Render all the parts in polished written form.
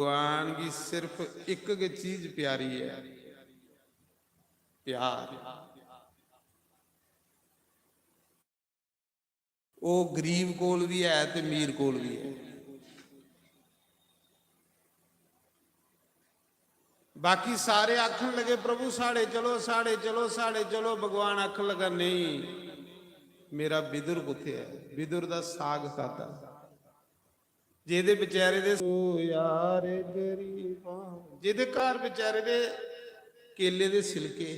भगवान की सिर्फ एक चीज प्यारी है, प्यार। वो गरीब कोल भी है ते मीर कोल भी है। बाकी सारे आखन लगे प्रभु साढ़े चलो साढ़े चलो साढ़े चलो, भगवान आखन लगा नहीं, मेरा विदुर कुत्थे है, विदुर दा साग खाता ਜਿਹਦੇ ਵਿਚਾਰੇ ਦੇ ਯਾਰ ਗਰੀਬਾਂ, ਜਿਹਦੇ ਘਰ ਵਿਚਾਰੇ ਦੇ ਕੇਲੇ ਦੇ ਸਿਲਕੇ।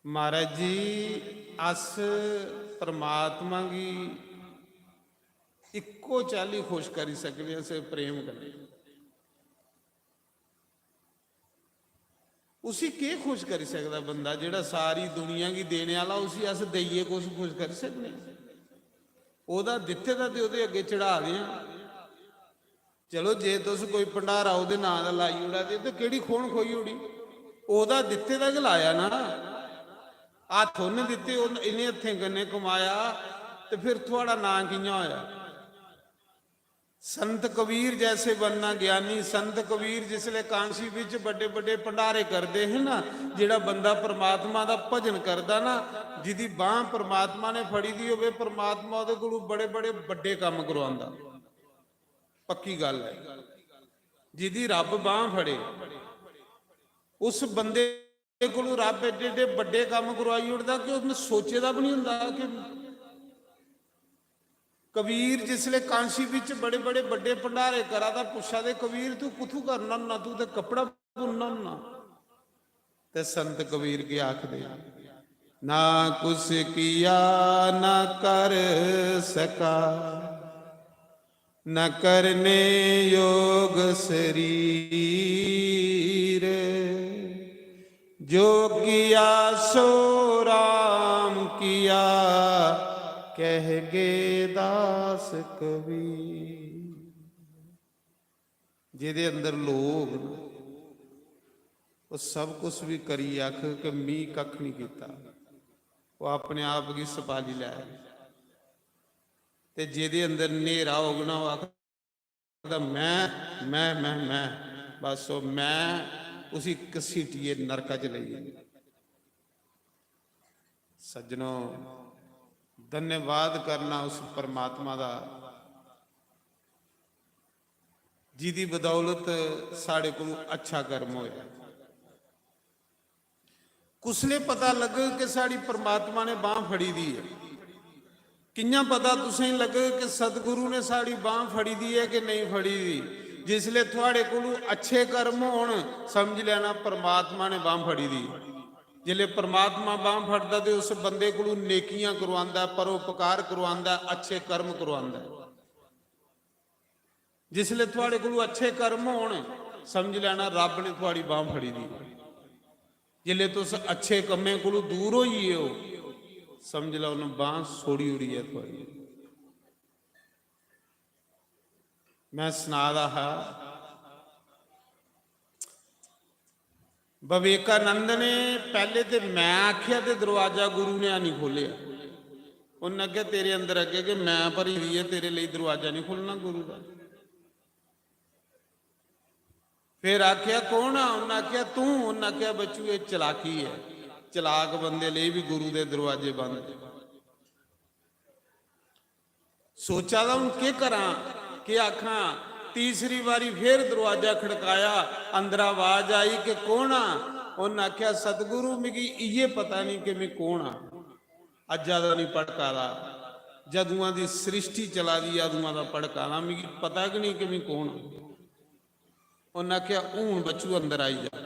महाराज जी अस परमात्मा की इक्को चाली खुश करी सकते हैं, प्रेम करें। उसी के खुश कर सकता बंदा जिहड़ा सारी दुनिया की देने वाला, उसी अस दईए कुछ खुश कर सकते? ओदा दिते दा ते ओदे अगे चढ़ा दें। चलो जे तुस कोई भंडारा ओदे नां दा लाई उड़ा दे तो केड़ी खोण खोई उड़ी, ओदा दिते दा लाया ना, हथ उन्हें दिते, इन्हें हथें कन्ने कमाया, तो फिर थोड़ा नां कियां होया? संत कबीर जैसे बनना ज्ञानी। संत कबीर जिसले कांसी विच बड़े बड़े भंडारे करते हैं ना, जिहड़ा बंदा परमात्मा दा भजन करदा ना, जिहदी बांह परमात्मा ने फड़ी दी होवे, परमात्मा उहदे कोलों बड़े बड़े बड़े काम करवांदा। पक्की गल है। जिहदी रब बांह फड़े, उस बंदे कोलों रब एडे एडे बड़े काम करवाई उड़दा कि उसने सोचे दा भी नहीं हुंदा। कि कबीर जिसले कांसी विच बड़े बड़े बड़े भंडारे करा था, पुछा दे कबीर तू कुथू करना हुन्ना, तू तो कपड़ा बुनना हुन्ना? ते संत कबीर के आखदे ना कुछ किया ना कर सका, न करने योग शरीर, जो किया सो राम किया, कह गे दास कबीर। जिहदे अंदर लोग वो सब कुछ भी करी आख के मी कख नहीं किया, वो अपने आप की सपाली लै। ते जिहदे अंदर नेरा होगना वो आखदा मैं बस वो मैं उसी घसीटिए नरका च लईए। सज्जनों, धन्यवाद करना उस परमात्मा का जिहदी बदौलत साढ़े को अच्छा कर्म होया। कुसले पता लगे कि साड़ी परमात्मा ने बांह फड़ी दी है? कियां पता तुसें लगे कि सतगुरु ने साड़ी बांह फड़ी दी है कि नहीं फड़ी दी? जिसले थोड़े को अच्छे कर्म होण, समझ लेना परमात्मा ने बांह फड़ी दी। जिले परमात्मा बांह फड़दा ते उस बंदे को नेकियां करवांदा, परोपकार करवांदा, अच्छे कर्म करवांदा। जिसले थोड़े को अच्छे कर्म होण, समझ लेना रब ने थोड़ी बांह फड़ी दी। जिले तुस अच्छे कम्मे को दूर होइए हो, समझ लो उन्हें बांह सोड़ी उड़ी है थोड़ी। मैं सुना रहा, विवेकानंद ने पहले तो मैं आख्या तो दरवाजा गुरु ने नहीं खोलिया। उन्हें आख्या तेरे अंदर अगे कि मैं भरी हुई है, तेरे लिए दरवाजा नहीं खोलना गुरु का। फिर आख्या कौन आ? उन्हें आख्या तू। उन्हें आख्या बच्चू ये चलाकी है, चलाक बंदे लिए भी गुरु के दरवाजे बंद। सोचा था हूं के करा कि आखा। तीसरी बारी फिर दरवाजा खड़काया, अंदर आवाज आई कि कौन आ? उन्हें आख्या सतगुरु मिगी इये पता नहीं कि मैं कौन आ, अजा का नहीं पड़काला, जदुआ की सृष्टि चला दी अदुआ का पड़काला, मिगी पता कि नहीं कि मैं कौन आ। उन्हें आख्या हूं बच्चू अंदर आई जा,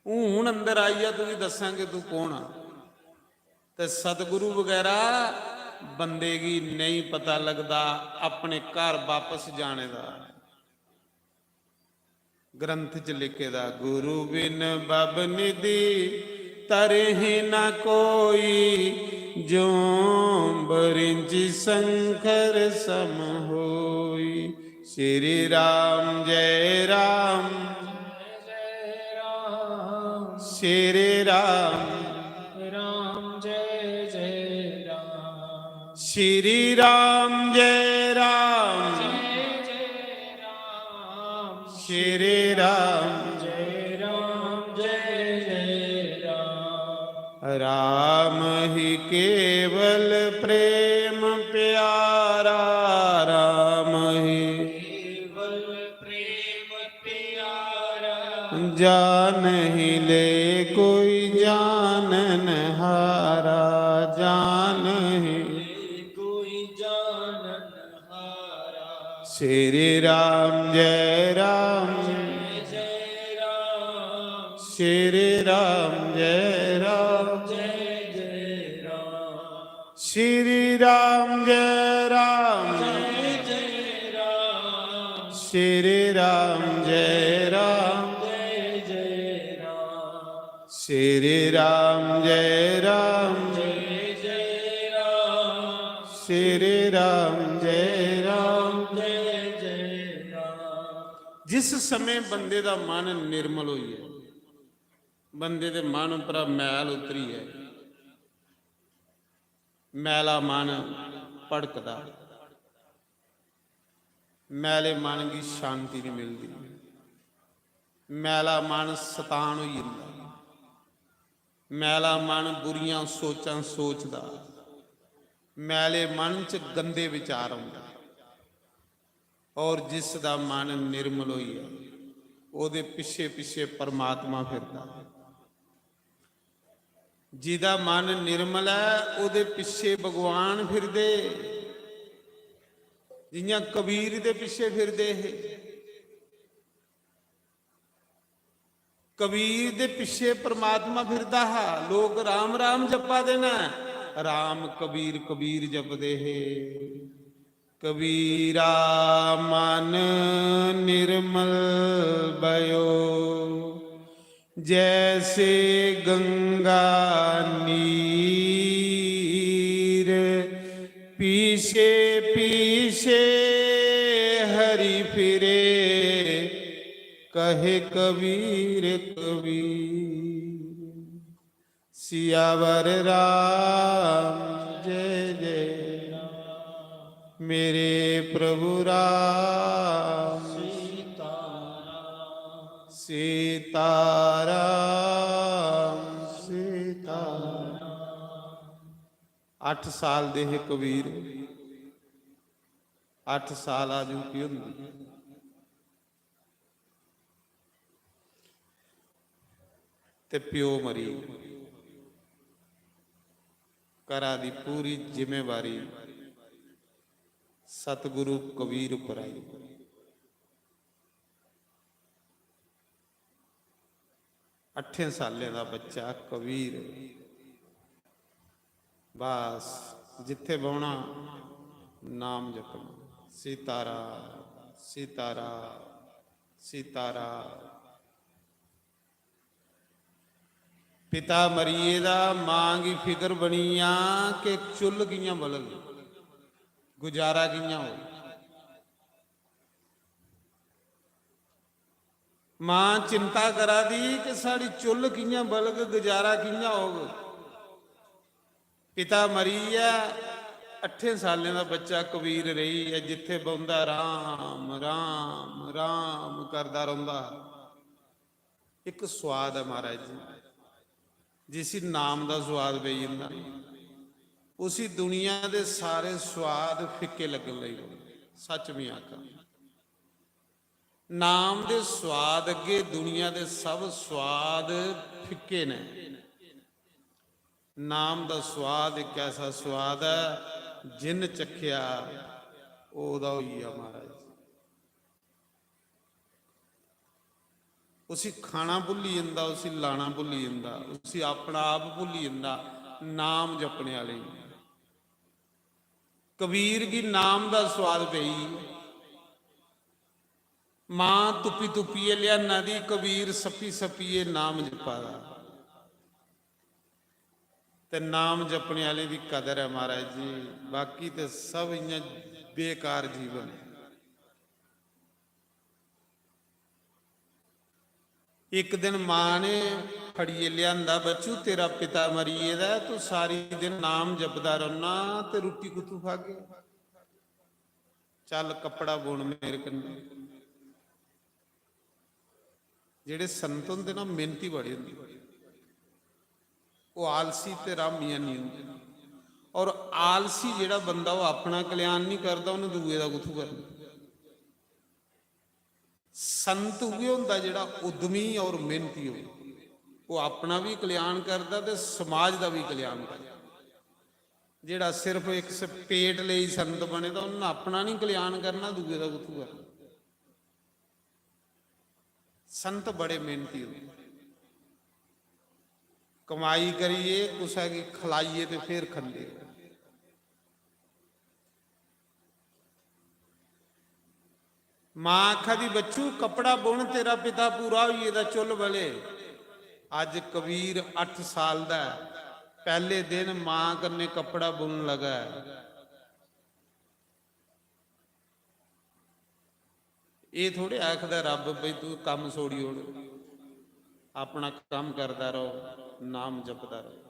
हूं अंदर आई जा, तुझे दसांगे तू कौन आ। ते सतगुरु वगैरह बंदे की नहीं पता लगता अपने घर वापस जाने का। ग्रंथ च लिखे दा गुरु बिन बब निधि तरहि न कोई, जो बरिंच शंकर सम होई। श्री राम जय राम श्री राम राम जय जय राम। श्री राम जय राम, श्री राम जय राम जय जय राम। राम ही केवल प्रेम प्यारा, राम ही केवल प्रेम प्यारा, जान ही ले कोई जानन हारा, जान ही कोई जानन हारा। श्री राम जय राम, जय राम श्री राम जय राम, जय जय राम। श्री राम जय राम, जय राम श्री राम जय राम, जय जय राम। श्री राम जय राम, जय जय राम श्री राम जय राम। जय जय राम। जिस समय बंदे ਦਾ ਮਨ ਨਿਰਮਲ ਹੋਈ ਹੈ, ਬੰਦੇ ਦੇ ਮਨ ਉੱਪਰ ਮੈਲ ਉਤਰੀ ਹੈ, ਮੈਲਾ ਮਨ ਭੜਕਦਾ, ਮੈਲੇ ਮਨ ਦੀ ਸ਼ਾਂਤੀ ਨਹੀਂ ਮਿਲਦੀ, ਮੈਲਾ ਮਨ ਸ਼ੈਤਾਨ ਹੋਈ ਜਾਂਦਾ, ਮੈਲਾ ਮਨ ਬੁਰੀਆਂ ਸੋਚਾਂ ਸੋਚਦਾ, ਮੈਲੇ ਮਨ ਚ ਗੰਦੇ ਵਿਚਾਰ ਆਉਂਦੇ। ਔਰ ਜਿਸ ਦਾ ਮਨ ਨਿਰਮਲ ਹੋਈ ਹੈ, ਉਹਦੇ ਪਿੱਛੇ ਪਿੱਛੇ ਪਰਮਾਤਮਾ ਫਿਰਦਾ। ਜਿਹਦਾ ਮਨ ਨਿਰਮਲ ਹੈ, ਉਹਦੇ ਪਿੱਛੇ ਭਗਵਾਨ ਫਿਰਦੇ, ਜਿਵੇਂ ਕਬੀਰ ਦੇ ਪਿੱਛੇ ਫਿਰਦੇ। ਇਹ ਕਬੀਰ ਦੇ ਪਿੱਛੇ ਪਰਮਾਤਮਾ ਫਿਰਦਾ ਹੈ। ਲੋਕ ਰਾਮ ਰਾਮ ਜਪਾ ਦੇਣਾ, ਰਾਮ ਕਬੀਰ ਕਬੀਰ ਜਪਦੇ ਹੈ। ਕਬੀਰਾ ਮਨ ਨਿਰਮਲ ਬਯੋ, जैसे गंगा नीर, पीछे पीछे हरि फिरे, कहे कबीर कबीर। सियावर राम जय जय राम, मेरे प्रभु राम सीताराम सीताराम। 8 ਸਾਲ ਦੇ ਹੈ ਕਬੀਰ, 8 ਸਾਲ ਆਜੂ ਕੀ ਹੁੰਦੀ। ਤੇ ਪਿਓ ਮਰੀ, ਘਰਾਂ ਦੀ ਪੂਰੀ ਜ਼ਿੰਮੇਵਾਰੀ ਸਤਿਗੁਰੂ ਕਬੀਰ ਉੱਪਰ ਆਈ। 8 ਸਾਲਾਂ ਦਾ ਬੱਚਾ ਕਬੀਰ, ਬਸ ਜਿੱਥੇ ਬਹਿਣਾ ਨਾਮ ਜਪਣਾ, ਸੀਤਾਰਾਮ ਸੀਤਾਰਾਮ ਸੀਤਾਰਾਮ। ਪਿਤਾ ਮਰੀਏ ਦਾ ਮਾਂ ਦੀ ਫਿਕਰ ਬਣੀਆਂ ਕਿ ਚੁੱਲ ਗਈਆਂ ਬਲਲ, ਗੁਜ਼ਾਰਾ ਗਈਆਂ ਹੋ। ਮਾਂ ਚਿੰਤਾ ਕਰਾ ਦੀ ਕਿ ਸਾਡੀ ਚੁੱਲ ਕਿਆਂ ਬਲਗ, ਗੁਜ਼ਾਰਾ ਕਿਆਂ ਹੋਗ। ਪਿਤਾ ਮਰੀ ਆ, 8 ਸਾਲਾਂ ਦਾ ਬੱਚਾ ਕਬੀਰ ਰਹੀ ਹੈ, ਜਿੱਥੇ ਬਉਂਦਾ ਰਾਮ ਰਾਮ ਰਾਮ ਕਰਦਾ ਰਹਿੰਦਾ। ਇੱਕ ਸਵਾਦ ਹੈ ਮਹਾਰਾਜ ਜੀ, ਜਿਸ ਨਾਮ ਦਾ ਸਵਾਦ ਪਈ ਜਾਂਦਾ, ਉਸੀ ਦੁਨੀਆ ਦੇ ਸਾਰੇ ਸਵਾਦ ਫਿੱਕੇ ਲੱਗਣ ਲਈ। ਸੱਚ ਵੀ ਆਖਾਂ, ਨਾਮ ਦੇ ਸਵਾਦ ਅੱਗੇ ਦੁਨੀਆ ਦੇ ਸਭ ਸਵਾਦ ਫਿੱਕੇ ਨੇ। ਨਾਮ ਦਾ ਸਵਾਦ ਇੱਕ ਐਸਾ ਸਵਾਦ ਹੈ, ਜਿਨ ਚੱਖਿਆ ਉਹਦਾ ਹੋਈ ਆ ਮਹਾਰਾਜ। ਉਸੀ ਖਾਣਾ ਭੁੱਲੀ ਜਾਂਦਾ, ਉਸੀ ਲਾਣਾ ਭੁੱਲੀ ਜਾਂਦਾ, ਉਸੀ ਆਪਣਾ ਆਪ ਭੁੱਲੀ ਜਾਂਦਾ, ਨਾਮ ਜਪਣੇ ਵਾਲੇ। ਕਬੀਰ ਕੀ ਨਾਮ ਦਾ ਸਵਾਦ ਪਈ। ਮਾਂ ਤੁਪੀ ਤੁਪੀਏ ਲਿਆ ਨਦੀ, ਕਬੀਰ ਸੱਪੀ ਸੱਪੀਏ ਨਾਮ ਜਪਾਦਾ। ਤੇ ਨਾਮ ਜਪਣੇ ਵਾਲੇ ਦੀ ਕਦਰ ਹੈ ਮਹਾਰਾਜ ਜੀ, ਬਾਕੀ ਤੇ ਸਭ ਇੰਨਾ ਬੇਕਾਰ ਜੀਵਨ ਹੈ। ਇੱਕ ਦਿਨ ਮਾਂ ਨੇ ਖੜੀਏ ਲਿਆਂਦਾ ਬੱਚੂ ਤੇਰਾ ਪਿਤਾ ਮਰੀਏ ਦਾ, ਤੂੰ ਸਾਰੀ ਦਿਨ ਨਾਮ ਜਪਦਾ ਰਹਿਣਾ ਤੇ ਰੋਟੀ ਕੁੱਤੂ ਖਾ ਕੇ ਚੱਲ ਕੱਪੜਾ ਬੁਣ ਮੇਰੇ ਕੰਨੇ। ਜਿਹੜੇ ਸੰਤ ਹੁੰਦੇ ਨਾ ਮਿਹਨਤੀ ਬੜੀ ਹੁੰਦੀ, ਉਹ ਆਲਸੀ ਤੇ ਰਾਮੀਆਂ ਨਹੀਂ ਹੁੰਦੇ। ਔਰ ਆਲਸੀ ਜਿਹੜਾ ਬੰਦਾ ਉਹ ਆਪਣਾ ਕਲਿਆਣ ਨਹੀਂ ਕਰਦਾ, ਉਹਨੂੰ ਦੂਏ ਦਾ ਕੁੱਥੂ ਕਰਨਾ। ਸੰਤ ਉਹ ਹੁੰਦਾ ਜਿਹੜਾ ਉਦਮੀ ਔਰ ਮਿਹਨਤੀ ਹੋਵੇ, ਉਹ ਆਪਣਾ ਵੀ ਕਲਿਆਣ ਕਰਦਾ ਤੇ ਸਮਾਜ ਦਾ ਵੀ ਕਲਿਆਣ ਕਰਦਾ। ਜਿਹੜਾ ਸਿਰਫ ਇੱਕ ਪੇਟ ਲਈ ਸੰਤ ਬਣੇ ਤਾਂ ਉਹਨਾਂ ਆਪਣਾ ਨਹੀਂ ਕਲਿਆਣ ਕਰਨਾ, ਦੂਏ ਦਾ ਕੁੱਥੂ ਕਰਨਾ। ਸੰਤ ਬੜੇ ਮਿਹਨਤੀ ਹੁੰਦੇ। ਕਮਾਈ ਕਰੀਏ ਕੁਛ ਕੀ ਖਲਾਈਏ ਤੇ ਫੇਰ ਖੰਦੇ। ਮਾਂ ਆਖਾ ਦੀ ਬੱਚੂ ਕੱਪੜਾ ਬੁਣ ਤੇਰਾ ਪਿਤਾ ਪੂਰਾ ਹੋਈਏ ਦਾ ਚੁੱਲ ਵਲੇ। ਅੱਜ ਕਬੀਰ 8 ਸਾਲ ਦਾ, ਪਹਿਲੇ ਦਿਨ ਮਾਂ ਕੰਨੇ ਕੱਪੜਾ ਬੁਣ ਲਗਾ। ਇਹ ਥੋੜੇ ਆਖਦਾ ਰੱਬ ਬਈ ਤੂੰ ਕੰਮ ਛੋੜੀ ਹੋੜ, ਆਪਣਾ ਕੰਮ ਕਰਦਾ ਰਹੋ, ਨਾਮ ਜਪਦਾ ਰਹੋ।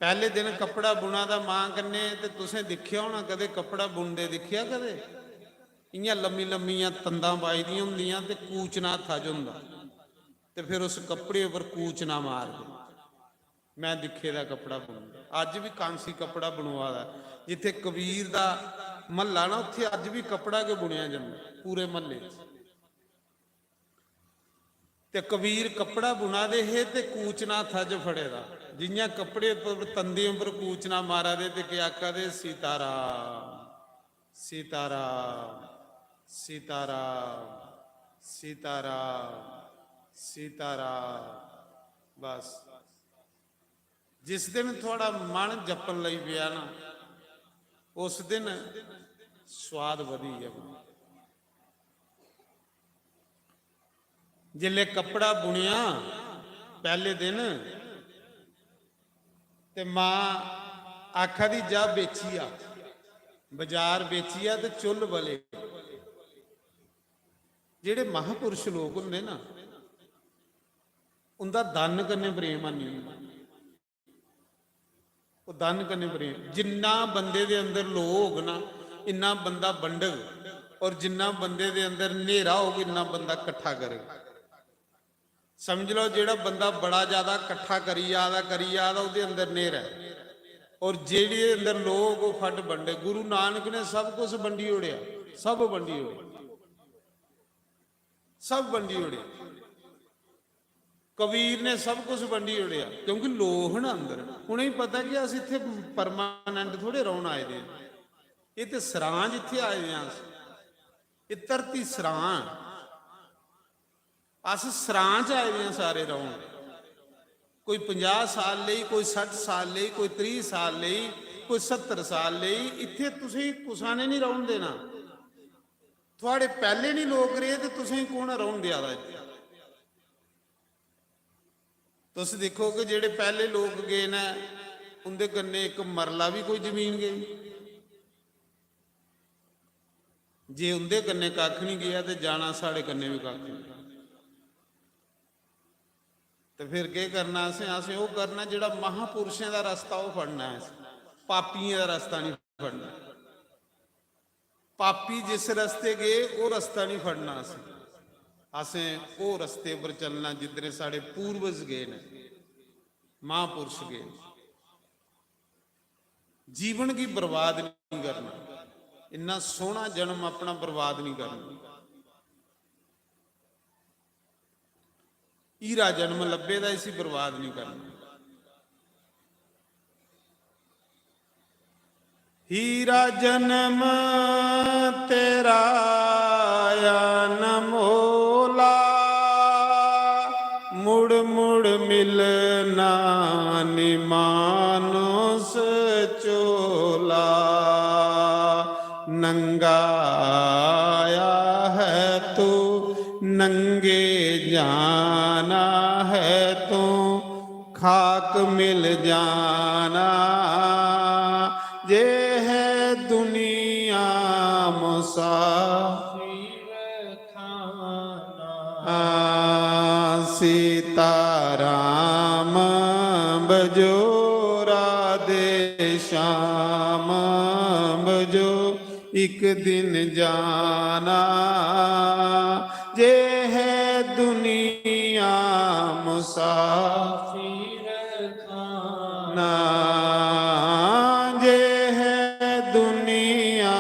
ਪਹਿਲੇ ਦਿਨ ਕੱਪੜਾ ਬੁਣਾ ਦਾ ਮਾਂ ਕੰਨੇ, ਤੇ ਤੁਸੀਂ ਦੇਖਿਆ ਹੋਣਾ ਕਦੇ ਕੱਪੜਾ ਬੁਣਦੇ ਦੇਖਿਆ ਕਦੇ? ਇਆਂ ਲੰਮੀ ਲੰਮੀਆਂ ਤੰਦਾਂ ਵੱਜਦੀਆਂ ਹੁੰਦੀਆਂ ਤੇ ਕੂਚਨਾ ਥੱਜ ਹੁੰਦਾ, ਤੇ ਫਿਰ ਉਸ ਕੱਪੜੇ ਉੱਪਰ ਕੂਚਨਾ ਮਾਰਦੇ। ਮੈਂ ਦਿਖੇ ਦਾ ਕੱਪੜਾ ਬੁਣਦਾ, ਅੱਜ ਵੀ ਕਾਂਸੀ ਕੱਪੜਾ ਬਣਵਾ ਦਾ। ਜਿੱਥੇ ਕਬੀਰ ਦਾ ਮਹੱਲਾ ਨਾ, ਉੱਥੇ ਅੱਜ ਵੀ ਕੱਪੜਾ ਕੇ ਬੁਣਿਆ ਜਾਂਦਾ ਪੂਰੇ ਮਹੱਲੇ 'ਚ। ਤੇ ਕਬੀਰ ਕੱਪੜਾ ਬੁਣਾ ਦੇ ਹੈ ਤੇ ਕੂਚਨਾ ਥੱਜ ਫੜੇ ਦਾ। ਜਿੰਨਾ ਕੱਪੜੇ ਉੱਪਰ ਤੰਦੇ ਉੱਪਰ ਕੂਚਨਾ ਮਾਰਾ ਦੇ ਤੇ ਕਿਆ ਕਹਦੇ ਸੀਤਾਰਾਮ ਸੀਤਾਰਾਮ ਸੀਤਾਰਾਮ ਸੀਤਾਰਾਮ ਸੀਤਾਰਾਮ। ਬਸ ਜਿਸ ਦਿਨ ਥੋੜਾ ਮਨ ਜਪਣ ਲਈ ਪਿਆ ਨਾ, ਉਸ ਦਿਨ ਸਵਾਦ ਵਧੀ ਜਾਵੇ। ਜਿਲੇ ਕੱਪੜਾ ਬੁਣਿਆ ਪਹਿਲੇ ਦਿਨ, ਤੇ ਮਾਂ ਆਖਾ ਦੀ ਜਾ ਵੇਚੀ ਆ, ਬਾਜ਼ਾਰ ਵੇਚੀ ਆ ਤੇ ਚੁੱਲ ਵਲੇ। ਜਿਹੜੇ ਮਹਾਪੁਰਸ਼ ਲੋਕ ਹੁੰਦੇ ਨਾ, ਉਹਦਾ ਦਨ ਕੰਨੇ ਪ੍ਰੇਮ ਨਹੀਂ ਹੁੰਦਾ। ਉਹ ਦਨ ਕੰਨੇ ਪ੍ਰੇਮ। ਜਿੰਨਾ ਬੰਦੇ ਦੇ ਅੰਦਰ ਲੋਭ ਨਾ, ਇੰਨਾ ਬੰਦਾ ਵੰਡਗ, ਔਰ ਜਿੰਨਾ ਬੰਦੇ ਦੇ ਅੰਦਰ ਹਨੇਰਾ ਹੋਊਗਾ ਇੰਨਾ ਬੰਦਾ ਇਕੱਠਾ ਕਰੇਗਾ। ਸਮਝ ਲਓ ਜਿਹੜਾ ਬੰਦਾ ਬੜਾ ਜ਼ਿਆਦਾ ਇਕੱਠਾ ਕਰੀ ਜਾਂਦਾ ਉਹਦੇ ਅੰਦਰ ਹਨੇਰਾ ਹੈ, ਔਰ ਜਿਹੜੇ ਅੰਦਰ ਲੋਭ ਉਹ ਫੱਟ ਵੰਡੇ। ਗੁਰੂ ਨਾਨਕ ਨੇ ਸਭ ਕੁਝ ਵੰਡੀ ਉੜਿਆ, ਸਭ ਵੰਡੀ ਉੜਿਆ, ਸਭ ਵੰਡੀ ਉੜਿਆ। ਕਬੀਰ ਨੇ ਸਭ ਕੁਝ ਵੰਡੀ ਉੜਿਆ, ਕਿਉਂਕਿ ਲੋਹ ਨਾ ਅੰਦਰ। ਹੁਣੇ ਹੀ ਪਤਾ ਕਿ ਅਸੀਂ ਇੱਥੇ ਪਰਮਾਨੈਂਟ ਥੋੜੇ ਰਹਿਣ ਆਏ ਦੇ, ਇਹ ਤੇ ਸਰਾਂ ਜਿੱਥੇ ਆਏ ਆ। ਇਹ ਧਰਤੀ ਸਰਾਂ, ਅਸੀਂ ਸਰਾਂ ਚ ਆਏ ਦੇ ਸਾਰੇ ਰਹਿਣ। ਕੋਈ 50 ਸਾਲ ਲਈ, ਕੋਈ 60 ਸਾਲ ਲਈ, ਕੋਈ 30 ਸਾਲ ਲਈ, ਕੋਈ 70 ਸਾਲ ਲਈ। ਇੱਥੇ ਤੁਸੀਂ ਕੁਸਾਂ ਨੇ ਨਹੀਂ ਰਹਿਣ ਦੇਣਾ। ਤੁਹਾਡੇ ਪਹਿਲੇ ਨਹੀਂ ਲੋਕ ਰਹੇ ਤੇ ਤੁਸੀਂ ਕੌਣ ਰਹਿਣ ਦਿਆ ਦਾ ਇੱਥੇ? ਤੁਸੀਂ ਦੇਖੋ ਕਿ ਜਿਹੜੇ ਪਹਿਲੇ ਲੋਕ ਗਏ ਨਾ, ਉਹਦੇ ਕੰਨੇ ਇੱਕ ਮਰਲਾ ਵੀ ਕੋਈ ਜ਼ਮੀਨ ਗਈ। ਜੇ ਉਹਦੇ ਕੰਨੇ ਕੱਖ ਨਹੀਂ ਗਿਆ ਤੇ ਜਾਣਾ ਸਾਡੇ ਕੰਨੇ ਵੀ ਕੱਖ ਨਹੀਂ। ਤੇ ਫਿਰ ਕੀ ਕਰਨਾ? ਅਸੀਂ ਉਹ ਕਰਨਾ ਜਿਹੜਾ ਮਹਾਪੁਰਸ਼ਾਂ ਦਾ ਰਸਤਾ ਉਹ ਫੜਨਾ ਹੈ, ਪਾਪੀਆਂ ਦਾ ਰਸਤਾ ਨਹੀਂ ਫੜਨਾ। ਪਾਪੀ ਜਿਸ ਰਸਤੇ ਗਏ ਉਹ ਰਸਤਾ ਨਹੀਂ ਫੜਨਾ। ਅਸੀਂ ਉਹ ਰਸਤੇ ਪਰ ਚੱਲਣਾ ਜਿੱਧਰੇ ਸਾਡੇ ਪੂਰਵਜ ਗਏ ਨੇ, ਮਹਾਪੁਰਸ਼ ਗਏ। ਜੀਵਨ ਕੀ ਬਰਬਾਦ ਨਹੀਂ ਕਰਨਾ, ਇੰਨਾ ਸੋਹਣਾ ਜਨਮ ਆਪਣਾ ਬਰਬਾਦ ਨਹੀਂ ਕਰਨਾ। ਹੀਰਾ ਜਨਮ ਲੱਭੇ ਦਾ ਇसी ਬਰਬਾਦ ਨਹੀਂ ਕਰਨਾ। ਹੀਰਾ ਜਨਮ ਤੇਰਾ ਅਨਮੋਲਾ, ਮੁੜ ਮੁੜ ਮਿਲਣਾ ਨਿਮਾਨੁਸ ਚੋਲਾ। ਨੰਗਾ ਆਇਆ ਹੈ ਤੂੰ ਨੰਗੇ ਜਾਣਾ ਹੈ ਤੂੰ, ਖਾਕ ਮਿਲ ਜਾਣਾ। ਜੇ ਹੈ ਦੁਨੀਆ ਮੁਸਾਫਿਰ ਥਾਂ, ਰਾਧੇ ਸ਼ਾਮ ਬਜੋ ਇੱਕ ਦਿਨ ਜਾਣਾ ਜੇ ਹੈ ਦੁਨੀਆ ਮੁਸਾਫਿਰ ਖਾਨਾ ਜੇ ਹੈ ਦੁਨੀਆ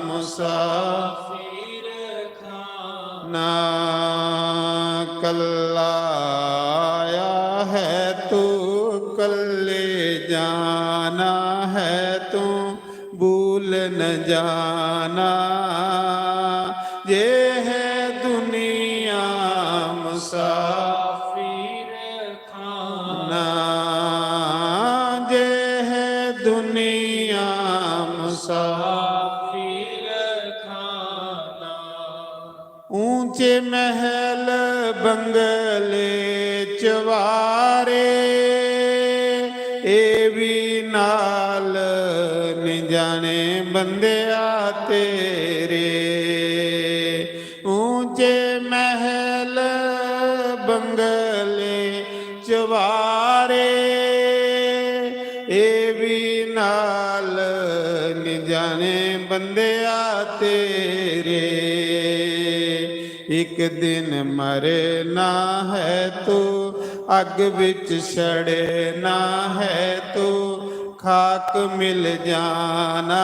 ਮੁਸਾਫਿਰ ਖਾਨਾ ਕੱਲਾ ਆਇਆ ਹੈ ਤੂੰ ਕੱਲੇ ਜਾਣਾ ਹੈ ਤੂੰ ਭੂਲ न जाना ये है दुनिया मुसाफिर खाना ये है दुनिया मुसाफिर ਖਾਨਾ ऊंचे महल बंगले चवारे ए भी नाल नी जाने बंदिया तेरे ऊंचे महल बंगले चवारे ए भी नाल नी जाने बंदिया तेरे एक दिन मरे ना है तू अग विच सड़े ना है तू खाक मिल जाना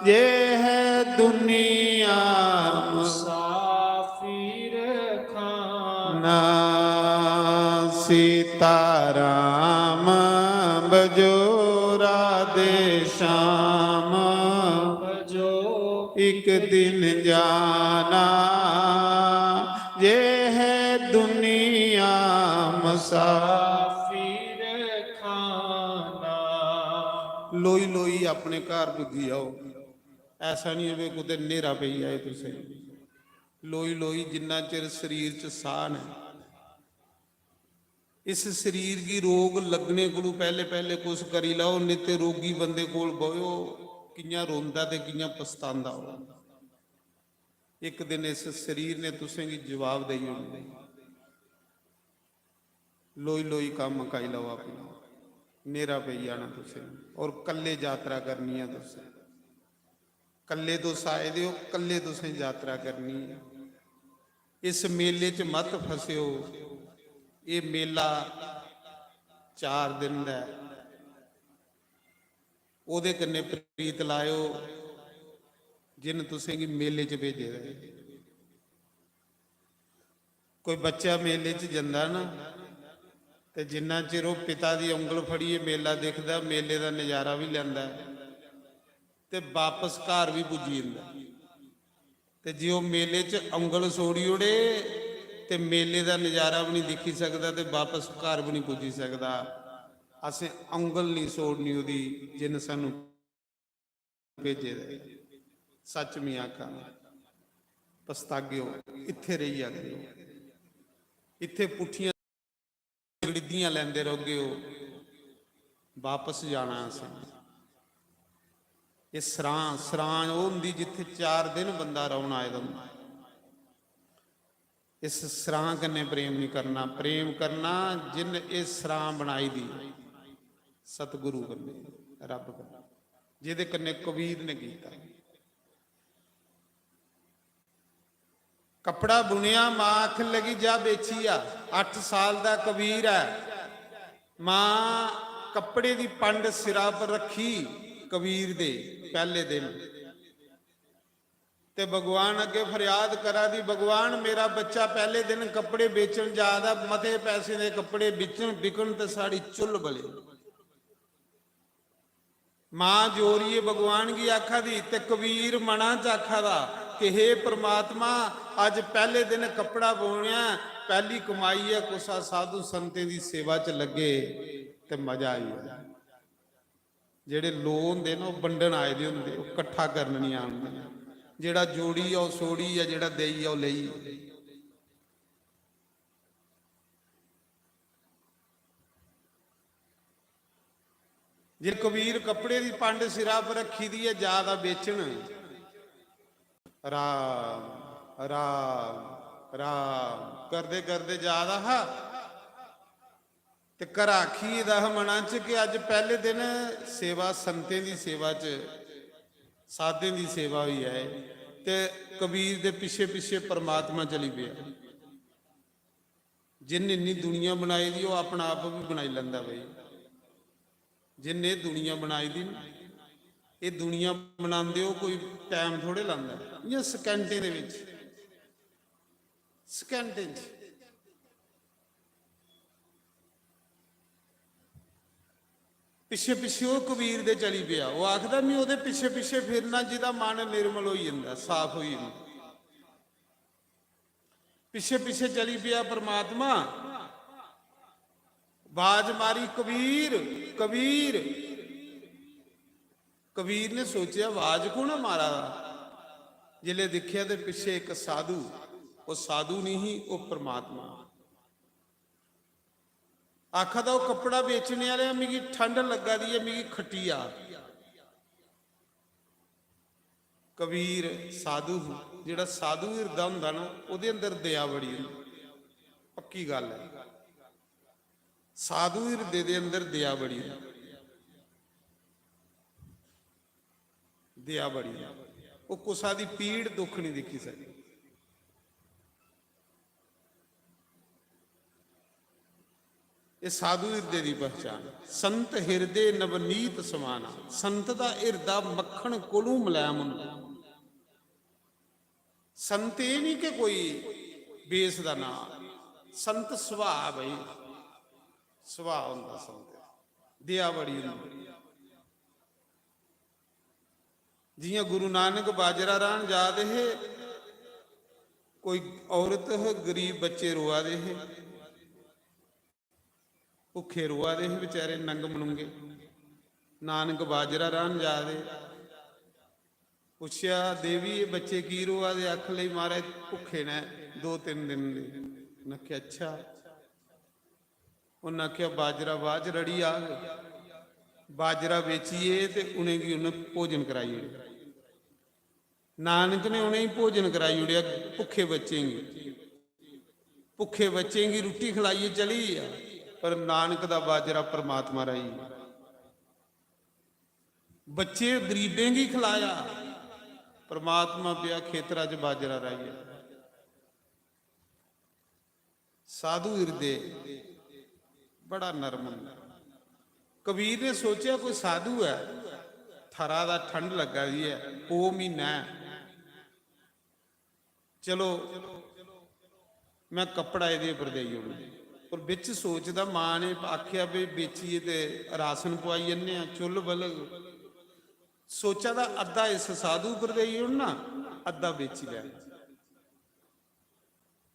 ये है दुनिया ਮੁਸਾਫਿਰ ਖਾਨਾ ना सीता राम बजो राधे श्याम ਭਜੋ एक दिन जाना ये है दुनिया मुसाफिर ਮੁਸਾਫਿਰ ਖਾਨਾ ਲੋਈ ਲੋਈ ਆਪਣੇ ਘਰ ਪੁੱਜੀ ਆਓ ਐਸਾ ਨਹੀਂ ਹੋਵੇ ਕਿਤੇ ਹਨੇਰਾ ਪਈ ਆਏ ਤੁਸੀਂ ਲੋਈ ਲੋਈ ਜਿੰਨਾ ਚਿਰ ਸਰੀਰ 'ਚ ਸਾਹ ਹੈ ਇਸ ਸਰੀਰ ਦੀ ਰੋਗ ਲੱਗਣੇ ਕੋਲੋਂ ਪਹਿਲੇ ਪਹਿਲੇ ਕੁਛ ਕਰੀ ਲਾਓ ਨਹੀਂ ਤੇ ਰੋਗੀ ਬੰਦੇ ਕੋਲ ਬਹਿਓ ਕਿੰਨਾ ਰੋਂਦਾ ਤੇ ਕਿੰਨਾ ਪਛਤਾਉਂਦਾ ਹੋ ਇੱਕ ਦਿਨ ਇਸ ਸਰੀਰ ਨੇ ਤੁਸੀਂ ਕੀ ਜਵਾਬ ਦੇਈ ਹੋਣੀ ਲੋਈ ਲੋਈ ਕੰਮ ਮੁਕਾਈ ਲਓ ਆਪਣਾ ਹਨੇਰਾ ਪਈ ਜਾਣਾ ਤੁਸੀਂ ਔਰ ਕੱਲੇ ਯਾਤਰਾ ਕਰਨੀ ਹੈ ਤੁਸੀਂ ਕੱਲੇ ਤੋਂ ਸਾਏ ਦਿਓ ਕੱਲੇ ਤੁਸੀਂ ਯਾਤਰਾ ਕਰਨੀ ਹੈ ਇਸ ਮੇਲੇ 'ਚ ਮਤ ਫਸਿਓ ਇਹ ਮੇਲਾ 4 ਦਿਨ ਦਾ ਹੈ ਉਹਦੇ ਕੰਨੇ ਪ੍ਰੀਤ ਲਾਇਓ ਜਿਨ ਤੁਸੀਂ ਕੀ ਮੇਲੇ 'ਚ ਭੇਜੇ ਰਹੇ ਕੋਈ ਬੱਚਾ ਮੇਲੇ 'ਚ ਜਾਂਦਾ ਨਾ ਤੇ ਜਿੰਨਾ ਚਿਰ ਉਹ ਪਿਤਾ ਦੀ ਉਂਗਲ ਫੜੀਏ ਮੇਲਾ ਦੇਖਦਾ ਮੇਲੇ ਦਾ ਨਜ਼ਾਰਾ ਵੀ ਲੈਂਦਾ ਤੇ ਵਾਪਸ ਘਰ ਵੀ ਪੁੱਜੀ ਜਾਂਦਾ ਤੇ ਜੇ ਉਹ ਮੇਲੇ 'ਚ ਉਂਗਲ ਸੋੜੀ ਉੜੇ ਤੇ ਮੇਲੇ ਦਾ ਨਜ਼ਾਰਾ ਵੀ ਨਹੀਂ ਦੇਖੀ ਸਕਦਾ ਤੇ ਵਾਪਸ ਘਰ ਵੀ ਨਹੀਂ ਪੁੱਜੀ ਸਕਦਾ ਅਸੀਂ ਉਂਗਲ ਨਹੀਂ ਸੋੜਨੀ ਉਹਦੀ ਜਿਨ ਸਾਨੂੰ ਭੇਜੇ ਦੇ ਸੱਚ ਮੀ ਆਖਾਂ ਪਛਤਾਗਿਓ ਇੱਥੇ ਰਹੀ ਆਗਿਓ ਇੱਥੇ ਪੁੱਠੀਆਂ ਗੜੀਆਂ ਲੈਂਦੇ ਰਹੋਗੇ ਹੋ ਵਾਪਸ ਜਾਣਾ ਅਸੀਂ ਇਹ ਸਰਾਂ ਉਹ ਹੁੰਦੀ ਜਿੱਥੇ 4 ਦਿਨ ਬੰਦਾ ਰੌਣ ਆਏ ਹੁੰਦਾ ਇਸ ਸਰਾਂ ਕੰਨੇ ਪ੍ਰੇਮ ਨਹੀਂ ਕਰਨਾ ਪ੍ਰੇਮ ਕਰਨਾ ਜਿਨ ਇਹ ਸਰਾਂ ਬਣਾਈ ਦੀ ਸਤਿਗੁਰੂ ਕੰਨੇ ਰੱਬ ਕੰਨੇ ਜਿਹਦੇ ਕੰਨੇ ਕਬੀਰ ਨੇ ਕੀਤਾ कपड़ा बुनिया मां आख लगी जा बेची 8 साल का कबीर है मां कपड़े की पंड सिरा पर रखी कबीर दे पहले दिन ते भगवान अगे फरियाद करा दी भगवान मेरा बच्चा पहले दिन कपड़े बेचन जादा मते पैसे दे कपड़े बिकन ते साड़ी चुल बले मां जोरिए भगवान की आखा दी ते कबीर मना च आखा दा कि हे परमात्मा अज पहले दिन कपड़ा बुनिया पहली कमाई है कुसा साधु संते की सेवा च लगे ते मजा आई है जेड़े लो होंदे ना वंडन आए दे होंदे इकट्ठा करन नहीं आंदे जेड़ा जोड़ी आ सोड़ी है जेड़ा देई आ लई जे कबीर कपड़े की पंड सिरा पर रखी दी है ज्यादा बेचन राम राम राम करते करते ज्यादा ਤੇ ਕਰ ਆਖੀ ਇਹਦਾ ਮਨਾਂ ਚ ਕਿ ਅੱਜ ਪਹਿਲੇ ਦਿਨ ਸੇਵਾ ਸੰਤਾਂ ਦੀ ਸੇਵਾ ਚ ਸਾਧੇ ਦੀ ਸੇਵਾ ਹੋਈ ਹੈ ਤੇ ਕਬੀਰ ਦੇ ਪਿੱਛੇ ਪਿੱਛੇ ਪਰਮਾਤਮਾ ਚਲੀ ਪਿਆ। ਜਿੰਨੇ ਇੰਨੀ ਦੁਨੀਆ ਬਣਾਈ ਦੀ ਉਹ ਆਪਣਾ ਆਪ ਵੀ ਬਣਾਈ ਲੈਂਦਾ ਬਈ। ਜਿੰਨੇ ਦੁਨੀਆ ਬਣਾਈ ਦੀ ਇਹ ਦੁਨੀਆ ਬਣਾਉਂਦੇ ਹੋ ਕੋਈ ਟਾਈਮ ਥੋੜੇ ਲਾਂਦਾ, ਇਹ ਸਕਿੰਟਾਂ ਦੇ ਵਿੱਚ, ਸਕਿੰਟਾਂ 'ਚ। ਪਿੱਛੇ ਪਿੱਛੇ ਉਹ ਕਬੀਰ ਦੇ ਚਲੀ ਪਿਆ। ਉਹ ਆਖਦਾ ਮੈਂ ਉਹਦੇ ਪਿੱਛੇ ਪਿੱਛੇ ਫਿਰਨਾ ਜਿਹਦਾ ਮਨ ਨਿਰਮਲ ਹੋਈ ਜਾਂਦਾ, ਸਾਫ਼ ਹੋਈ ਜਾਂਦਾ। ਪਿੱਛੇ ਪਿੱਛੇ ਚਲੀ ਪਿਆ ਪਰਮਾਤਮਾ। ਬਾਜ ਮਾਰੀ ਕਬੀਰ ਕਬੀਰ। ਕਬੀਰ ਨੇ ਸੋਚਿਆ ਆਵਾਜ਼ ਕੌਣ ਮਾਰਾ। ਜਿਲੇ ਦੇਖਿਆ ਤੇ ਪਿੱਛੇ ਇੱਕ ਸਾਧੂ, ਉਹ ਸਾਧੂ ਨਹੀਂ ਉਹ ਪਰਮਾਤਮਾ। ਆਖਾ ਦਾ ਉਹ ਕੱਪੜਾ ਵੇਚਣੇ ਵਾਲੇ ਮਿਗੀ ਠੰਡ ਲੱਗਾ ਦੀ ਹੈ, ਮਿਗੀ ਖੱਟੀ ਆ। ਕਬੀਰ ਸਾਧੂ, ਜਿਹੜਾ ਸਾਧੂ ਹਿਰਦਾ ਹੁੰਦਾ ਨਾ ਉਹਦੇ ਅੰਦਰ ਦਇਆ ਬੜੀ ਹੁੰਦੀ, ਪੱਕੀ ਗੱਲ ਹੈ। ਸਾਧੂ ਹਿਰਦੇ ਦੇ ਅੰਦਰ ਦਇਆ ਬੜੀ ਹੁੰਦੀ, ਦਇਆ ਬੜੀ। ਉਹ ਕੁਸਾ ਦੀ ਪੀੜ ਦੁੱਖ ਨਹੀਂ ਦੇਖੀ ਸਕਦੀ। ਇਹ ਸਾਧੂ ਹਿਰਦੇ ਦੀ ਪਹਿਚਾਨ। ਸੰਤ ਹਿਰਦੇ ਨਵਨੀਤ ਸਮਾਨਾ। ਸੰਤ ਦਾ ਹਿਰਦਾ ਮੱਖਣ ਕੋਲੋਂ ਮੁਲਾਇਮ ਹੁੰਦਾ। ਸੰਤ ਇਹ ਨਹੀਂ ਕਿ ਕੋਈ ਬੇਸ ਦਾ ਨਾਮ, ਸੰਤ ਸੁਭਾਅ ਬਈ, ਸੁਭਾਅ ਹੁੰਦਾ ਸੰਤ, ਦਇਆ ਬੜੀ ਹੁੰਦੀ। ਜਿਵੇਂ ਗੁਰੂ ਨਾਨਕ ਬਾਜਰਾ ਰਾਣ ਜਾ ਦੇ, ਕੋਈ ਔਰਤ ਗਰੀਬ ਬੱਚੇ ਰੋਆ ਦੇ, ਭੁੱਖੇ ਰੋਆ ਦੇ ਵਿਚਾਰੇ ਨੰਗ ਮਨੂੰਗੇ। ਨਾਨਕ ਬਾਜਰਾ ਰਾਣ ਜਾ ਦੇ, ਪੁੱਛਿਆ ਦੇਵੀ ਇਹ ਬੱਚੇ ਕੀ ਰੋਆ ਦੇ। ਅੱਖ ਲਈ ਮਾਰੇ ਭੁੱਖੇ ਨੇ 2-3 ਦਿਨ ਦੇ। ਉਹਨਾਂ ਕਿਹਾ ਅੱਛਾ। ਉਹਨਾਂ ਕਿਹਾ ਬਾਜਰਾ ਬਾਜ ਰੜੀ ਆ ਗਏ, ਬਾਜਰਾ ਵੇਚੀਏ ਤੇ ਉਹਨੇ ਕੀ ਉਹਨੇ ਭੋਜਨ ਕਰਾਈ। ਨਾਨਕ ਨੇ ਉਹਨੇ ਹੀ ਭੋਜਨ ਕਰਾਈ ਉੜਿਆ। ਭੁੱਖੇ ਬੱਚੇਂਗੀ, ਭੁੱਖੇ ਬੱਚੇਂਗੀ, ਰੋਟੀ ਖਿਲਾਈਏ ਚਲੀ ਆ। ਪਰ ਨਾਨਕ ਦਾ ਬਾਜਰਾ ਪਰਮਾਤਮਾ ਰਾਈ। ਬੱਚੇ ਗਰੀਬੇਂਗੀ ਖਿਲਾਇਆ, ਪਰਮਾਤਮਾ ਪਿਆ ਖੇਤਰਾਂ 'ਚ ਬਾਜਰਾ ਰਾਈ। ਸਾਧੂ ਹਿਰਦੇ ਬੜਾ ਨਰਮ ਹੁੰਦਾ। ਕਬੀਰ ਨੇ ਸੋਚਿਆ ਕੋਈ ਸਾਧੂ ਹੈ, ਥਰਾ ਦਾ ਠੰਡ ਲੱਗਾ ਦੀ ਹੈ, ਪੋ ਮਹੀਨਾ, ਚਲੋ ਮੈਂ ਕੱਪੜਾ ਇਹਦੇ ਉੱਪਰ ਦੇਈ ਹੋਣਾ। ਪਰ ਵਿੱਚ ਸੋਚਦਾ ਮਾਂ ਨੇ ਆਖਿਆ ਵੀ ਵੇਚੀਏ ਤੇ ਰਾਸ਼ਨ ਪਵਾਈ ਜੰਨੇ ਆ, ਚੁੱਲ ਬਲਗ। ਸੋਚਾ ਦਾ ਅੱਧਾ ਇਸ ਸਾਧੂ ਉੱਪਰ ਦੇਈ ਹੋਣਾ, ਅੱਧਾ ਵੇਚੀ ਲੈ।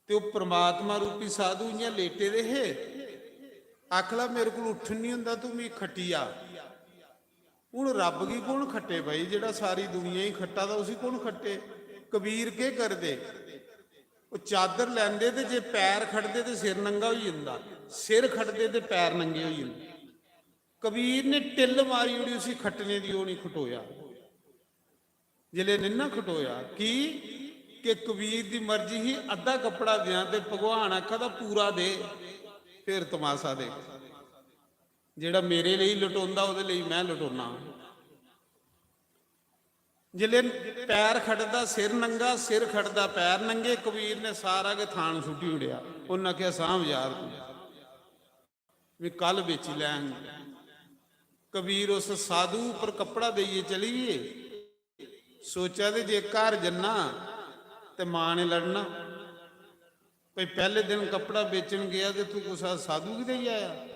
ਤੇ ਉਹ ਪ੍ਰਮਾਤਮਾ ਰੂਪੀ ਸਾਧੂ ਇਆਂ ਲੇਟੇ ਰਹੇ। ਆਖਲਾ ਮੇਰੇ ਕੋਲ ਉੱਠਣ ਨਹੀਂ ਹੁੰਦਾ, ਤੂੰ ਵੀ ਖੱਟੀ ਆ। ਹੁਣ ਰੱਬ ਕੀ ਕੌਣ ਖੱਟੇ ਭਾਈ, ਜਿਹੜਾ ਸਾਰੀ ਦੁਨੀਆ ਹੀ ਖੱਟਾ ਤਾਂ ਉਸੇ ਕੌਣ ਖੱਟੇ। ਕਬੀਰ ਕੇ ਕਰਦੇ, ਉਹ ਚਾਦਰ ਲੈਂਦੇ ਤੇ ਜੇ ਪੈਰ ਖੜਦੇ ਤੇ ਸਿਰ ਨੰਗਾ ਹੋਈ ਜਾਂਦਾ, ਸਿਰ ਖੜਦੇ ਤੇ ਪੈਰ ਨੰਗੇ ਹੋਈ ਜਾਂਦੇ। ਕਬੀਰ ਨੇ ਟਿੱਲ ਮਾਰੀ ਉੜੀ ਉਸੇ ਖੱਟਣੇ ਦੀ, ਉਹ ਨਹੀਂ ਖਟੋਇਆ। ਜਿਲੇ ਨਿੰਨਾ ਖਟੋਇਆ ਕੀ ਕਿ ਕਬੀਰ ਦੀ ਮਰਜ਼ੀ ਹੀ ਅੱਧਾ ਕੱਪੜਾ ਦਿਆਂ ਤੇ ਭਗਵਾਨ ਆਖਾ ਦਾ ਪੂਰਾ ਦੇ, ਫਿਰ ਤਮਾਸ਼ਾ ਦੇ। ਜਿਹੜਾ ਮੇਰੇ ਲਈ ਲਟਾਉਂਦਾ ਉਹਦੇ ਲਈ ਮੈਂ ਲਟਾਉਣਾ। ਜਿਲੇ ਪੈਰ ਖੜਦਾ ਸਿਰ ਨੰਗਾ, ਸਿਰ ਖੜਦਾ ਪੈਰ ਨੰਗੇ। ਕਬੀਰ ਨੇ ਸਾਰਾ ਕੇ ਥਾਣ ਸੁੱਟੀ ਉੜਿਆ। ਉਹਨਾਂ ਕਿਹਾ ਸਾਂਭ ਯਾਰ ਤੂੰ ਵੀ ਕੱਲ ਵੇਚੀ ਲੈਣਗੇ। ਕਬੀਰ ਉਸ ਸਾਧੂ ਉੱਪਰ ਕੱਪੜਾ ਦੇਈਏ ਚਲੀਏ। ਸੋਚਿਆ ਤੇ ਜੇ ਘਰ ਜੰਨਾ ਤੇ ਮਾਂ ਨੇ ਲੜਨਾ। ਭਈ ਪਹਿਲੇ ਦਿਨ ਕੱਪੜਾ ਵੇਚਣ ਗਿਆ ਤੇ ਤੂੰ ਕੁਛ ਸਾਧੂ ਕਿਤੇ ਹੀ ਆਇਆ।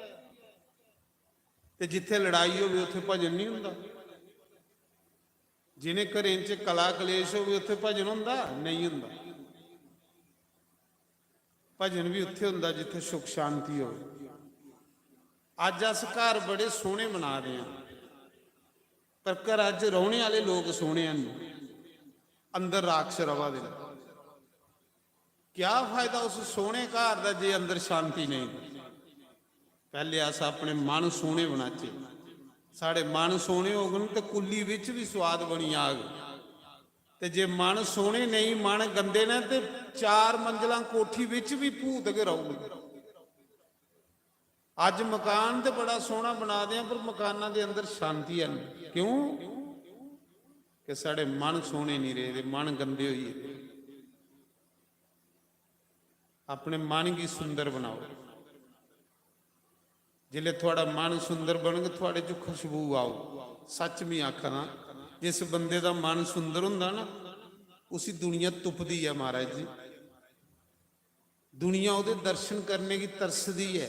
ਤੇ ਜਿੱਥੇ ਲੜਾਈ ਹੋਵੇ ਉੱਥੇ ਭਜਨ ਨਹੀਂ ਹੁੰਦਾ। ਜਿਹਨੇ ਘਰੇ 'ਚ ਕਲਾ ਕਲੇਸ਼ ਹੋਵੇ ਉੱਥੇ ਭਜਨ ਹੁੰਦਾ ਨਹੀਂ ਹੁੰਦਾ। ਭਜਨ ਵੀ ਉੱਥੇ ਹੁੰਦਾ ਜਿੱਥੇ ਸੁਖ ਸ਼ਾਂਤੀ ਹੋਵੇ। ਅੱਜ ਅਸ ਘਰ ਬੜੇ ਸੋਹਣੇ ਮਨਾ ਰਹੇ ਹਾਂ, ਪਰ ਘਰ ਅੱਜ ਰਹਿਣੇ ਵਾਲੇ ਲੋਕ ਸੋਹਣੇ ਹਨ, ਅੰਦਰ ਰਾਖਸ਼ ਰਵਾ ਦੇ। ਕਿਆ ਫਾਇਦਾ ਉਸ ਸੋਹਣੇ ਘਰ ਦਾ ਜੇ ਅੰਦਰ ਸ਼ਾਂਤੀ ਨਹੀਂ। ਪਹਿਲੇ ਅਸ ਆਪਣੇ ਮਨ ਸੋਹਣੇ ਬਣਾਚੇ। ਸਾਡੇ ਮਨ ਸੋਹਣੇ ਹੋ ਗਏ ਤੇ ਕੁੱਲੀ ਵਿੱਚ ਵੀ ਸਵਾਦ ਬਣੀ ਆਗ। ਤੇ ਜੇ ਮਨ ਸੋਹਣੇ ਨਹੀਂ, ਮਨ ਗੰਦੇ ਨੇ ਤੇ 4 ਮੰਜ਼ਲਾਂ ਕੋਠੀ ਵਿੱਚ ਵੀ ਭੂਤ ਕੇ ਰਹੂਗੇ। ਅੱਜ ਮਕਾਨ ਤੇ ਬੜਾ ਸੋਹਣਾ ਬਣਾ ਦਿਆਂ, ਪਰ ਮਕਾਨਾਂ ਦੇ ਅੰਦਰ ਸ਼ਾਂਤੀ ਹੈ ਨਹੀਂ। ਕਿਉਂ? ਕਿ ਸਾਡੇ ਮਨ ਸੋਹਣੇ ਨਹੀਂ ਰਹੇ, ਮਨ ਗੰਦੇ ਹੋਈਏ। ਆਪਣੇ ਮਨ ਕੀ ਸੁੰਦਰ ਬਣਾਓ। ਜਿਲੇ ਤੁਹਾਡਾ ਮਨ ਸੁੰਦਰ ਬਣਗੇ, ਤੁਹਾਡੇ ਚੋਂ ਖੁਸ਼ਬੂ ਆਓ। ਸੱਚ ਵੀ ਆਖਣਾ, ਜਿਸ ਬੰਦੇ ਦਾ ਮਨ ਸੁੰਦਰ ਹੁੰਦਾ ਨਾ, ਉसी दुनिया तुपदी है महाराज जी। दुनिया ਉਹਦੇ दर्शन करने की तरसदी है।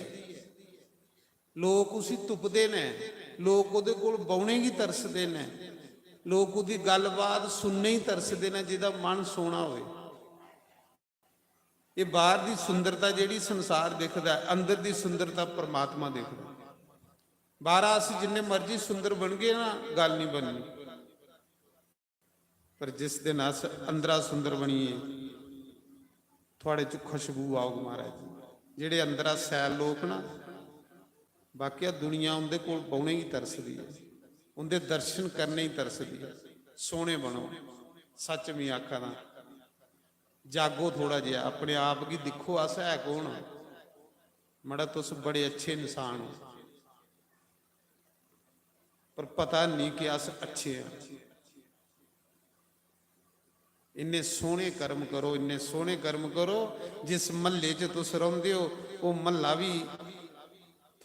लोग उसी तुपदे ने, लोग ਉਹਦੇ ਕੋਲ ਬੌਣੇ की तरसदे ने, लोग ਉਹਦੀ ਗੱਲਬਾਤ सुनने ही तरसदे ने, ਜਿਹਦਾ ਮਨ ਸੋਹਣਾ ਹੋਵੇ। ਇਹ ਬਾਹਰ ਦੀ ਸੁੰਦਰਤਾ ਜਿਹੜੀ ਸੰਸਾਰ ਦਿਖਦਾ, ਅੰਦਰ ਦੀ ਸੁੰਦਰਤਾ ਪਰਮਾਤਮਾ ਦੇਖਦਾ। ਬਾਹਰ ਅਸੀਂ ਜਿੰਨੇ ਮਰਜ਼ੀ ਸੁੰਦਰ ਬਣ ਗਏ ਨਾ, ਗੱਲ ਨਹੀਂ ਬਣਨੀ। पर जिस दिन अस अंदरा सुंदर बनीए, थोड़े च खुशबू आओ महाराज जी। जेड़े अंदरा सैल लोग ना, बाकी दुनिया उनके कोल बौने ही तरसदी है, उनके दर्शन करने ही तरसदी है। सोहने बनो, सच में आखा ना, जागो थोड़ा जिहा, अपने आप की दिखो अस है कौन। मड़ा तुस बड़े अच्छे इंसान हो, पर पता नहीं कि अस अच्छे हैं। इन्ने सोहने कर्म करो, इन्ने सोहने कर्म करो। जिस महल्ले च तुस रहिंदे हो, वो महल्ला भी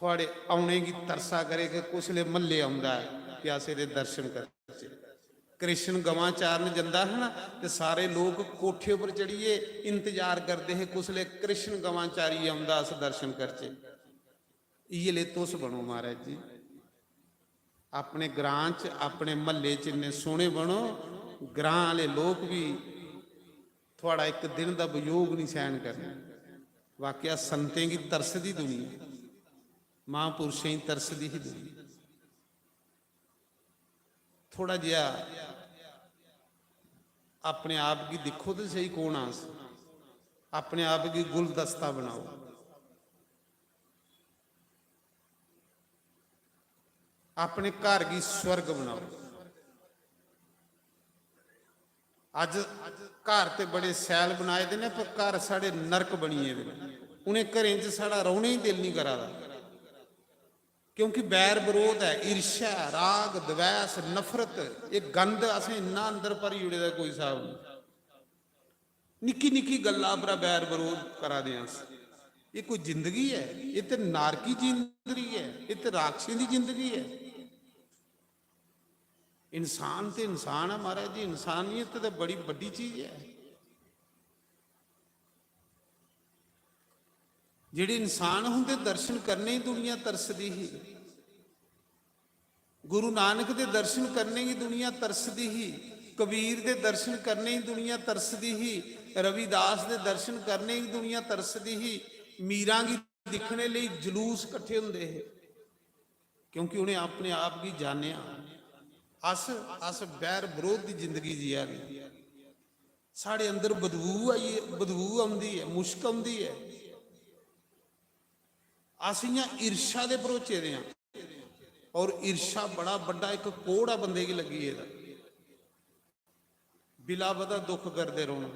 थोड़े आने की तरसा करे कि कुसले महल्ले आउंदा है कि अस इहदे दर्शन करचे। कृष्ण गवां चारन जांदा है ना, ते सारे लोग कोठे उपर चढ़िए इंतजार करते हैं, कुसले कृष्ण गवां चारी आउंदा, अस दर्शन करचे। इये ले तुस बनो महाराज जी। अपने ग्रां च, अपने महल्ले च इन्ने सोहने बनो, ग्रां वाले लोग भी थोड़ा एक दिन का वियोग नहीं सहन करना। वाकया संतें की तरसदी दुनिया, महापुरुषें की तरसदी ही दुनिया। थोड़ा जिहा अपने आप की दिखो तो सही, कौन आस अपने आप की गुलदस्ता बनाओ। अपने घर की स्वर्ग बनाओ। अज घर तो बड़े सैल बनाए दे ने, पर घर साढ़े नरक बनीए दे। उन्हें घरें च साढ़ा रौने ही दिल नहीं करा दा, क्योंकि बैर विरोध है, ईर्ष्या, राग, द्वेष, नफरत, ये गंद असें इन्ना अंदर भरी उड़े दा कोई हिसाब नहीं। निक्की निक्की गल्लां पर बैर विरोध करा दे अस। ये कोई जिंदगी है? ये तो नारकी जिंदगी है, ये तो राक्षसी की जिंदगी है। इंसान तो इंसान है महाराज जी। इंसानियत तो बड़ी बड़ी चीज है। जिहड़े इंसान होंदे, दर्शन करने ही दुनिया तरसदी ही। गुरु नानक दे दर्शन करने ही दुनिया तरसदी ही। कबीर दे दर्शन करने ही दुनिया तरसदी ही। रविदास दे दर्शन करने ही दुनिया तरसदी ही। मीरां की दिखने लिए जलूस इकट्ठे होंदे है, क्योंकि उन्हें अपने आप की जानिया। अस बैर विरोध की जिंदगी जिया नहीं। साढ़े अंदर बदबू आई है, बदबू आती है, मुश्क आती है। अस ईर्षा के भरोचे दे, और ईर्षा बड़ा बड़ा एक कोड़ आ बंदे की लगी है। बिला वजह दुख करते रहना,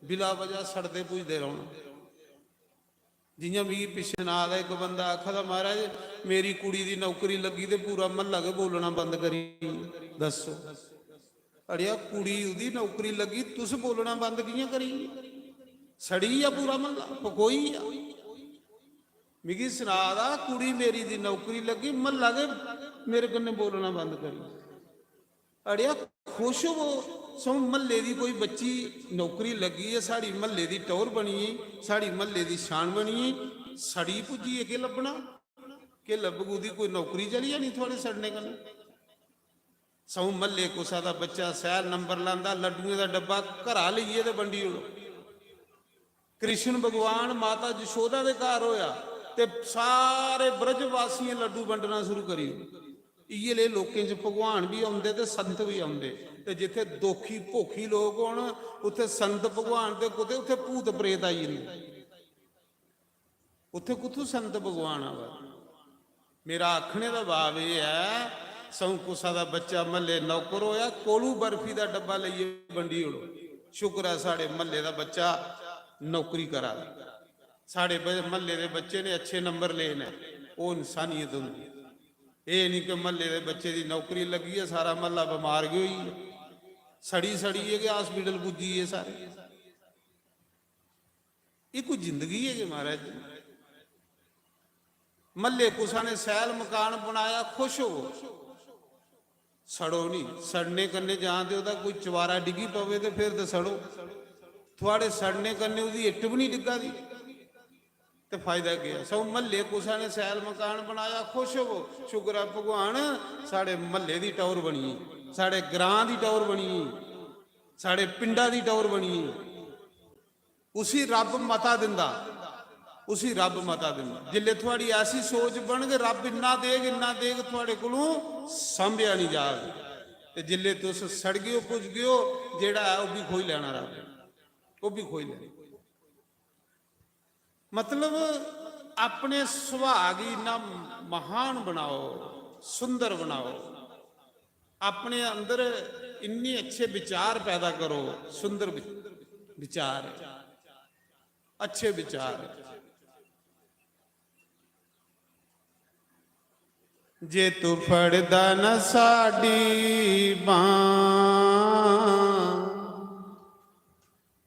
बिला वजह सड़ते पुजते रहना। जियां भी पिछे ना आ गया एक बंदा आखदा, महाराज मेरी कुड़ी की नौकरी लगी तो पूरा महला के बोलना बंद करी। दसो अड़िया, कुड़ी उदी नौकरी लगी, तुस बोलना बंद कियां करी? सड़ी या पूरा महला पकोई आ? मिगी सुना दा, कुड़ी मेरी दी नौकरी लगी, महला के मेरे कन्ने बोलना बंद करी। अड़िया खुश हो, सो महल्ले की कोई बच्ची नौकरी लगी है, साड़ी महल्ले की टौर बनी, साड़ी महल्ले की शान बनी, सड़ी पुजी है कि लभना कि लभगू दी कोई नौकरी चली जानी थोड़े सड़ने कन्नै। सौ महल्ले कुसा दा बच्चा सैल नंबर लांदा, लड्डुएं का डब्बा घरा लीए तो बंडी उड़ो। कृष्ण भगवान माता जशोदा के घर होया ते सारे ब्रजवासियों लड्डू वंडना शुरू करी। इये ले लोकें च भगवान भी आउंदे ते संत भी आउंदे, ते जिथे दुखी भुखी लोग होण उत्थे संत भगवान ते कुते उत्थे भूत प्रेत आई जांदे। उत्थे कुत्थों संत भगवान आवा? मेरा आखने का भाव यह है, सौ कुसा दा बच्चा महल्ले नौकर होया, कोलू बर्फी का डब्बा लईए बंडी उड़ो। शुक्र है साढ़े महल्ले का बच्चा नौकरी करा, साढ़े महल्ले के बच्चे ने अच्छे नंबर ले ने, ਉਹ ਇਨਸਾਨੀਅਤ ਹੁੰਦੀ ਹੈ। ਇਹ ਨਹੀਂ ਕਿ ਮਹੱਲੇ ਦੇ ਬੱਚੇ ਦੀ ਨੌਕਰੀ ਲੱਗੀ ਹੈ, ਸਾਰਾ ਮਹੱਲਾ ਬਿਮਾਰ ਗਿਆ ਹੋਈ ਹੈ, ਸੜੀ ਸੜੀ ਹੈ ਕਿ ਹਸਪੀਟਲ ਪੁੱਜੀ ਹੈ ਸਾਰੇ। ਇਹ ਕੋਈ ਜ਼ਿੰਦਗੀ ਹੈ ਕਿ ਮਹਾਰਾਜ? ਮਹੱਲੇ ਕੁਸਾ ਨੇ ਸੈਲ ਮਕਾਨ ਬਣਾਇਆ, ਖੁਸ਼ ਹੋਵੋ, ਸੜੋ ਨਹੀਂ। ਸੜਨੇ ਕੰਨੇ ਜਾਂਦੇ ਉਹਦਾ ਕੋਈ ਚਵਾਰਾ ਡਿੱਗੀ ਪਵੇ ਤੇ ਫਿਰ ਤੇ ਸੜੋ। ਤੁਹਾਡੇ ਸੜਨੇ ਕੰਨੇ ਉਹਦੀ ਇੱਟ ਵੀ ਨਹੀਂ ਡਿੱਗਾ ਦੀ ਤੇ ਫਾਇਦਾ ਕੀ ਹੈ? ਸੋ ਮਹੱਲੇ ਕੁਸਾ ਨੇ ਸੈਲ ਮਕਾਨ ਬਣਾਇਆ, ਖੁਸ਼ ਹੋਵੋ, ਸ਼ੁਕਰ ਆ ਭਗਵਾਨ ਸਾਡੇ ਮਹੱਲੇ ਦੀ ਟੌਰ ਬਣੀ, ਸਾਡੇ ਗ੍ਰਾਂ ਦੀ ਟੌਰ ਬਣੀ, ਸਾਡੇ ਪਿੰਡਾਂ ਦੀ ਟੌਰ ਬਣੀ। ਉਸੀ ਰੱਬ ਮਤਾ ਦਿੰਦਾ, ਉਸੀ ਰੱਬ ਮਤਾ ਦਿੰਦਾ। ਜਿੱਲੇ ਤੁਹਾਡੀ ਐਸੀ ਸੋਚ ਬਣ ਕੇ ਰੱਬ ਇੰਨਾ ਦੇਗ ਤੁਹਾਡੇ ਕੋਲੋਂ ਸੰਭਿਆ ਨਹੀਂ ਜਾਵੇ, ਤੇ ਜਿੱਲੇ ਤੁਸ ਸੜ ਗਿਓ ਪੁੱਜ ਗਿਓ, ਜਿਹੜਾ ਹੈ ਉਹ ਵੀ ਖੋਈ ਲੈਣਾ ਰੱਬ, ਉਹ ਵੀ ਖੋਈ ਲੈਣਾ। ਮਤਲਬ ਆਪਣੇ ਸੁਭਾਅ ਹੀ ਇੰਨਾ ਮਹਾਨ ਬਣਾਓ, ਸੁੰਦਰ ਬਣਾਓ, ਆਪਣੇ ਅੰਦਰ ਇੰਨੇ ਅੱਛੇ ਵਿਚਾਰ ਪੈਦਾ ਕਰੋ, ਸੁੰਦਰ ਵਿਚਾਰ, ਅੱਛੇ ਵਿਚਾਰ। ਜੇ ਤੂੰ ਫੜਦਾ ਨਾ ਸਾਡੀ ਬਾਂਹ,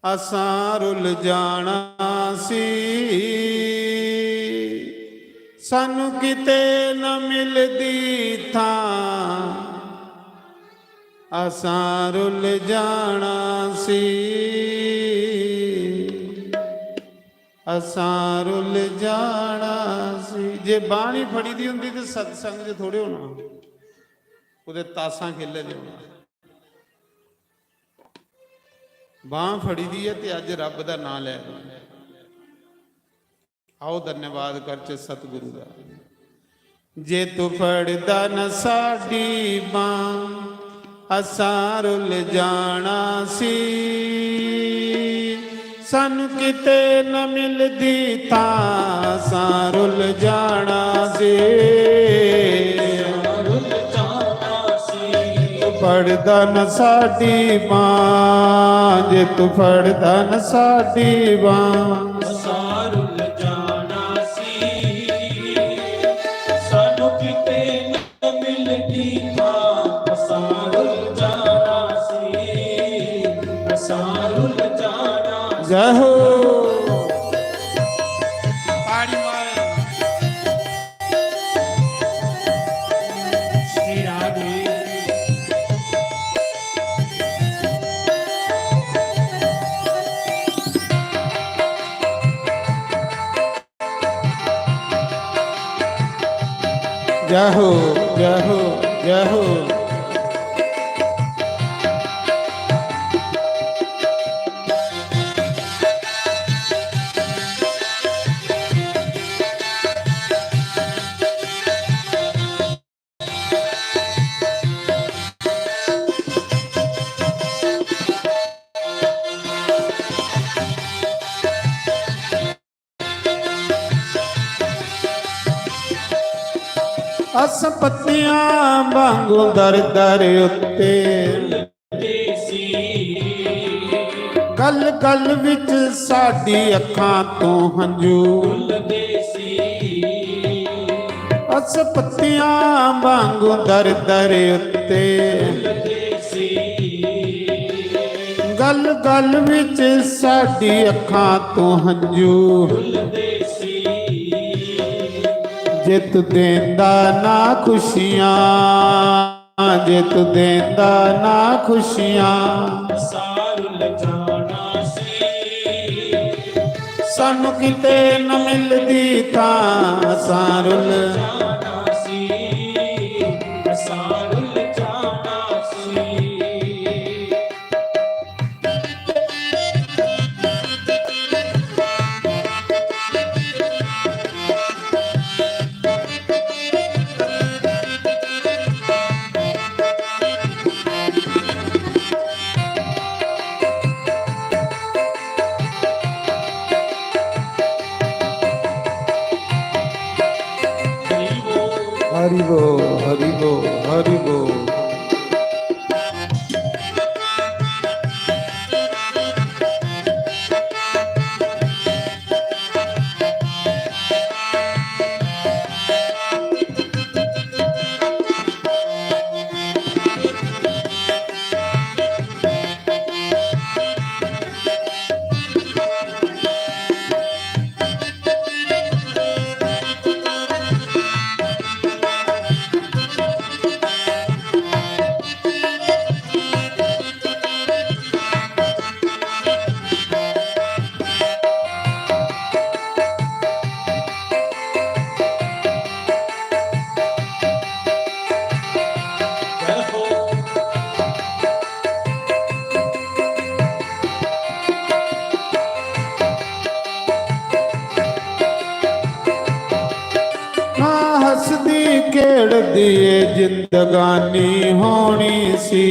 ਅਸਾਂ ਰੁੱਲ ਜਾਣਾ ਸੀ, ਸਾਨੂੰ ਕਿਤੇ ਨਾ ਮਿਲਦੀ ਥਾਂ, ਅਸਾਂ ਰੁੱਲ ਜਾਣਾ ਸੀ, ਅਸਾਂ ਰੁੱਲ ਜਾਣਾ ਸੀ। ਜੇ ਬਾਣੀ ਫੜੀ ਦੀ ਹੁੰਦੀ ਤੇ ਸਤਸੰਗ 'ਚ ਥੋੜੇ ਹੋਣਾ, ਉਹਦੇ ਤਾਸਾਂ ਖੇਲੇ ਦੇ ਹੋਣਾ। ਬਾਂਹ ਫੜੀ ਦੀ ਹੈ ਤੇ ਅੱਜ ਰੱਬ ਦਾ ਨਾਂ ਲੈ ਰਹੇ। ਆਓ ਧੰਨਵਾਦ ਕਰਚੇ ਸਤਿਗੁਰੂ ਦਾ। ਜੇ ਤੂੰ ਫੜਦਾ ਨਾ ਸਾਡੀ ਬਾਂਹ, ਅਸਾਂ ਰੁੱਲ ਜਾਣਾ ਸੀ, ਸਾਨੂੰ ਕਿਤੇ ਨਾ ਮਿਲਦੀ ਤਾਂ, ਅਸਾਂ ਰੁੱਲ ਜਾਣਾ ਸੀ, ਰੁੱਲ ਜਾਣਾ ਸੀ। ਤੂੰ ਫੜਦਾ ਨਾ ਸਾਡੀ ਬਾਂਹ, ਜੇ ਤੂੰ ਫੜਦਾ ਨਾ ਸਾਡੀ ਬਾਂਹ, ਅਸਾਂ ਰੁੱਲ ਜਾਣਾ ਸੀ, ਸਾਨੂੰ ਕਿਤੇ ਨਾ ਮਿਲਦੀ ਥਾਂ, ਅਸਾਂ ਰੁੱਲ ਜਾਣਾ ਸੀ, ਅਸਾਂ ਰੁੱਲ ਜਾਣਾ। ਜੈ ਹੋ ਤਾੜੀ ਮਾਰੋ। ਸ਼੍ਰੀ ਰਾਧੇ ਜੈ ਹੋ, ਜੈ ਹੋ, ਜੈ ਹੋ। ਅਸ ਪੱਤੀਆਂ ਵਾਂਗੂ ਦਰ ਦਰ ਉੱਤੇ, ਗਲ ਗਲ ਵਿੱਚ ਸਾਡੀ ਅੱਖਾਂ ਤੋਂ ਹੰਝੂ, ਅਸ ਪੱਤੀਆਂ ਵਾਂਗੂ ਦਰ ਦਰ ਉੱਤੇ, ਗਲ ਗਲ ਵਿੱਚ ਸਾਡੀ ਅੱਖਾਂ ਤੋਂ ਹੰਝੂ। ਜੇ ਤੂੰ ਦੇਂਦਾ ਨਾ ਖੁਸ਼ੀਆਂ, ਜੇ ਤੂੰ ਦੇਂਦਾ ਨਾ ਖੁਸ਼ੀਆਂ, ਅਸਾਂ ਰੁੱਲ ਜਾਣਾ ਸੀ, ਸਾਨੂੰ ਕਿਤੇ ਨਾ ਮਿਲਦੀ ਤਾਂ, ਅਸਾਂ ਰੁੱਲ ਜਾਣਾ ਸੀ, ਅਸਾਂ ਰੁੱਲ ਜਾਣਾ ਸੀ। ਹਰੀ ਬੋਲ, ਹਰੀ ਬੋਲ, ਹਰੀ ਬੋਲ। ਖੇਡਦੀ ਏ ਜ਼ਿੰਦਗਾਨੀ ਹੋਣੀ ਸੀ,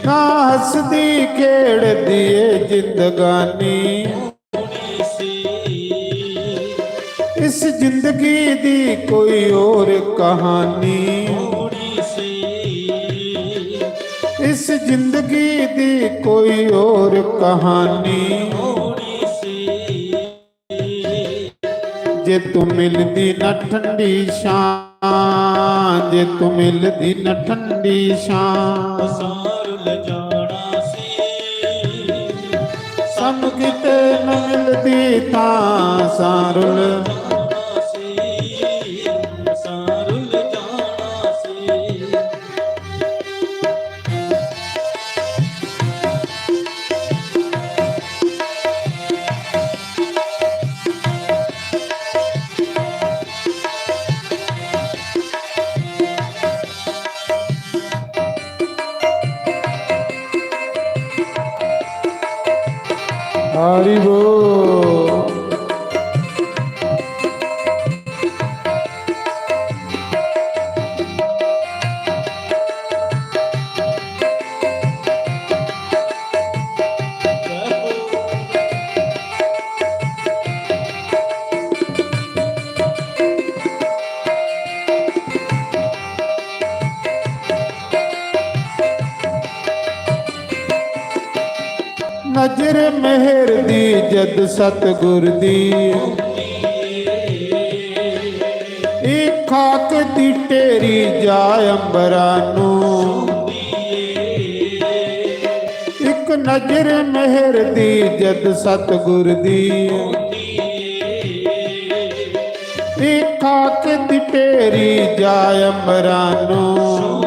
ਨਾ ਹੱਸਦੀ ਖੇਡਦੀ ਏ ਜ਼ਿੰਦਗਾਨੀ ਹੋਣੀ ਸੀ। ਇਸ ਜ਼ਿੰਦਗੀ ਦੀ ਕੋਈ ਹੋਰ ਕਹਾਣੀ ਹੋਣੀ ਸੀ। ਇਸ ਜ਼ਿੰਦਗੀ ਦੀ ਕੋਈ ਹੋਰ ਕਹਾਣੀ ਹੋਣੀ ਸੀ। ਜੇ ਤੂੰ ਮਿਲਦੀ ਨਾ ਠੰਡੀ ਛਾਂ, ਜੇ ਤੂੰ ਮਿਲਦੀ ਨਾ ਠੰਡੀ ਛਾਂ, ਸਾਰੁਲ ਜਾਣਾ ਸੀ। ਸਾਨੂੰ ਕਿਤੇ ਨਾ ਮਿਲਦੀ ਤਾਂ ਸਾਰੁਲ ਜਾਣਾ ਸੀ। ਸਾਰੁਲ ਜਾਣਾ ਸੀ। ਹਰੀ ਬੋਲ। ਨਜ਼ਰ ਮਿਹਰ ਦੀ ਜਦ ਸਤਿਗੁਰ ਦੀ, ਇਹ ਖਾਕ ਦੀ ਢੇਰੀ ਜਾ ਅੰਬਰਾਂ ਨੂੰ, ਇੱਕ ਨਜ਼ਰ ਮਿਹਰ ਦੀ ਜਦ ਸਤਿਗੁਰ ਦੀ, ਇਹ ਖਾਕ ਦੀ ਢੇਰੀ ਜਾ ਅੰਬਰਾਂ ਨੂੰ,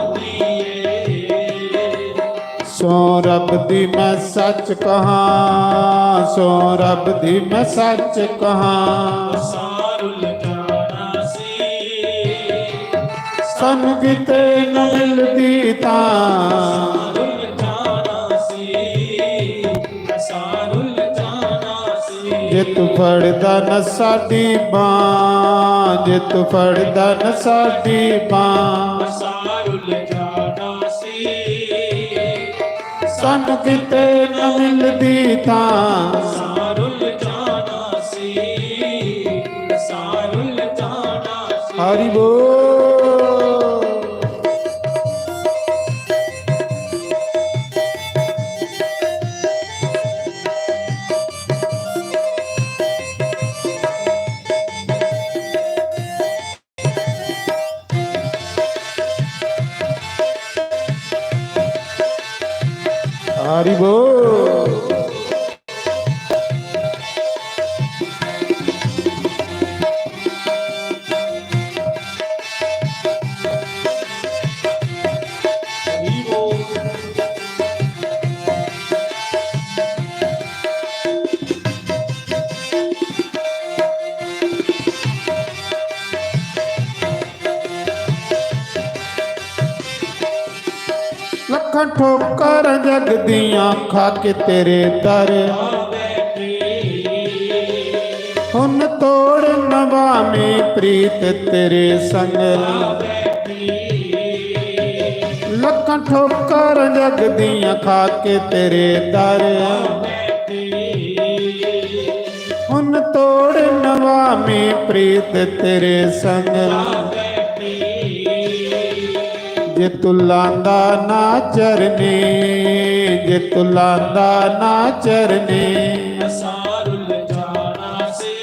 ਸੋ ਰੱਬ ਦੀ ਮੈਂ ਸੱਚ ਕਹਾਂ, ਸੋ ਰੱਬ ਦੀ ਮੈਂ ਸੱਚ ਕਹਾਂ, ਸਾਰੁਲ ਜਾਣਾ ਸੀ। ਸਾਨੂੰ ਕਿਤੇ ਨਾ ਮਿਲਦੀ ਤਾਂ ਸਾਰੁਲ ਜਾਣਾ ਸੀ। ਸਾਰੁਲ ਜਾਣਾ ਸੀ। ਜੇ ਤੂੰ ਫੜਦਾ ਨਾ ਸਾਡੀ ਬਾਂਹ, ਜੇ ਤੂੰ ਫੜਦਾ ਨਾ ਸਾਡੀ ਬਾਂਹ, ਸਾਰੁਲ ਜਾਣਾ ਸੀ। ਸਾਨੂੰ ਕਿਤੇ ਨਾ ਮਿਲਦੀ ਤਾਂ ਸਾਰੁਲ ਜਾਣਾ ਸੀ। ਸਾਰੁਲ ਜਾਣਾ ਸੀ। ਹਰੀ ਬੋਲ। ਹਰੀ ਬੋਲ। ਹਰੀ ਬੋਲ। ਲੱਖਾਂ ਠੋਕਰ ਜਗ ਦੀਆਂ ਖਾ ਕੇ ਤੇਰੇ ਦਰ, ਹੁਣ ਤੋੜ ਨਵਾਵੇਂ ਪ੍ਰੀਤ ਤੇਰੇ ਸੰਗ, ਲੱਖਾਂ ਠੋਕਰ ਜਗ ਦੀਆਂ ਖਾ ਕੇ ਤੇਰੇ ਦਰ, ਹੁਣ ਤੋੜ ਨਵਾਵੇਂ ਪ੍ਰੀਤ ਤੇਰੇ ਸੰਗ, ਜੇ ਤੂੰ ਲਾਂਦਾ ਨਾ ਚਰਨੇ, ਜੇ ਤੂੰ ਲਾਂਦਾ ਨਾ ਚਰਨੇ, ਸਾਰੁਲ ਜਾਣਾ ਸੀ।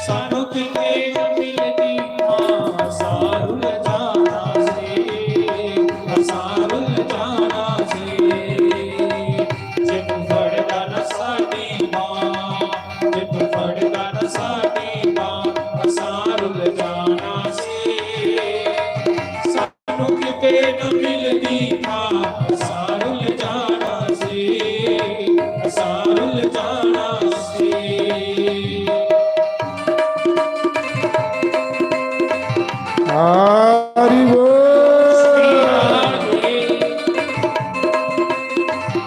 ਸਾਨੂੰ ਕਿਤੇ ਨਾ ਮਿਲਦੀ ਮਾਂ, ਸਾਰੁਲ ਜਾਣਾ ਸੀ। ਸਾਰੁਲ ਜਾਣਾ ਸੀ। ਜੇ ਤੂੰ ਫੜਦਾ ਨਾ ਸਾਡੀ ਮਾਂ, ਜੇ ਤੂੰ ਫੜਦਾ ਨਾ ਸਾਡੀ ਮਾਂ, ਸਾਰੁਲ ਜਾਣਾ ਸੀ। ਸਾਨੂੰ ਕਿਤੇ ਨਾ ਮਿਲਦੀ ਮਾਂ, ਸਾਰੁਲ ਜਾਣਾ ਸੀ। ਸਾਰੁਲ ਜਾਣਾ ਸੀ। ਹਰੀ ਬੋਲ।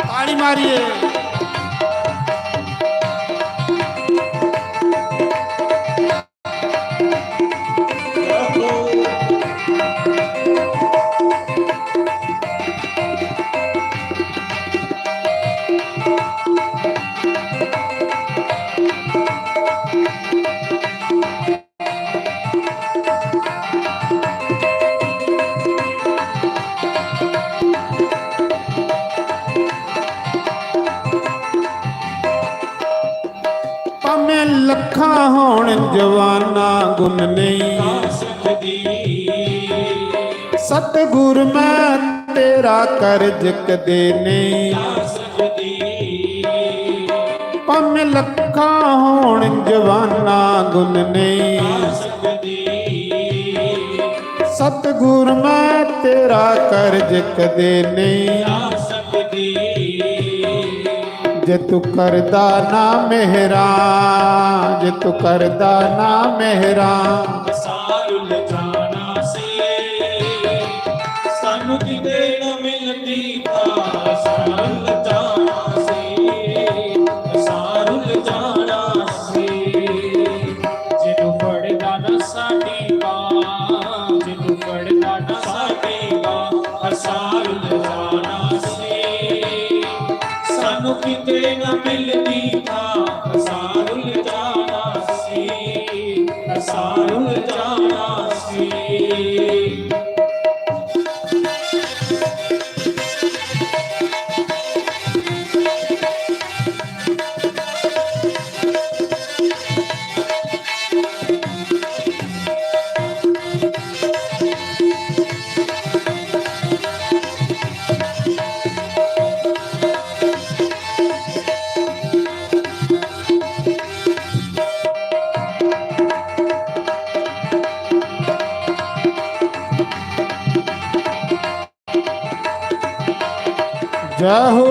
ਤਾੜੀ ਮਾਰੀਏ। ਲੱਖਾਂ ਹੋਣ ਜਵਾਨਾ ਗੁਣ ਨਹੀਂ। ਸਕਦੀ ਸਤਿਗੁਰ ਮੈਂ ਤੇਰਾ ਕਰਜ ਕਦੇ ਨਹੀਂ। ਸਕਦੀ ਭਾਵੇਂ ਲੱਖਾਂ ਹੋਣ ਜਵਾਨਾ ਗੁਣ ਨਹੀਂ। ਸਕਦੀ ਸਤਿਗੁਰ ਮੈਂ ਤੇਰਾ ਕਰਜ ਕਦੇ ਨਹੀਂ। ਸਕਦੀ ਜੇ ਤੂੰ ਕਰਦਾ ਨਾ ਮਿਹਰਾ, ਜੇ ਤੂੰ ਕਰਦਾ ਨਾ ਮਿਹਰਾ, ਸਾਰੁਲ ਜਾਣਾ ਸੀ ਸਾਨੂੰ ਕਿਤੇ ਨਾ ਮਿਲਦੀ ਤਾਂ ਸਾਰੁਲ ਜਾਣਾ ਸੀ। ਸਾਰੁਲ ਜਾਣਾ ਸੀ ਜਿਹਨੂੰ ਫੜਦਾ ਨਾ ਸਾਡੀ ਬਾਂਹ, ਜਿਹਨੂੰ ਫੜਦਾ ਨਾ ਸਾਡੀ ਬਾਂਹ, ਸਾਰੁਲ ਜਾਣਾ ਸੀ ਸਾਨੂੰ ਕਿਤੇ ਨਾ ਮਿਲਦੀ ਤਾਂ ਸਾਰੁਲ ਜਾਣਾ ਸੀ। ਸਾਰੁਲ ਜਾਣਾ ਸੀ। ਜੈ ਹੋ।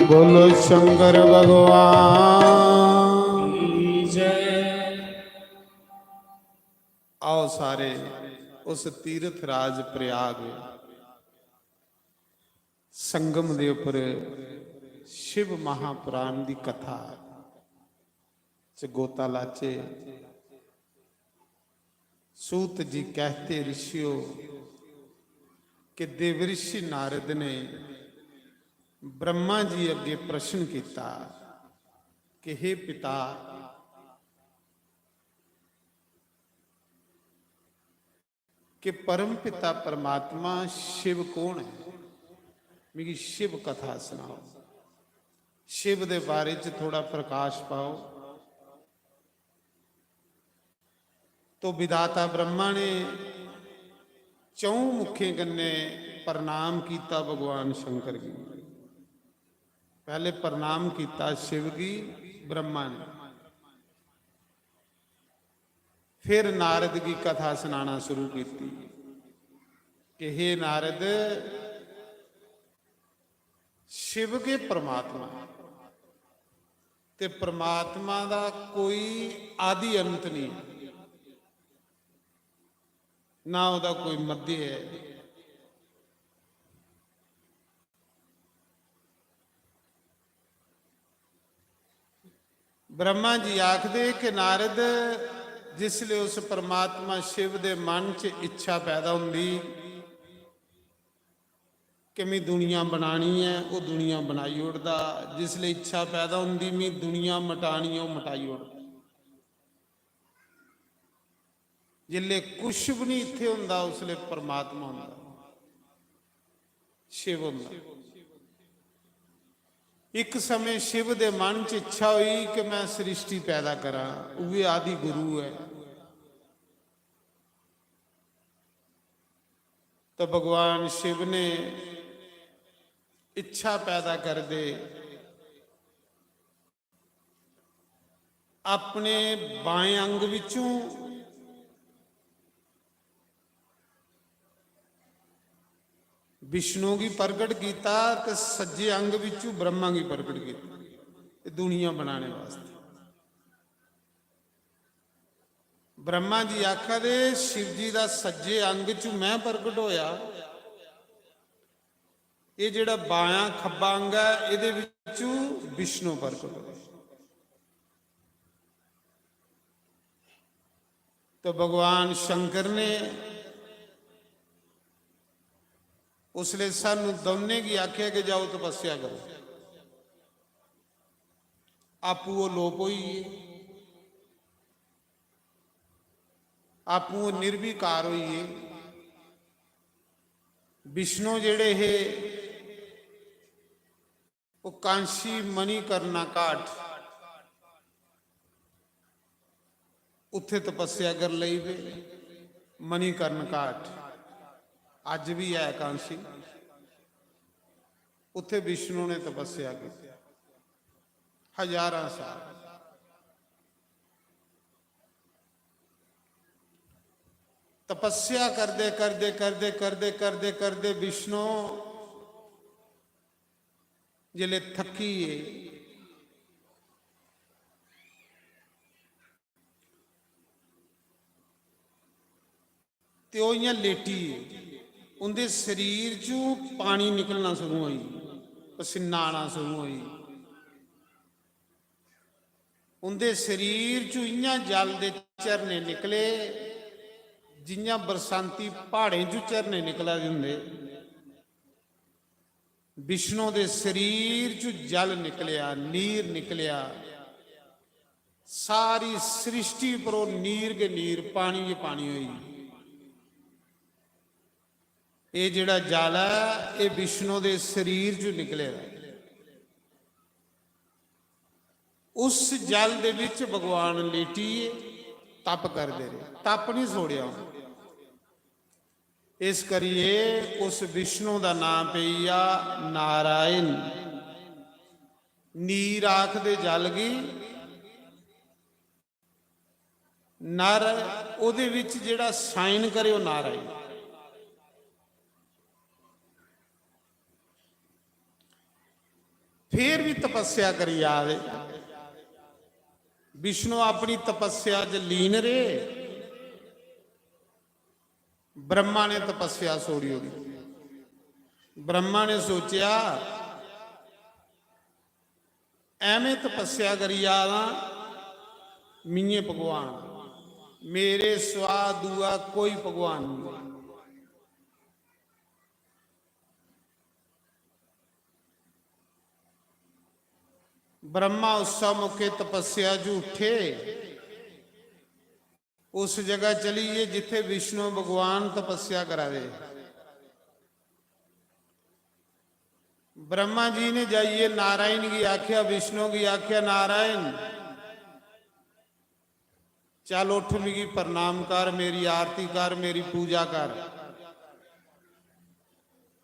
ਬੋਲੋ ਸ਼ੰਕਰ ਭਗਵਾਨ ਕੀ ਜੈ। ਆਓ ਸਾਰੇ ਉਸ ਤੀਰਥ ਰਾਜ ਪ੍ਰਯਾਗ ਸੰਗਮ ਦੇ ਉੱਪਰ शिव महापुराण की कथा च गोता लाचे। सूत जी कहते ऋषियों कि देवऋषि नारद ने ब्रह्मा जी अगे प्रश्न किया कि हे पिता, कि परम पिता परमात्मा शिव कौन है? मेरी शिव कथा सुनाओ, शिव दे बारे च थोड़ा प्रकाश पाओ। तो विधाता ब्रह्मा ने चौं मुखे कन्ने प्रणाम किया भगवान शंकर जी। पहले प्रणाम किया शिव की ब्रह्मा ने, फिर नारद की कथा सुनाना शुरू की कि हे नारद, शिव के परमात्मा ते परमात्मा दा कोई आदि अंत नहीं, ना उदा कोई मध्य है। ब्रह्मा जी आखदे कि नारद, जिसले उस परमात्मा शिव दे मन च इच्छा पैदा हुंदी कि मैं दुनिया बनानी है, वो दुनिया बनाई उड़दा। जिसले इच्छा पैदा होंदी मैं दुनिया मटानी है, वो मटाई उड़दा। जिसले कुछ भी नहीं इत्थे हुंदा उसले परमात्मा हुंदा, शिव हुंदा। एक समय शिव दे मन च इच्छा हुई कि मैं सृष्टि पैदा करा, वो आदि गुरु है। तो भगवान शिव ने इच्छा पैदा कर दे, अपने बाएं अंग विचों विष्णु की प्रगट किया, तो सज्जे अंग विचों ब्रह्मा की प्रगट की दुनिया बनाने वास्ते। ब्रह्मा जी आखा दे शिव जी का सज्जे अंग चों मैं प्रगट होया, ये जिहड़ा बायां खब्बा अंग है इहदे विचों विष्णु प्रगट होया। तो भगवान शंकर ने उसले सानू दोने की आख्या कि जाओ तपस्या करो, आपू वो लोप हुई है। आपू निर्विकार होइए। विष्णु जेड़े है वो कांशी मणिकरना घाट उत्थे तपस्या कर लई वे। मणिकर्ण घाट अज भी है कांशी, उत्थे विष्णु ने तपस्या की हजारां साल। तपस्या करते करते करते करते करते करते विष्णु जिले थकी है तो इं लेटी है, उनके शरीर चू पानी निकलना शुरू हुई, पसीना आना शुरू हुई। उनके शरीर चू इं जल के झरने निकले जियां बरसांती पहाड़े चू झरने निकला होंगे। विष्णु के शरीर चू जल निकलिया, नीर निकलिया। सारी सृष्टि परों नीर के नीर, पानी के पानी हुई। ये जिहड़ा जल है ये विष्णु के शरीर चू निकले। उस जल दे विच भगवान लेटी तप करते रहे, तप नहीं छोड़िया। इस करिए उस विष्णु का नाम पईया नारायण। नीर आख दे जल गई, नर उहदे विच जिहड़ा साइन करे वो नारायण। फिर भी तपस्या करी आवे। विष्णु अपनी तपस्या च लीन रहे। ब्रह्मा ने तपस्या छोड़ी होगी। ब्रह्मा ने सोचा एवें तपस्या करी आवा, मीए भगवान मेरे स्वा दुआ कोई भगवान नहीं। ब्रह्मा उस मौके तपस्या जो उठे, उस जगह चलीए जिथे विष्णु भगवान तपस्या करावे। ब्रह्मा जी ने जाइए नारायण की आख्या, विष्णु की आख्या नारायण चल उठ मिगी प्रणाम कर, मेरी आरती कर, मेरी पूजा कर।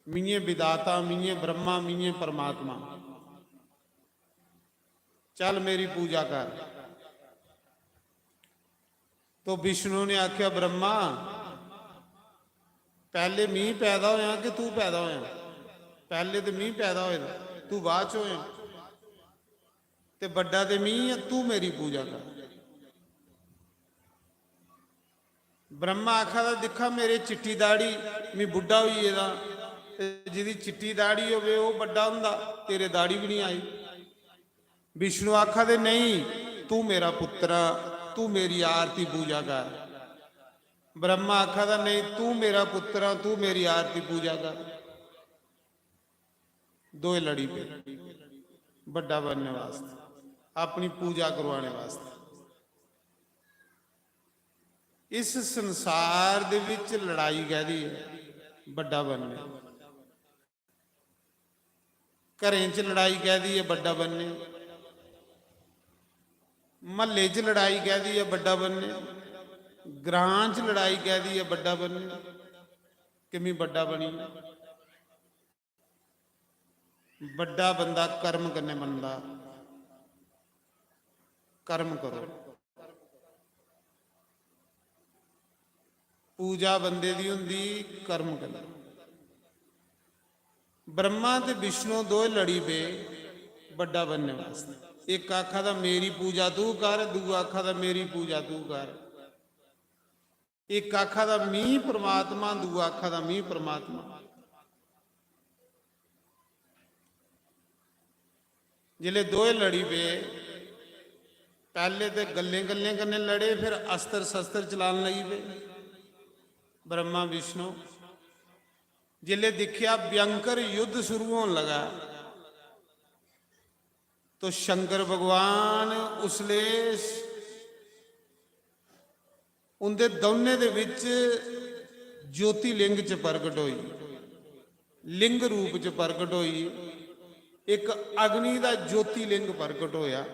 मीए विदाता, मीए ब्रह्मा, मीए परमात्मा, चल मेरी पूजा कर। तो विष्णु ने आख्या ब्रह्मा पहले मीह पैदा होया कि तू पैदा होया? पहले तो मीह पैदा होया, तू बाद च होया। ते बड़ा ते मीह है, तू मेरी पूजा कर। ब्रह्मा आखा था दिखा मेरे चिट्टी दाड़ी, मैं बुढ़ा हुई एदा, जिहदी चिट्टी दाड़ी होवे वो बड़ा हुंदा, तेरे दाड़ी भी नहीं आई। विष्णु आखा दे नहीं तू मेरा पुत्र, तू मेरी आरती पूजा कर। ब्रह्मा आखा था नहीं तू मेरा पुत्र, तू मेरी आरती पूजा कर। दो लड़ी पे बड़ा बनने वास्ते, अपनी पूजा करवाने वास्ते। इस संसार दे विच लड़ाई कहदी है बड़ा बनने, घरें च लड़ाई कहदी है बड़ा बनने, महल्ले च लड़ाई कहदी है बड़ा बनने, ग्रां च लड़ाई कहदी है बड़ा बनने कि मैं बड़ा बनी। बड़ा बंदा कर्म करने बनता। कर्म करो, पूजा बंदे दी हुंदी कर्म करना। ब्रह्मा ते विष्णु दो लड़ी पे बड़ा बनने वास्ते। एक आखा था मेरी पूजा तू कर, दूआ आखा था मेरी पूजा तू कर। एक आखा था मी परमात्मा, दूआ आखा था मी परमात्मा। जिले दो लड़ी पे पहले तो गल्ले गल्ले करने लड़े, फिर अस्त्र शस्त्र चलाने लगी पे ब्रह्मा विष्णु। जिले दिखिया भयंकर युद्ध शुरू होने लगा तो शंकर भगवान उसले ਉਹਦੇ ਦੋਨੇ ਦੇ ਵਿੱਚ ਜੋਤੀ ਲਿੰਗ ਚ ਪ੍ਰਗਟ ਹੋਈ, ਲਿੰਗ ਰੂਪ ਚ ਪ੍ਰਗਟ ਹੋਈ। ਇੱਕ ਅਗਨੀ ਦਾ ਜੋਤੀ ਲਿੰਗ ਪ੍ਰਗਟ ਹੋਇਆ।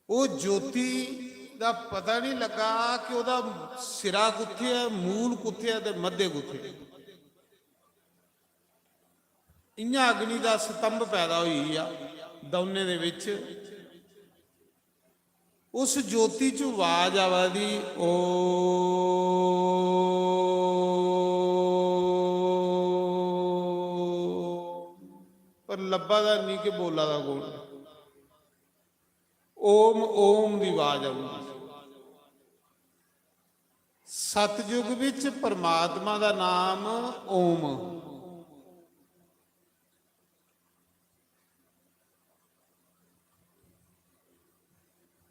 ਉਹ ਜੋਤੀ ਦਾ ਪਤਾ ਨਹੀਂ ਲੱਗਾ ਕਿ ਉਹਦਾ ਸਿਰਾ ਕਿੱਥੇ ਹੈ, ਮੂਲ ਕਿੱਥੇ ਹੈ ਤੇ ਮੱਧੇ ਕਿੱਥੇ ਹੈ। ਇੰਨਾ ਅਗਨੀ ਦਾ ਸਤੰਭ ਪੈਦਾ ਹੋਈ ਆ ਦੋਨੇ ਦੇ ਵਿੱਚ। ਉਸ ਜੋਤੀ ਚ ਆਵਾਜ਼ ਆਵਾਦੀ ਓ, ਪਰ ਲੱਭਾ ਦਾ ਨਹੀਂ ਕਿ ਬੋਲਾ ਦਾ ਕੋਲ। ਓਮ ਓਮ ਦੀ ਆਵਾਜ਼ ਆਉਂਦੀ। ਸਤਜੁਗ ਵਿੱਚ ਪਰਮਾਤਮਾ ਦਾ ਨਾਮ ਓਮ।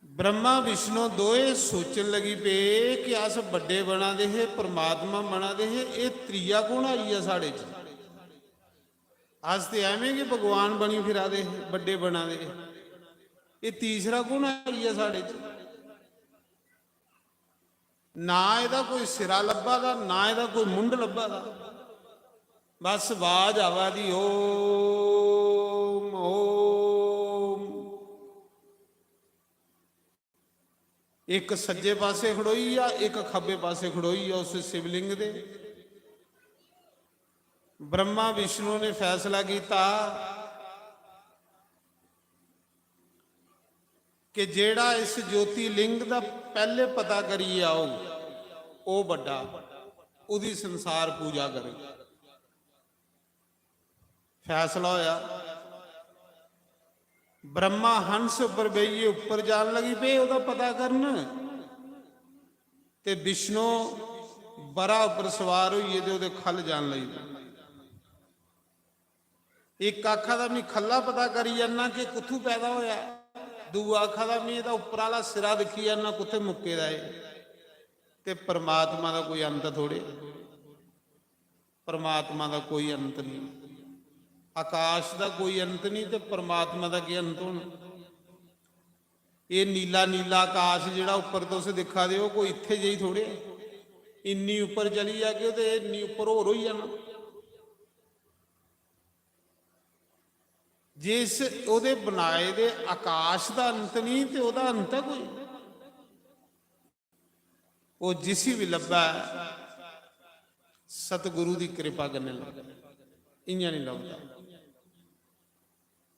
ब्रह्मा विष्णु दोए सोचन लगी पे कि अस बड़े बना दे है, परमात्मा बना दे है, ये त्रीया कौन आई है साढ़े च। अस तो एवें कि भगवान बनी फिरा दे बड़े बना दे, ये तीसरा कौन आई है साढ़े च। ना ਇਹਦਾ कोई सिरा लब्भा दा, ना ਇਹਦਾ कोई मुंड लब्भा दा। बस आवाज आवा दी ओम ओम। एक सज्जे पासे खड़ोई आ, एक खब्बे पासे खड़ोई आ उस शिवलिंग दे। ब्रह्मा विष्णु ने फैसला किया कि जेड़ा इस ज्योति लिंग का पहले पता करी आओ वो बड़ा, उदी संसार पूजा करे। फैसला होया। ब्रह्मा हंस पर बेइये उपर जान लगी पे ओदा पता करन, ते विष्णु बरा उपर सवार होइए ते ओदे खल जान लगी। एक आखा दा मैं खला पता करी जाना कि कुत्थों पैदा होया, दूआ आखा दा मैं इहदा उपर वाला सिरा देखी जाना कुत्थे मुक्के दा है। ते परमात्मा दा कोई अंत थोड़े, परमात्मा दा कोई अंत नहीं। आकाश का कोई अंत नहीं तो परमात्मा का क्या अंत होना। ये नीला नीला आकाश जिहड़ा उपर तुसीं दिखा दे कोई इत्थे जी थोड़े, इन्नी उपर चली जाके तो इन्नी उपर होर होई जाना। जिस उहदे बनाए दे आकाश का अंत नहीं तो उहदा अंत है कोई। वो जिसी भी लभा सतगुरु की कृपा करने लगा, इं नहीं लभदा।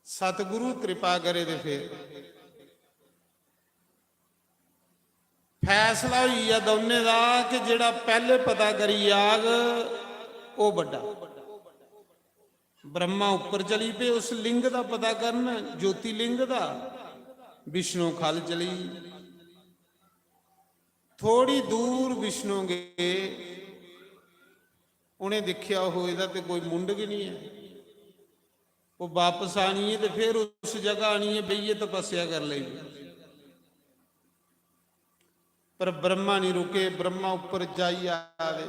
सतगुरु कृपा करे तो फिर फैसला हुई है दोने का कि जेड़ा पहले पता करी आग वो बड़ा। ब्रह्मा उपर चली पे उस लिंग का पता करन, ज्योति लिंग का। विष्णु खल चली। थोड़ी दूर विष्णु गए, उन्हें देखा हो इहदा ते कोई मुंड भी नहीं है। वो वापस आनी है तो फिर उस जगह आनी है बईए तपस्या कर ली। पर ब्रह्मा नहीं रुके, ब्रह्मा उपर जाई आवे।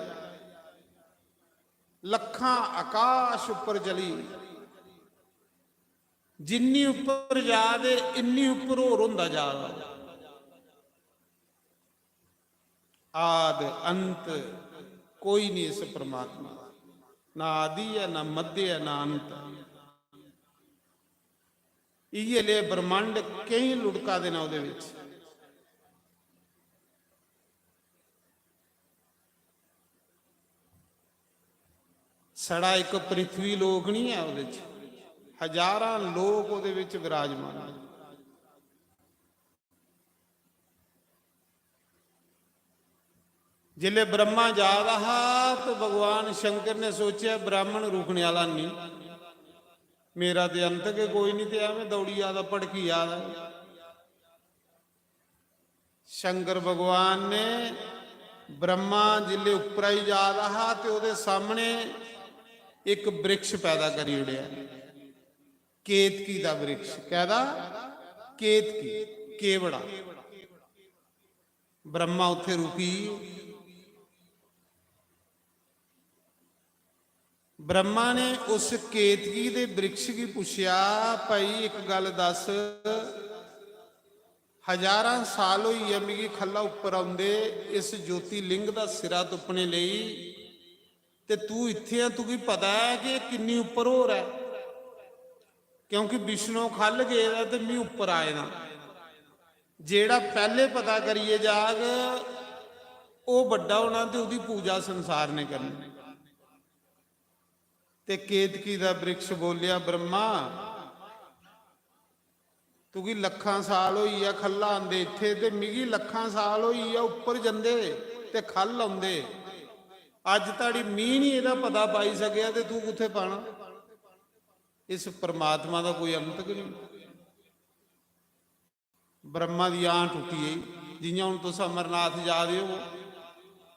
लखां आकाश उपर चली, जिन्नी उपर जावे इन्नी उपर होर हुंदा जावे। आद अंत कोई नहीं इस परमात्मा, ना आदि है ना मध्य है ना अंत है। ये ले ब्रह्मांड कई लुड़का देना उहदे विच। सड़ा एक पृथ्वी लोक नहीं है उहदे च, हजारां लोक उहदे विच विराजमान है। जिले ब्रह्मा जा रहा तो भगवान शंकर ने सोचा ब्राह्मण रुकने वाला नहीं, मेरा तो अंत के कोई नहीं, तो एवं दौड़ी आता भड़की आता। शंकर भगवान ने ब्रह्मा जिले उपरा ही जा रहा तो ਉਹਦੇ सामने एक वृक्ष पैदा करी उड़िया, केतकी का वृक्ष। कहदा केतकी केवड़ा। ब्रह्मा उत्थे रुकी। ब्रह्मा ने उस केतकी दे वृक्ष की पूछया, भाई एक गल दस, हजारां साल होई है मिगी खल्ला उपर आउंदे इस ज्योति लिंग का सिरा तुपने लई, ते तू इत्थे है, तू की पता है कि किन्नी उपर हो रहा है, क्योंकि विष्णु खल गए तो मैं उपर आए ना। जेड़ा पहले पता करिए जाग वो बड़ा होना, तो उसकी पूजा संसार ने करनी। ते केतकी दा वृक्ष बोलिया, ब्रह्मा तू की लखां साल होई आ खल्ला आंदे इत्थे, ते मिगी लखां साल होई आ उपर जंदे ते खल आउंदे, अज ताड़ी मीह नहीं इहदा पता पाई सकिया, ते तू कुत्थे पाना। इस परमात्मा का कोई अंत कि नहीं। ब्रह्मा की आं टुटी गई, जियां हुण तुस अमरनाथ जा रहे हो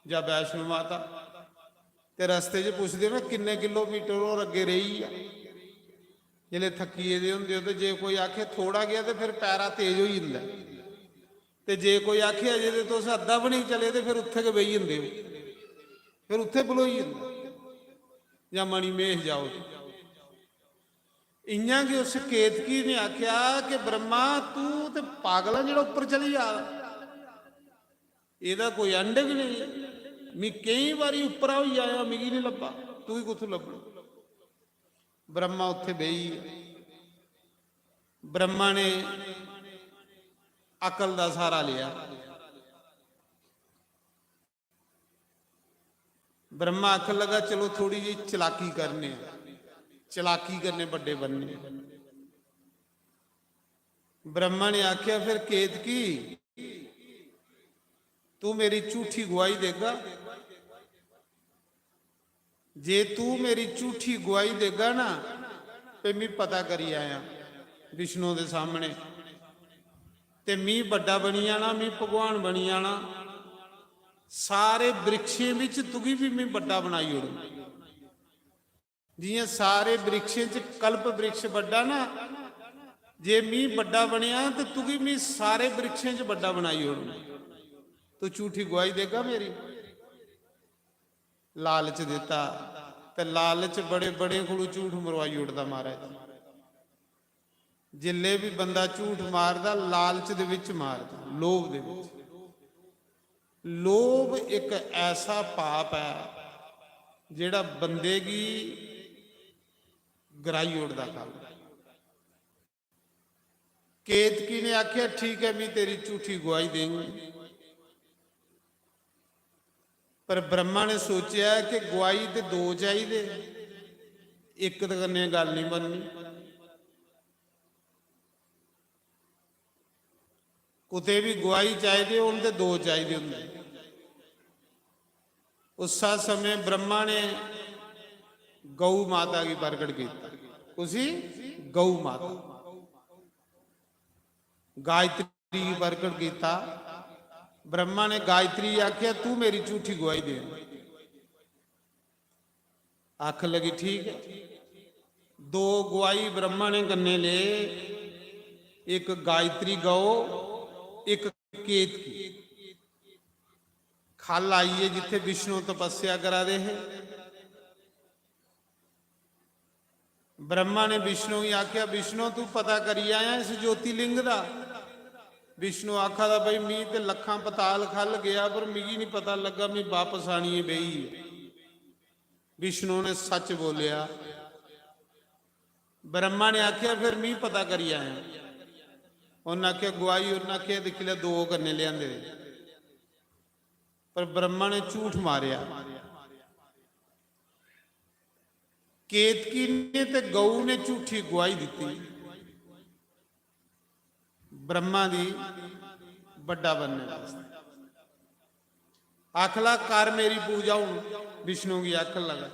या वैष्णो माता, ते रस्ते च पुछदे ना किन्ने किलोमीटर और अगे रही आ, जिले थकीए दे हुंदे हो, ते जे कोई आखे थोड़ा गया तो फिर पैरा तेज हो जाता, ते जे कोई आखे अजे तो तुस अद्धा भी नहीं चले तो फिर उत्थे के बही जंदे हो, फिर उत्थे बलोई जंदा, या मणिमेश जाओ। इयां कि उस केतकी ने आख्या कि ब्रह्मा तू तो पागल है जो उपर चली जा, ਇਹਦਾ कोई अंड भी नहीं। मैं कई बारी उपरा ही आया, मिगी नहीं लभा, तू ही कुछ लभना। ब्रह्मा उत्थे बही, ब्रह्मा ने अकल का सहारा लिया। ब्रह्मा आखन लगा चलो थोड़ी जी चलाकी करने, चलाकी करने बड़े बनने। ब्रह्मा ने आख्या फिर केतकी तू मेरी झूठी गवाही देगा, जे तू मेरी झूठी गवाही देगा ना, तो मैं पता करी आया विष्णु के सामने, ते मैं बड़ा बनी जाना, मैं भगवान बनी जाना, सारे वृक्षों में तुगी भी मैं बड़ा बनाई ओड़ू, जियां सारे वृक्षों च कल्प वृक्ष बड़ा ना, जे मैं बड़ा बनया तो तुगी मैं सारे वृक्षों च बड़ा बनाई ओड़ू, तू झूठी गवाही देगा मेरी। लालच देता, ते लालच बड़े बड़े को झूठ मरवाई उड़ता महाराज। जिले भी बंदा झूठ मारदा लालच दे विच मारदा, लोभ दे विच। लोभ एक ऐसा पाप है जिहड़ा बंदे की गराई उड़दा काम। केतकी ने आख्या ठीक है मैं तेरी झूठी गवाही देंगी, पर ब्रह्मा ने सोचा कि गवाही तो दो चाहिए, एक कन्ने गल नहीं बननी। कुते भी गवाही चाहिए उनके दो चाहिए होंगे। उस समय ब्रह्मा ने गौ माता की प्रकट किया, उसी गौ माता गायत्री की प्रकट किया। ब्रह्मा ने गायत्री आख्या तू मेरी झूठी गवाही दे, आख लगी ठीक है। दो गवाही ब्रह्मा ने करने ले, एक गायत्री गौ, एक केतकी। खल आई है जिथे विष्णु तपस्या करा दे है। ब्रह्मा ने विष्णु ही आख्या विष्णु तू पता करी आया इस ज्योतिलिंग का। विष्णु आखा था भाई मी तो लखां पताल खल गया, पर मिगी नहीं पता लगा मैं वापस आनी है बही। विष्णु ने सच बोलिया। ब्रह्मा ने आख्या फिर मी पता करी आया। उन्हें आख्या गवाही, उन्हें आख्या देख लिया दो करने लिया, पर ब्रह्मा ने झूठ मारिया। केतकी ने ते गऊ ने झूठी गवाही दी ब्रह्मा दी बड़ा बनने वास्ते। आखला कर मेरी पूजा हूं, विष्णु की आखन लगा।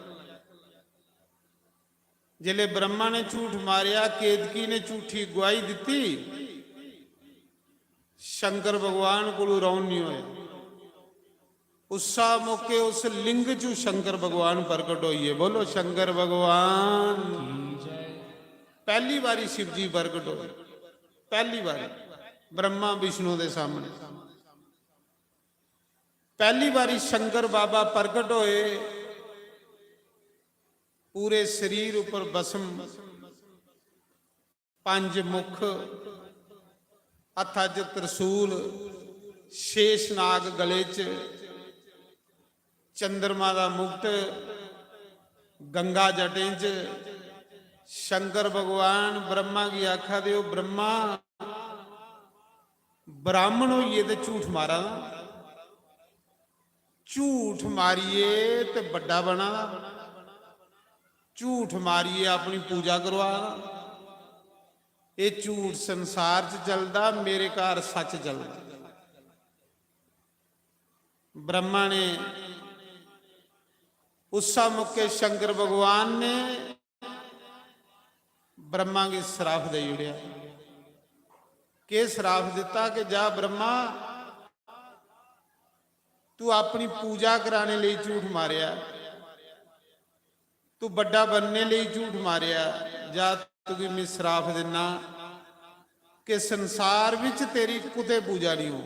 जिले ब्रह्मा ने झूठ मारिया, केतकी ने झूठी गवाही दी, शंकर भगवान को रौन नहीं होया। उसा मौके उस लिंग चू शंकर भगवान प्रकट होइए। बोलो शंकर भगवान। पहली बारी शिव जी प्रकट होए, पहली बारी ब्रह्मा विष्णु के सामने पहली बारी शंकर बाबा प्रकट होए। पूरे शरीर ऊपर बसम, पंज मुख, ਹੱਥਾਂ 'ਚ ਤਰਸੂਲ, ਸ਼ੇਸ਼ਨਾਗ ਗਲੇ 'ਚ, ਚੰਦਰਮਾ ਦਾ ਮੁਕਟ ਗੰਗਾ ਜਟੇ 'ਚ। शंकर भगवान ब्रह्मा की आखा दे ब्रह्मा ब्राह्मण होइए तो झूठ मारा ना, झूठ मारिए तो बड़ा बना, झूठ मारिए अपनी पूजा करवा। ये झूठ संसार च चलदा, मेरे घर सच चलदा। ब्रह्मा ने उसा मुके शंकर भगवान ने ब्रह्मा की श्राप दे उड़िया। के श्राप दिता कि जा ब्रह्मा तू अपनी पूजा कराने लिए झूठ मारिया, तू बड़ा बनने लिए झूठ मारिया। जा तुझे मैं श्राप देना कि संसार विच तेरी कुते पूजा नहीं हो,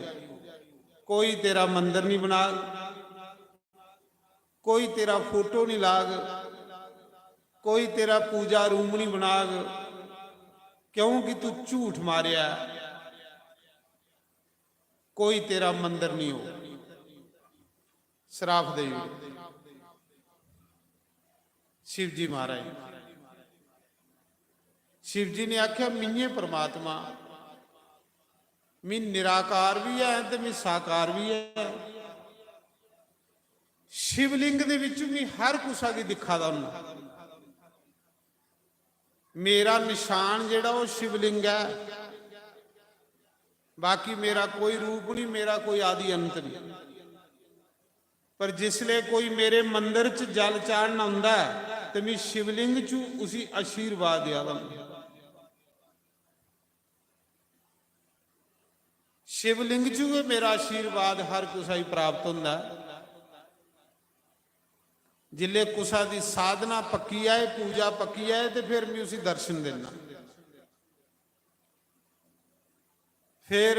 कोई तेरा मंदिर नहीं बना, कोई तेरा फोटो नहीं लाग, कोई तेरा पूजा रूम नहीं बना, क्योंकि तू झूठ मारिया। कोई तेरा मंदिर नहीं हो, श्राप दे। शिव जी महाराज, शिव जी ने आख्या मिये परमात्मा, मैं निराकार भी है तो मैं साकार भी है। शिवलिंग दे विच मैं हर कुछ की दिखा दा हूं। मेरा निशान जेड़ा वो शिवलिंग है, बाकी मेरा कोई रूप नहीं, मेरा कोई आदि अंत नहीं। पर जिसले कोई मेरे मंदिर च जल चाढ़ना हुंदा है तो मैं शिवलिंग चू उसी आशीर्वाद दिया। शिवलिंग चू मेरा आशीर्वाद हर कुछ ही प्राप्त होंदा है। जिले कुसा की साधना पक्की है, पूजा पक्की है, तो फिर मैं उसी दर्शन देना। फिर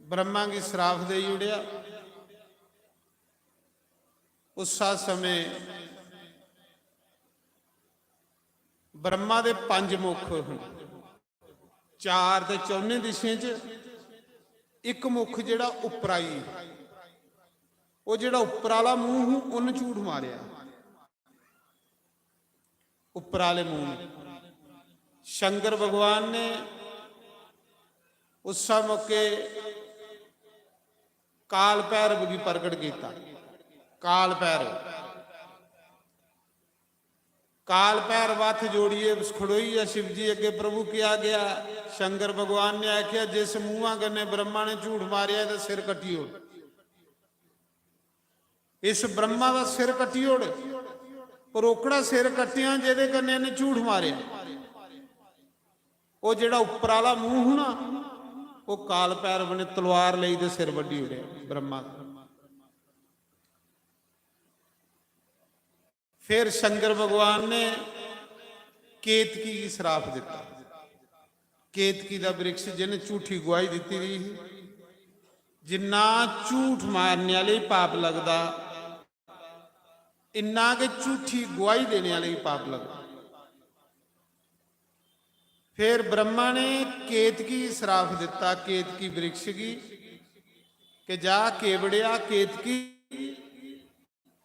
ब्रह्मा की श्राप दे उड़िया। उस समय ब्रह्मा दे 5 मुख, 4 ते 4 दिशां च, एक मुख जेड़ा उपराई, वो जेड़ा उपर वाला मूँह उन झूठ मारिया। उपर वाले मूँह शंकर भगवान ने उस मौके काल भैरव की प्रगट किया। काल भैरव हथ जोड़िए खड़ोई है शिव जी अगे। प्रभु किया गया, शंकर भगवान ने आख्या जिस मूँह कन्ने ब्रह्मा ने झूठ मारिया तो सिर कटियो। इस ब्रह्मा का सिर कटियोड़, परोकड़ा सिर कटिया जेदे कन्ने ने झूठ मारिया। वो जेड़ा उपर वाला मूँह ना, वो काल भैरव ने तलवार ली तो सिर वड्डी उड़िया ब्रह्मा का। फिर शंकर भगवान ने केतकी की श्राप दिता। केतकी का वृक्ष जिन्हें झूठी गवाही दी थी, जिन्ना झूठ मारने वाले पाप लगता, इन्ना के झूठी गवाही देने वाले पाप लगता। फिर ब्रह्मा ने केतकी श्राप दिता, केतकी वृक्ष की, कि जा केवड़िया केतकी,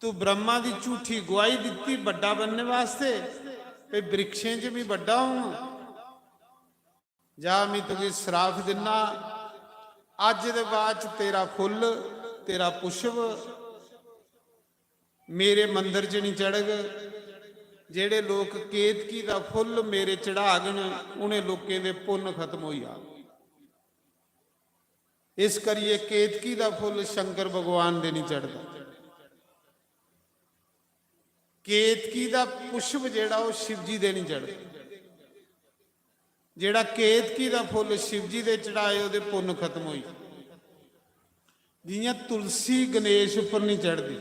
तू ब्रह्मा की झूठी गवाही दी बड़ा बनने वास्ते, भाई वृक्षें च भी बड़ा हूं। जा मैं तुझे श्राप दिना, अज दे बाद तेरा फुल, तेरा पुष्प मेरे मंदिर च नहीं चढ़ग। जेड़े लोग केतकी का फुल मेरे चढ़ा गन, उन्हें लोगों के पुण्य खत्म हो जा। इस करिए केतकी का फुल शंकर भगवान दे नहीं चढ़ता। केतकी का पुष्प जेड़ा वो शिव जी दे नहीं चढ़ता। जेड़ा केतकी का फुल शिव जी दे चढ़ाए उहदे पुण्य खत्म हो। जियां तुलसी गणेश उपर नहीं चढ़ती,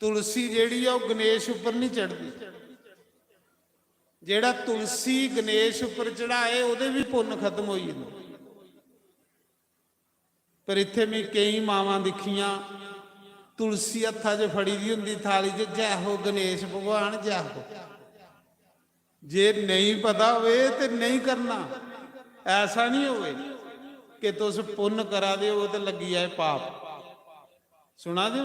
तुलसी जेड़ी है वो गणेश उपर नहीं चढ़ती। जेड़ा तुलसी गणेश उपर चढ़ाए उहदे भी पुण्य खत्म हो जांदे। पर इत्थे मैं कई मावां दिखियां, तुलसी हत्था च फड़ी दी हुंदी थाली च, जय हो गणेश भगवान जय हो। जे नहीं पता होवे ते नहीं करना, ऐसा नहीं होवे कि तुस पुण्य करा दे तो लगी जाए पाप। सुना दे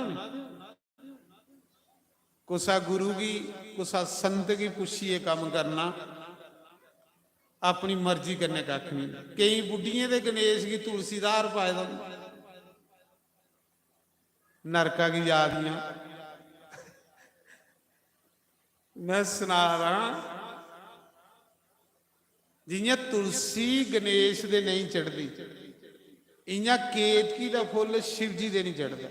कुसा गुरु की कुसा संत की पुछिए काम करना, अपनी मर्जी करने कख नहीं। कई बुढ़िया दे गणेश की तुलसीदार पाए दो नरका की यादियां मैं सुना रहा। जियां तुलसी गणेश दे नहीं चढ़ती, इयां केतकी का फुल शिव जी दे नहीं चढ़ता।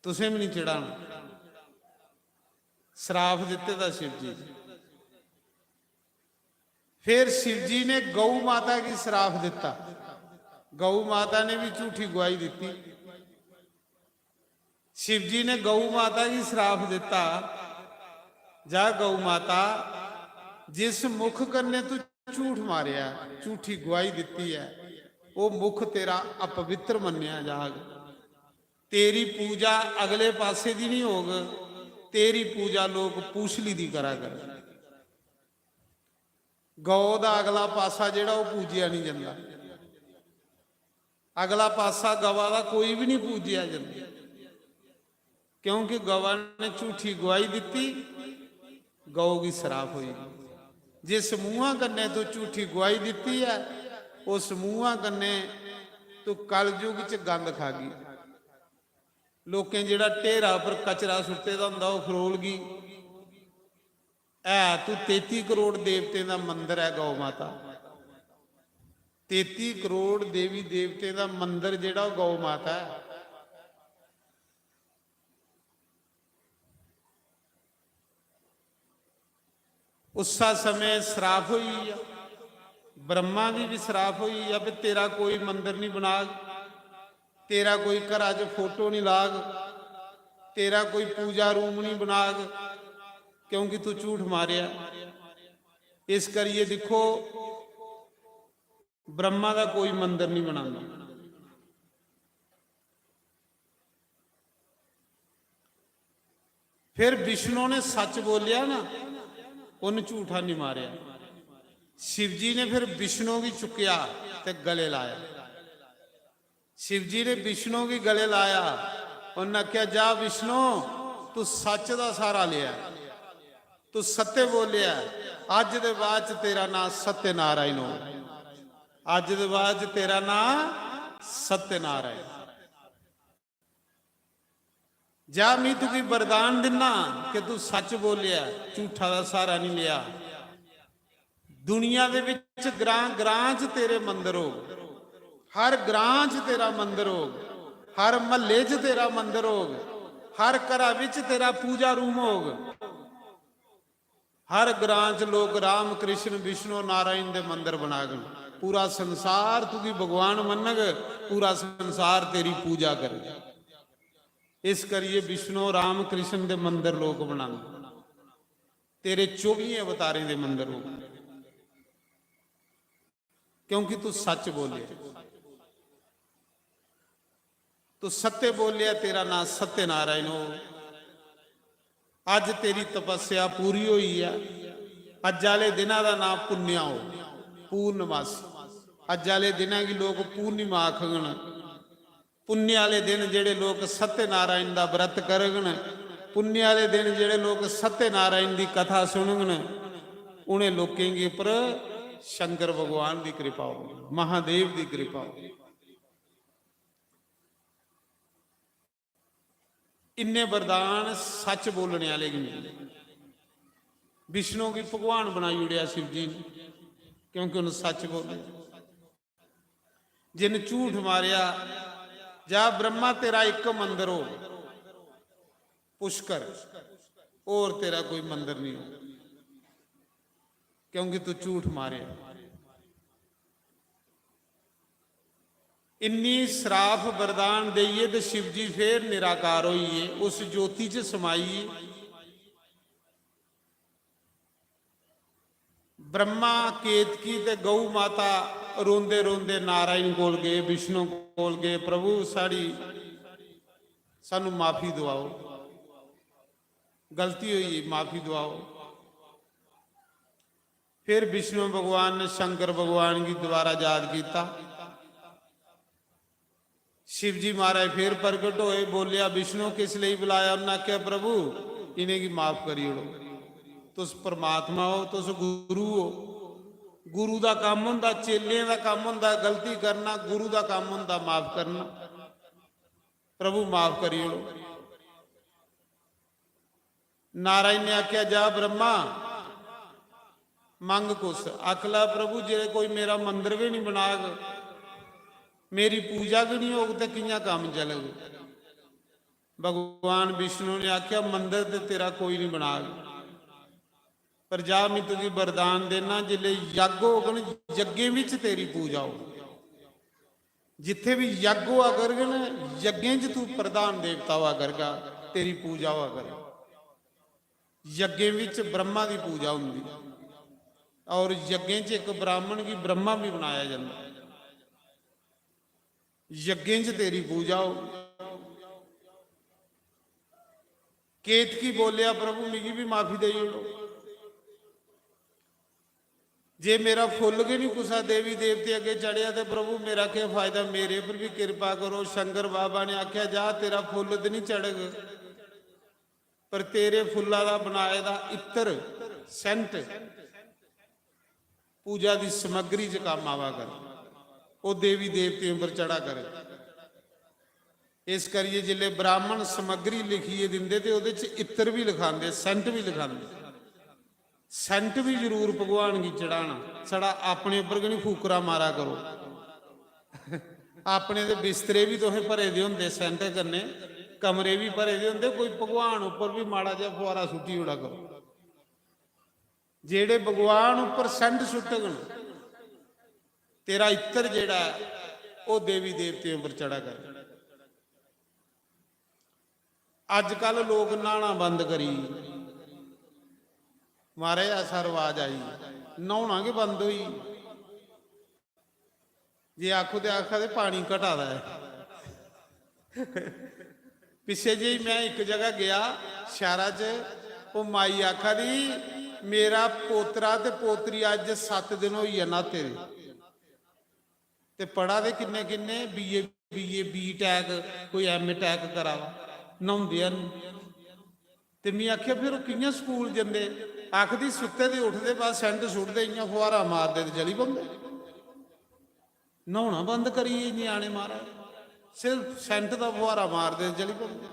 तुसें भी नहीं चढ़ाना, श्राप दिते था शिव जी। फिर शिव जी ने गौ माता की श्राप दिता। गौ माता ने भी झूठी गवाही दी। शिव जी ने गौ माता की श्राप दिता, जा गौ माता जिस मुख कन्ने तू झूठ मारिया, झूठी गवाही दी है, वो मुख तेरा अपवित्र मन्या जाग। तेरी पूजा अगले पासे दी नहीं होग, तेरी पूजा लोग पूछली दी करा कर। गौ का अगला पासा जेड़ा वो पूजिया नहीं जाता। अगला पासा गवा का कोई भी नहीं पूजिया जाता, क्योंकि गवा ने झूठी गवाही दी, गौ की श्राप हुई। जिस मुँह कन्ने तू झूठी गवाही दी है, उस मुँह कन्ने तू कलयुग च गंद खा गई। लोकें जिहड़ा ढेरा पर कचरा सुट्टे दा हुंदा वो फरोल गई। है तू 33 करोड़ देवते का मंदिर है गौ माता। 33 करोड़ देवी देवते का मंदिर जिहड़ा गौ माता है। उस समय श्राप हुई है, ब्रह्मा की भी श्राप हुई है भी तेरा कोई मंदिर नहीं बना, तेरा कोई घर च फोटो नहीं लाग, तेरा कोई पूजा रूम नहीं बना, क्योंकि तू झूठ मारिया। इस करिए देखो ब्रह्मा का कोई मंदिर नहीं बनाना। फिर विष्णु ने सच बोलिया ना, उन्हें झूठा नहीं मारिया। शिव जी ने फिर विष्णु की चुकिया ते गले लाया। शिव जी ने विष्णु की गले लाया, उन्हें क्या जा विष्णु तू सच का सहारा लिया, तू सत्य बोलिया, अज दे बाद तेरा नाम सत्यनारायण हो। अज दे बाद तेरा नाम सत्यनारायण। जा मैं तुकी वरदान दिना कि तू सच बोलिया, झूठा का सहारा नहीं लिया। दुनिया दे विच ग्रां ग्रां च तेरे मंदिर हो, हर ग्रां च तेरा मंदिर हो, हर महल्ले च तेरा मंदिर हो, हर घर विच तेरा पूजा रूम हो। हर ग्रां च लोग राम कृष्ण विष्णु नारायण दे मंदिर बना गए। पूरा संसार तुकी भगवान मनग, पूरा संसार तेरी पूजा करे। इस करिए विष्णु राम कृष्ण दे मंदिर लोग बना, तेरे 24 अवतारें दे मंदिर हो, क्योंकि तू सच बोले, तू सत्य बोलिया, तेरा नाम सत्यनारायण हो। अज तेरी तपस्या पूरी हुई है। अज आले दिना का नाम पुण्या हो, पूर्णमासी। अज आले दिना की लोग पूर्णिमा आखगन। पुण्य वाले दिन जेड़े लोग सत्यनारायण का व्रत करगन, पुण्य वाले दिन जेड़े लोग सत्यनारायण की कथा सुनगन, उन्हें लोगों के ऊपर शंकर भगवान की कृपा हो, महादेव की कृपा हो। इन्ने वरदान सच बोलने वाले की मिले। विष्णु की भगवान बनाई उड़िया शिव जी ने, क्योंकि उन्हें सच बोले। जिन झूठ मारिया, जा ब्रह्मा तेरा एक मंदिर हो पुष्कर, और तेरा कोई मंदिर नहीं हो, क्योंकि तू झूठ मारे। इन्नी श्राप वरदान दईए तो शिव जी फिर निराकार होइए, उस ज्योति च समाइए। ब्रह्मा केतकी ते गौ माता रोंदे रोंदे नारायण कोल गए, विष्णु कोल गए, प्रभु साड़ी सानू माफी दुआओ, गलती हुई माफी दुआओ। फिर विष्णु भगवान ने शंकर भगवान की द्वारा याद किया। शिव जी महाराज फिर प्रगट होए, बोलिया विष्णु किस लिए बुलाया? उन्हें आख्या प्रभु इन्हें की माफ करी ओड़ो, तुस परमात्मा हो, तुस गुरु हो। गुरु का काम हुंदा, चेलियां का काम हुंदा गलती करना, गुरु का काम हुंदा माफ करना। प्रभु माफ करी ओड़ो। नारायण ने आख्या जा ब्रह्मा मंग कुछ। आखला प्रभु जे कोई मेरा मंदिर भी नहीं बनाग, मेरी पूजा भी नहीं होग तो कियां काम चलेगा? भगवान विष्णु ने आख्या मंदिर तो तेरा कोई नहीं बनाग, पर जा मैं तुझे वरदान देना, जिले यज्ञ होगन यज्ञे विच तेरी पूजा हो। जिथे भी यज्ञ हुआ करगे ना, यज्ञे च तू प्रधान देवता हुआ करगा, तेरी पूजा हुआ कर। यज्ञे विच ब्रह्मा की पूजा होंगी, और यज्ञे च एक ब्राह्मण की ब्रह्मा भी बनाया जाता। यज्ञे च तेरी पूजा हो। केतकी बोलिया प्रभु मिगी भी माफी दे ओड़ो, जे मेरा फुल के नहीं कुसा देवी देवते अगे चढ़िया तो प्रभु मेरा क्या फायदा, मेरे पर भी कृपा करो। शंकर बाबा ने आख्या जा तेरा फुल तो नहीं चढ़ग, पर तेरे फुल्ला का बनाए दा इत्र सेंट पूजा की समग्री च काम आवा कर, वो देवी देवते पर चढ़ा करे। इस करिए जिले ब्राह्मण समग्री लिखिए दिंदे ते उहदे च इत्र भी लिखांदे, सेंट भी लिखांदे। सेंट भी जरूर भगवान की चढ़ाना। सड़ा अपने उपर नहीं फूकरा मारा करो। अपने दे बिस्तरे भी तुहें भरे दे होंदे सेंट करने, कमरे भी भरे दे होंदे, कोई भगवान उपर भी माड़ा जिहा फुआरा सुट्टी उड़ा करो। जेड़े भगवान उपर सेंट सुटगन, तेरा इत्र जेड़ा वो देवी देवतियों पर चढ़ा कर। अजकल लोग नहाना बंद करी, मारे ऐसा रवाज आई, नहाना के बंद हुई। जे आखो तो आखा पानी घटा दा है। पिछे जी मैं एक जगह गया शहरा च, वो माई आखा दी मेरा पोतरा ते पोतरी अज 7 दिन हो नाते ते पढ़ा दे किन्ने किन्ने बीए बी टैक कोई एम टैक करा नहाउंदे ते मैं आख्या फिर कियां स्कूल जंदे? आखदी सुत्ते दे उठदे बाद सेंट सुटदे इयां फुहारा मारदे ते चली पौंदे। नहाउणा बंद करिए न्याणे महाराज, सिर्फ सेंट का फुहारा मारदे चली पौंदे।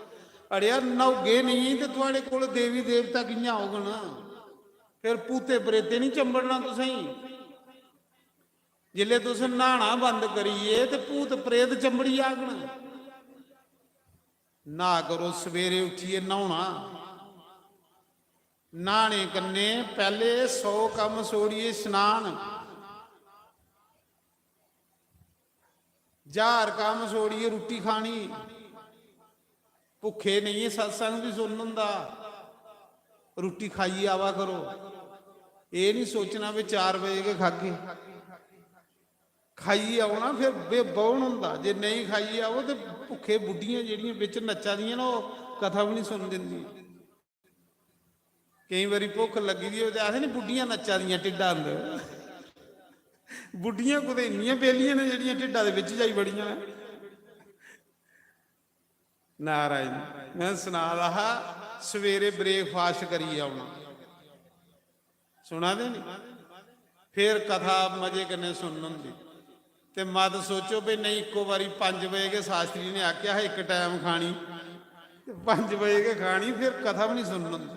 अड़िया नहाओगे नहीं तो थोड़े कोल देवी देवता कियां आउगन? फिर भूते प्रेते नहीं चंबड़ना तुसें। जिले तुस नहाना बंद करिए तो भूत प्रेत चंबड़ी आगन। ना करो, सवेरे उठिए नहाउना, नहाने कन्ने पहले 100 कम छोड़िए स्नान, 1000 काम छोड़िए रोटी खानी। भुखे नहीं सत्संग भी सुन हुंदा, रोटी खाइए आवा करो। ये नहीं सोचना भी 4 बजे के खागे, खाइए आना फिर बेबौन हुंदा। जे नहीं खाइए आओ तो भुखे बुढ़ियां ਜਿਹੜੀਆਂ ਵਿੱਚ ਨੱਚਾ ਦੀਆਂ ना, वो कथा भी नहीं सुन दिंदी। कई बारी भुख लगी दी होवे आखदे नहीं बुढ़ियां नच्चा दियां टिड्डा अंदर। बुढ़ियां कुते इन्नियां बेलियां ने ਜਿਹੜੀਆਂ टिड्डा दे विच जाई बड़ियां ने। नारायण मैं सुना रहा, सवेरे ब्रेकफास्ट करिए आना, सुना दे नहीं। फिर कथा मजे कन्ने सुन हुंदी ते मत सोचो भी नहीं इको बारी 5 बजे के शास्त्री ने आख्या है एक टाइम खानी, 5 बजे के खानी, फिर कथा भी नहीं सुन हुंदी।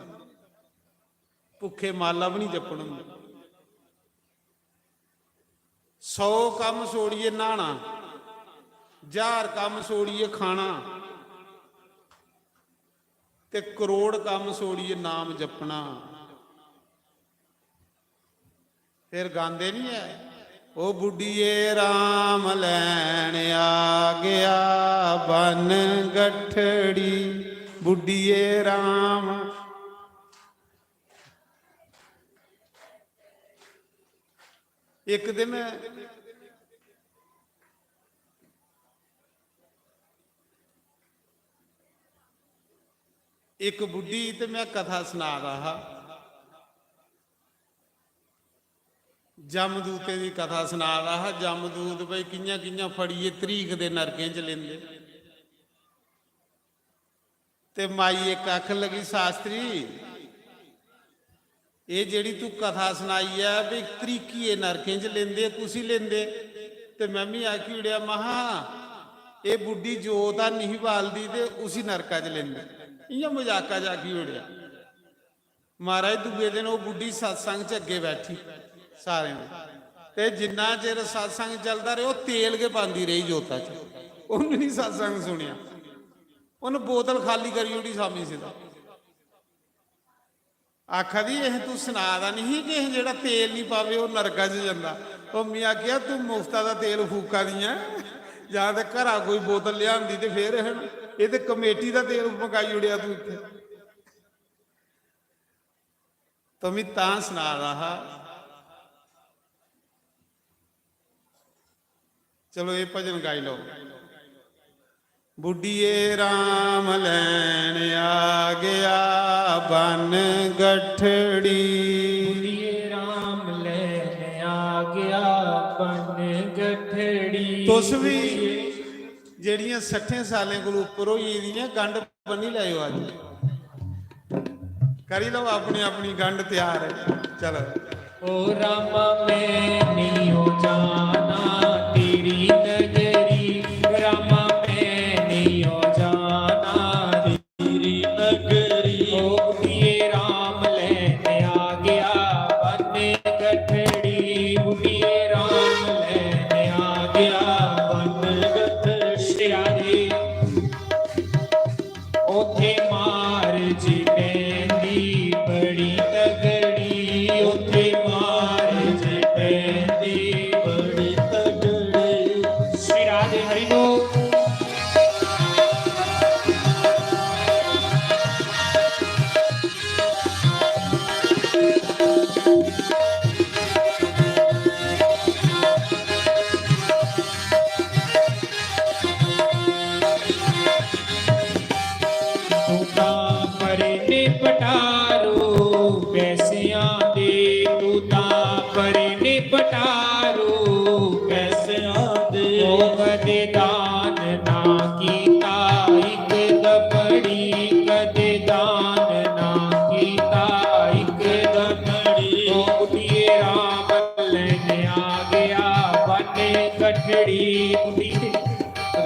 भुखे माला भी नहीं जपन हुंदी। 100 काम छोड़िए नहाना, 1000 काम छोड़िए खाना, ते करोड़ काम छोड़िए नाम जपना। फिर गांदे नहीं है, ओ बुढ़िए राम लैन आ गया बन गठड़ी, बुढ़िए राम। एक दिन एक बुढ़ी, तो मैं कथा सुना रहा, ਜਮਦੂਤੇ ਦੀ ਕਥਾ ਸੁਣਾ ਰਹਾ। ਜਮਦੂਤ ਬਈ ਕਿੰਨੀਆਂ ਕਿੰਨੀਆਂ ਫੜੀਏ ਤਰੀਕ ਦੇ ਨਰਕੇ ਚ ਲੈਂਦੇ। ਤੇ ਮਾਈ ਇੱਕ ਅੱਖ ਲੱਗੀ, ਸ਼ਾਸਤਰੀ ਇਹ ਜਿਹੜੀ ਤੂੰ ਕਥਾ ਸੁਣਾਈ ਹੈ ਵੀ ਤਰੀਕੀਏ ਨਰਕੇ ਚ ਲੈਂਦੇ, ਤੁਸੀਂ ਲੈਂਦੇ। ਤੇ ਮੈਂ ਵੀ ਆਖੀ ਉੜਿਆ, ਮਹਾ ਇਹ ਬੁੱਢੀ ਜੋਤ ਆ ਨਹੀਂ ਬਾਲਦੀ ਤੇ ਉसी ਨਰਕਾ ਚ ਲੈਂਦੇ। ਇਹ ਮਜ਼ਾਕਾ ਜਾ ਕੇ ਉੜਿਆ। ਮਹਾਰਾਜ ਦੂਏ ਦਿਨ ਉਹ ਬੁੱਢੀ ਸਤਸੰਗ ਚ ਅੱਗੇ ਬੈਠੀ ਸਾਰਿਆਂ ਨੇ, ਤੇ ਜਿੰਨਾ ਚਿਰ ਸਤਸੰਗ ਚੱਲਦਾ ਰਿਹਾ ਉਹ ਤੇਲ ਕੇ ਪਾਉਂਦੀ ਰਹੀ ਜੋਤਾਂ ਚ। ਉਹਨੂੰ ਨਹੀਂ ਸਤਸੰਗ ਸੁਣਿਆ, ਉਹਨੂੰ ਬੋਤਲ ਖਾਲੀ ਕਰੀ ਉੜੀ ਸਾਮੀ ਸਿੱਧਾ। ਆਖਾ ਦੀ ਇਹ ਤੂੰ ਸੁਣਾਦਾ ਨਹੀਂ ਕਿ ਇਹ ਜਿਹੜਾ ਤੇਲ ਨਹੀਂ ਪਾਵੇ ਉਹ ਨਰਕਾਂ 'ਚ ਜਾਂਦਾ। ਉਹ ਮੀਆਂ ਆਖਿਆ ਤੂੰ ਮੁਫਤਾ ਦਾ ਤੇਲ ਫੂਕਾ ਦੀਆਂ, ਜਾਂ ਤੇ ਘਰਾਂ ਕੋਈ ਬੋਤਲ ਲਿਆਂਦੀ ਤੇ ਫੇਰ ਇਹ ਤੇ ਕਮੇਟੀ ਦਾ ਤੇਲ ਮਕਾਈ ਉੜਿਆ ਤੂੰ ਇੱਥੇ। ਤੂੰ ਵੀ ਤਾਂ ਸੁਣਾ ਰਹਾ। ਚਲੋ ਇਹ ਭਜਨ ਗਾਈ ਲਓ। ਬੁੱਢੀਏ ਰਾਮ ਲੈਣ ਆ ਗਿਆ ਬਨ ਗਠੜੀ। ਬੁੱਢੀਏ ਰਾਮ ਲੈਣ ਆ ਗਿਆ ਬਨ ਗਠੜੀ। ਤੁਸ ਵੀ ਜਿਹੜੀਆਂ 60 ਸਾਲਾਂ ਕੋਲ ਉੱਪਰ ਹੋਈ ਇਹਦੀਆਂ ਗੰਢ ਬੰਨੀ ਲਾਇਓ। ਅੱਜ ਕਰੀ ਲਓ ਆਪਣੀ ਆਪਣੀ ਗੰਢ ਤਿਆਰ ਹੈ। ਚਲੋ। ਓ ਰਾਮਾ ਮੈਂ ਨਹੀਂ ਹੋ ਜਾਣਾ ਤੇਰੀ ਨਗਰੀ, ਰਾਮਾ ਮੈਂ ਨਹੀਂ ਹੋ ਜਾਣਾ ਤੇਰੀ ਨਗਰੀ। ਓ ਬੁੱਢੀਏ ਰਾਮ ਲੈਣ ਆ ਗਿਆ ਬਨ ਗਠੜੀ, ਬੁੱਢੀਏ ਰਾਮ ਲੈਣ ਆ ਗਿਆ ਬਨ ਗਠੜੀ। ਉਥੇ ਮਾਰ ਜੀ ਪੈਂਦੀ ਬੜੀ ਤਗੜੀ, ਉਥੇ ਮਾਰ ਜੀ ਪੈਂਦੀ ਬੜੀ ਤਗੜੀ। ਸ਼੍ਰੀ ਰਾਧੇ ਹਰਿ ਨੂੰ ਤੂੰ ਤਾਂ ਪਰੇ ਨੇ ਪਟਾਰੂ ਪੈਸਿਆਂ ਦੇ, ਤੂੰ ਤਾਂ ਪਰੇ ਨੇ ਪਟਾਰੂ ਪੈਸਿਆਂ ਦੇ। ਉਹ ਕਦੇ ਦਾਨ ਨਾ ਕੀਤਾ ਇੱਕ ਦਪੜੀ, ਕਦੇ ਦਾਨ ਨਾ ਕੀਤਾ ਇੱਕ ਦਪੜੀ। ਉਹ ਬੁੱਢੀਏ ਰਾਮ ਲੈਣ ਆ ਗਿਆ ਬਨ ਗਠੜੀ, ਬੁੱਢੀਏ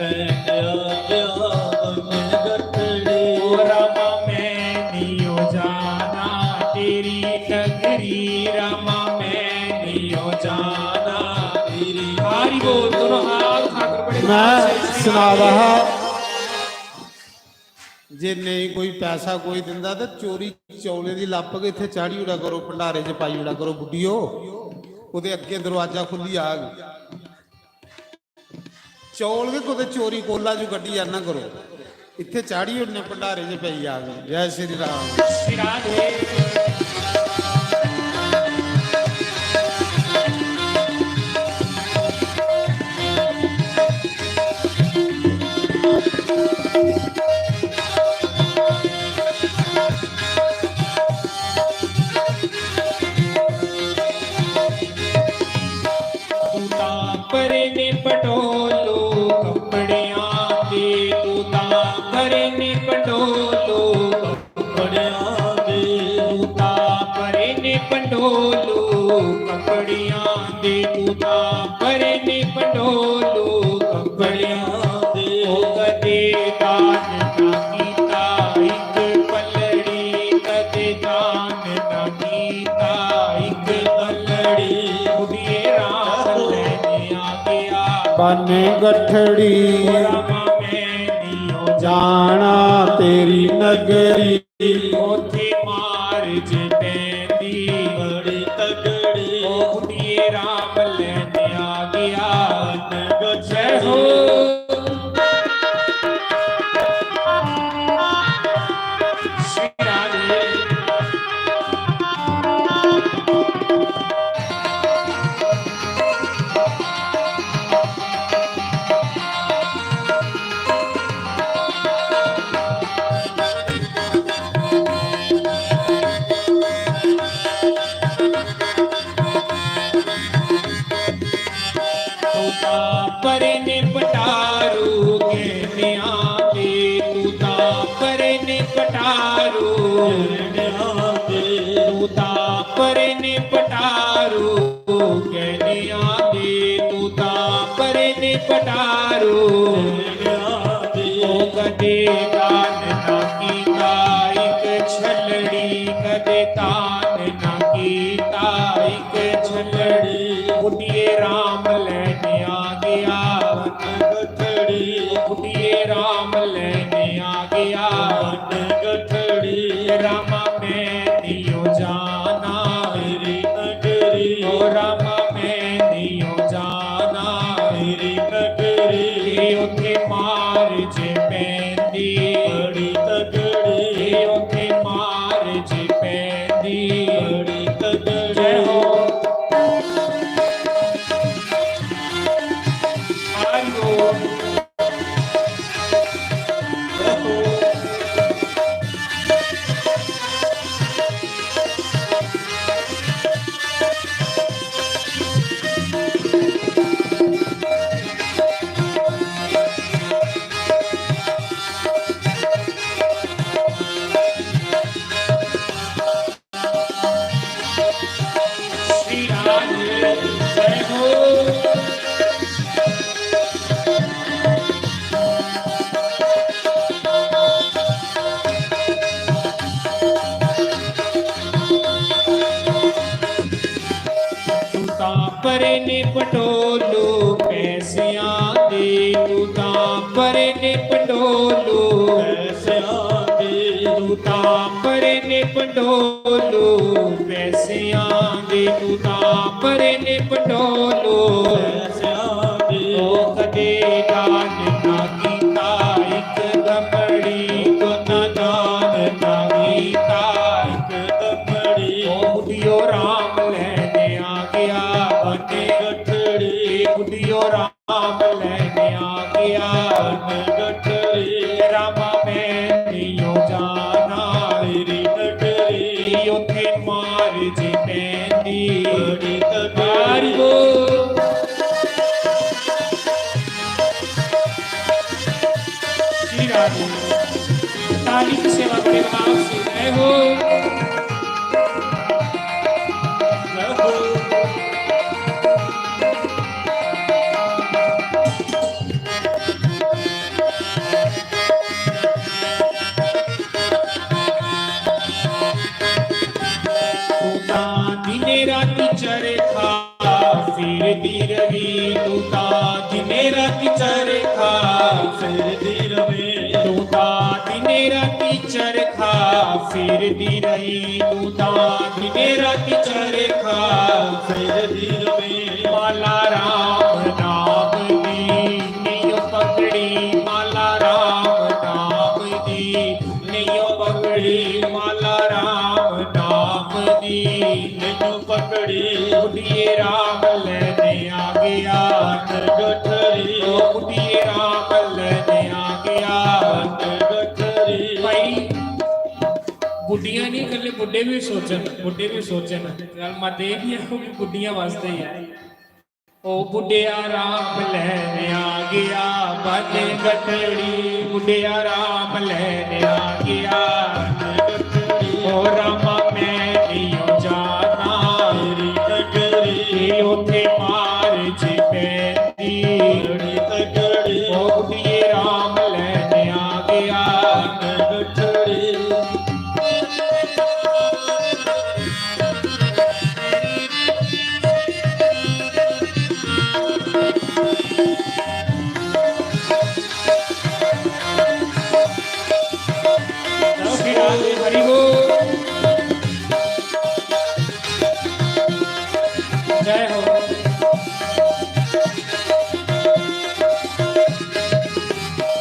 ਲੈਣ ਆ ਗਿਆ ਬਨ ਗਠੜੀ। ਓ ਰਾਮਾ ਮੈਂ ਨਹੀਂ ਹੋ ਜਾਣਾ ਤੇਰੀ ਨਗਰੀ, ਰਾਮਾ ਮੈਂ ਨਹੀਂ ਹੋ ਜਾਣਾ ਤੇਰੀ। ਹਾਰੀ ਬੋਲ ਦੋਨੋਂ ਹਾਲ ਖਾਕਰ ਬੜੇ। ਮੈਂ ਸੁਣਾ ਰਹਾ। ਜੇ ਨਹੀਂ ਕੋਈ ਪੈਸਾ ਕੋਈ ਦਿੰਦਾ ਤੇ ਚੋਰੀ ਚੌਲੇ ਦੀ ਲੱਪ ਕੇ ਇੱਥੇ ਚਾੜੀ ਉੜਾ ਕਰੋ, ਭੰਡਾਰੇ 'ਚ ਪਾਈ ਉੜਾ ਕਰੋ। ਬੁੱਢੀਓ ਉਹਦੇ ਅੱਗੇ ਦਰਵਾਜ਼ਾ ਖੁੱਲੀ ਆ ਗਈ, ਚੌਲ ਕੇ ਕੋਤੇ ਚੋਰੀ ਕੋਲਾ ਜੂ ਗੱਡੀ ਆ ਨਾ ਕਰੋ, ਇੱਥੇ ਚਾੜੀ ਉੜਨੇ ਭੰਡਾਰੇ 'ਚ ਪਈ ਆ ਗਈ। ਜੈ ਸ਼੍ਰੀ ਰਾਮ। ਸ਼੍ਰੀ ਰਾਧੇ ਤੂੰ ਤਾਂ ਪਰੇ ਨੇ ਪਟੋਲੋ ਕੱਪੜਿਆਂ ਦੇ, ਤੂੰ ਤਾਂ ਪਰੇ ਨੇ ਪਟੋਲੋ ਕੱਪੜਿਆਂ ਦੇ। ਤੂੰ ਤਾਂ ਪਰੇ ਨੇ ਪਟੋਲੋ ਕੱਪੜਿਆਂ ਦੇ, ਤੂੰ ਤਾਂ ਪਰੇ ਨੇ ਪਟੋਲੋ ਕੱਪੜਿਆਂ ਦੇ। ਉਹ ਕਦੇ ਦਾਨ ਨਾ ਕੀਤਾ ਇੱਕ ਪੱਲੜੀ, ਕਦੇ ਦਾਨ ਨਾ ਕੀਤਾ ਇੱਕ ਪੱਲੜੀ। ਬੁੱਢੀਏ ਰਾਮ ਲੈਣ ਆ ਗਿਆ ਬਨ ਗਠੜੀ, ਰਾਮਾ ਮੈਂ ਨਹੀਂ ਹੋ ਜਾਣਾ ਤੇਰੀ ਨਗਰੀ। ਉਥੇ ਮਾਰ ਜੇ ਪੈਂਦੀ ਬੜੀ ਤਗੜੀ। ਓ ਬੁੱਢੀਏ ਰਾਮ ਲੈਣ ਆ ਗਿਆ ਬਨ ਜੈ ਹੋ। ਸ਼੍ਰੀ ਰਾਧੇ ਪਟਾਰੂ ਤੂੰ ਤਾਂ ਪਰੇ ਨੇ ਪਟਾਰੂ ਕਹਿਣਿਆਂ ਦੇ ਤੂੰ ਤਾਂ ਪਰੇ ਨੇ ਪਟਾਰੂ ਉਹ ਕਦੇ ਦਾਨ ਨਾ ਕੀਤਾ ਇੱਕ ਛਲੜੀ ਕਦੇ ਤਾਨ ਨਾ ਕੀਤਾ ਇੱਕ ਛਲੜੀ ਬੁੱਢੀਏ ਰਾਮ ਲੈਣ ਆ ਗਿਆ ਗਠੜੀ ਬੁੱਢੀਏ ਰਾਮ ਲੈਣ ਆ ਗਿਆ ਗਠੜੀ ਰਾਮਾ ਮੈਂ ਨਿਉ ਜਾਣਾ ਮੇਰੀ ਨਗਰੀ ਓ ਰਾਮਾ ਮੈਂ ਨਿਉ ਜਾਣਾ ਮੇਰੀ ਨਗਰੀ ਉੱਥੇ ਮਾਰ ਜੇ ਪੈਂਦੀ ਬੜੀ ਤਗੜੀ ਉੱਥੇ ਮਾਰ ਜੇ ਪੈਂਦੀ ਬੜੀ ਤਗੜੀ ਜੈ ਹੋ ਆਇਓ श्री राम जय हो ਤੂੰ ਤਾਂ ਪਰੇ ਨੇ ਪਟੋਲੂ ਪੈਸਿਆਂ ਦੇ ਤੂੰ ਤਾਂ ਪਰੇ ਨੇ ਪਟੋਲੂ ਪੈਸਿਆਂ ਦੇ ਤੂੰ ਤਾਂ ਪਰੇ ਨੇ ਪਟੋਲੂ ਪੈਸਿਆਂ ਦੇ ਤੂੰ ਤਾਂ ਪਰੇ ਨੇ ਪਟੋਲੂ ਪੈਸਿਆਂ ਦੇ ਉਹ ਕਦੇ ਦਾਨ ਨਾ ਕੀਤਾ ਇੱਕ ਦਮੜੀ ਤੋਂ ਨਾ ਦਾਨ ਨਾ ਕੀਤਾ ਇੱਕ ਦਮੜੀ ਉਹ ਬੁੱਢਿਓ ਰਾਮ ਲੈਣ ਆ ਗਿਆ ਬਨੇ ਗਠੜੀ ਬੁੱਢਿਓ ਰਾਮ ਲੈਣ ਆ ਗਿਆ ਬਨੇ ਗਠੜੀ ਰਾਮਾ ਮੈਂ ਨਿਉ ਜਾਣਾ ਮੇਰੀ ਨਗਰੀ ਉੱਥੇ ਮਾਰ ਜੇ ਪੈਂਦੀ ਬੜੀ ਤਗੜੀ ਹੋ श्री राधे ताली की सेवा बड़े भाव से जय हो जय हो तू तां दिने राती चरखा फिरदी रही तू तां दिने राती चरखा फिरदी रही तू तां दिने राती चरखा फिरदी रही तू तां दिने राती चरखा फिरदी रही माला राम नाम दी नियो पकड़ी माला राम नाम दी नियो पकड़ी माला राम नाम दी नियो पकड़ी बुढ़िए राम लेने आ गया गठरी ओ बुढ़िए राम लेने आ गया गठरी भाई बुढ़िया नहीं कल बुढ़े भी सोचन गल मत ये भी आखो कि बुढ़िया वास्ते ही है ओ बुढ़िया राम लेने आ गया बने गठड़ी बुढ़िया राम लेने आ गया ओ रामा मैं नियो जाना मेरी नगरी उथे मार जे पैंदी बड़ी तगड़ी ओ बुढ़िए राम लेने आ गया गठड़ी श्री राधे हरि बोल जय हो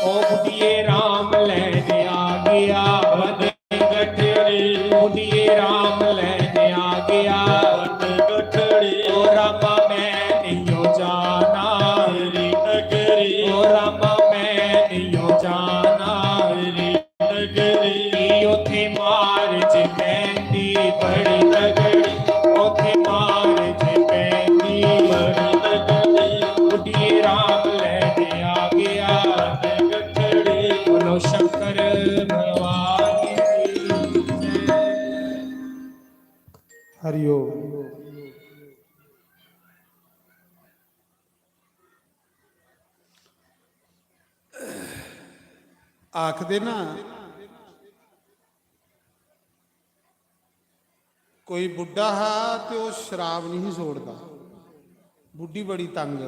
ओ बुढ़िए राम लेने आ गया बने गठड़ी बुढ़िए राम लेने आ गया बने गठड़ी ओ रामा मैं नियो जाना मेरी नगरी ओ रामा मैं नियो जाना मेरी नगरी उथे मार जे पैंदी बड़ी तगड़ी उथे मार जे पैंदी बड़ी तगड़ी बुढ़िए राम लेने आ गया गठड़ी बोलो शंकर भगवान ਹਰਿਓਮ। ਆਖਦੇ ਨਾ, ਕੋਈ ਬੁੱਢਾ ਹਾ ਤੇ ਉਹ ਸ਼ਰਾਬ ਨਹੀਂ ਛੋੜਦਾ, ਬੁੱਢੀ ਬੜੀ ਤੰਗ,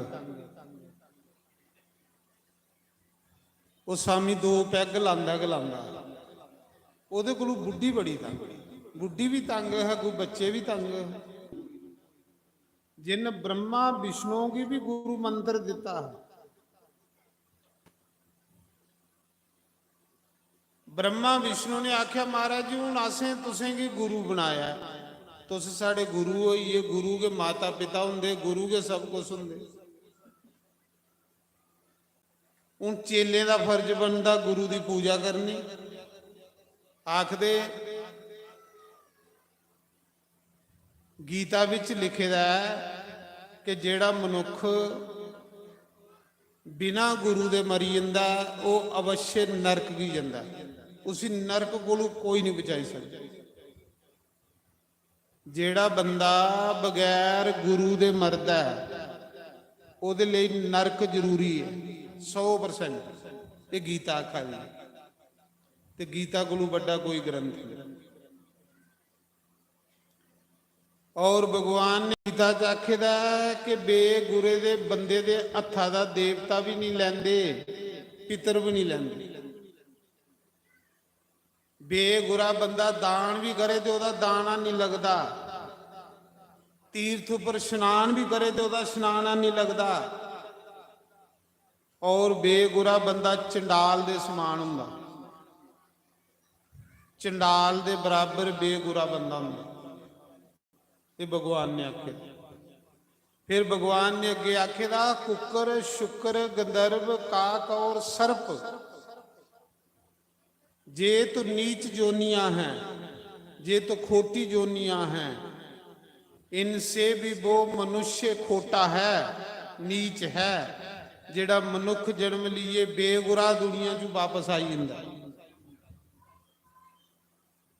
ਉਹ ਸਾਮੀ 2 ਪੈਗ ਲਾਂਦਾ ਗਲਾਂਦਾ, ਉਹਦੇ ਕੋਲੋਂ ਬੁੱਢੀ ਬੜੀ ਤੰਗ, ਬੁੱਢੀ ਵੀ ਤੰਗ ਹੈ, ਕੋਈ ਬੱਚੇ ਵੀ ਤੰਗ ਹੈ। ਜਿਨ ब्रह्मा विष्णु की भी गुरु मंत्र दिता है, ब्रह्मा विष्णु ने आख्या महाराज जी हूँ असें तुसें की गुरु बनाया, तुस साढ़े गुरु होइए, गुरु के माता पिता होंगे, गुरु के सब कुछ होंगे, हूँ चेले का फर्ज बनता गुरु की पूजा करनी। आखदे गीता विच लिखे दा है कि जेड़ा मनुख बिना गुरु दे मरी जांदा वो अवश्य नरक भी जांदा, उसी नरक कोलों कोई नहीं बचाई सकता। जेड़ा बंदा बगैर गुरु दे मरदा ओदे लई नरक जरूरी है 100%। ये गीता आखा दी, ते गीता कोलों बड़ा कोई ग्रंथ नहीं। और भगवान ने गीता च आखेदा कि बेगुरे दे बंदे दे हत्था दा देवता भी नहीं लैंदे, पितर भी नहीं लैंदे। बेगुरा बंदा दान भी करे तो ओदा दाना नहीं लगदा, तीर्थ पर स्नान भी करे तो ओदा स्नाना नहीं लगदा। और बेगुरा बंदा चंडाल दे समान हुंदा, चंडाल दे बराबर बेगुरा बंदा हुंदा। ये भगवान ने आखे। फिर भगवान ने अगे आखेदा कुकर शुकर गंधर्व काक और सर्प जे तो नीच जोनियां हैं, जे तो खोटी जोनियां हैं, इनसे भी वो मनुष्य खोटा है, नीच है, जेड़ा मनुख जन्म लिए बेगुरा दुनिया चू वापस आई जांदा।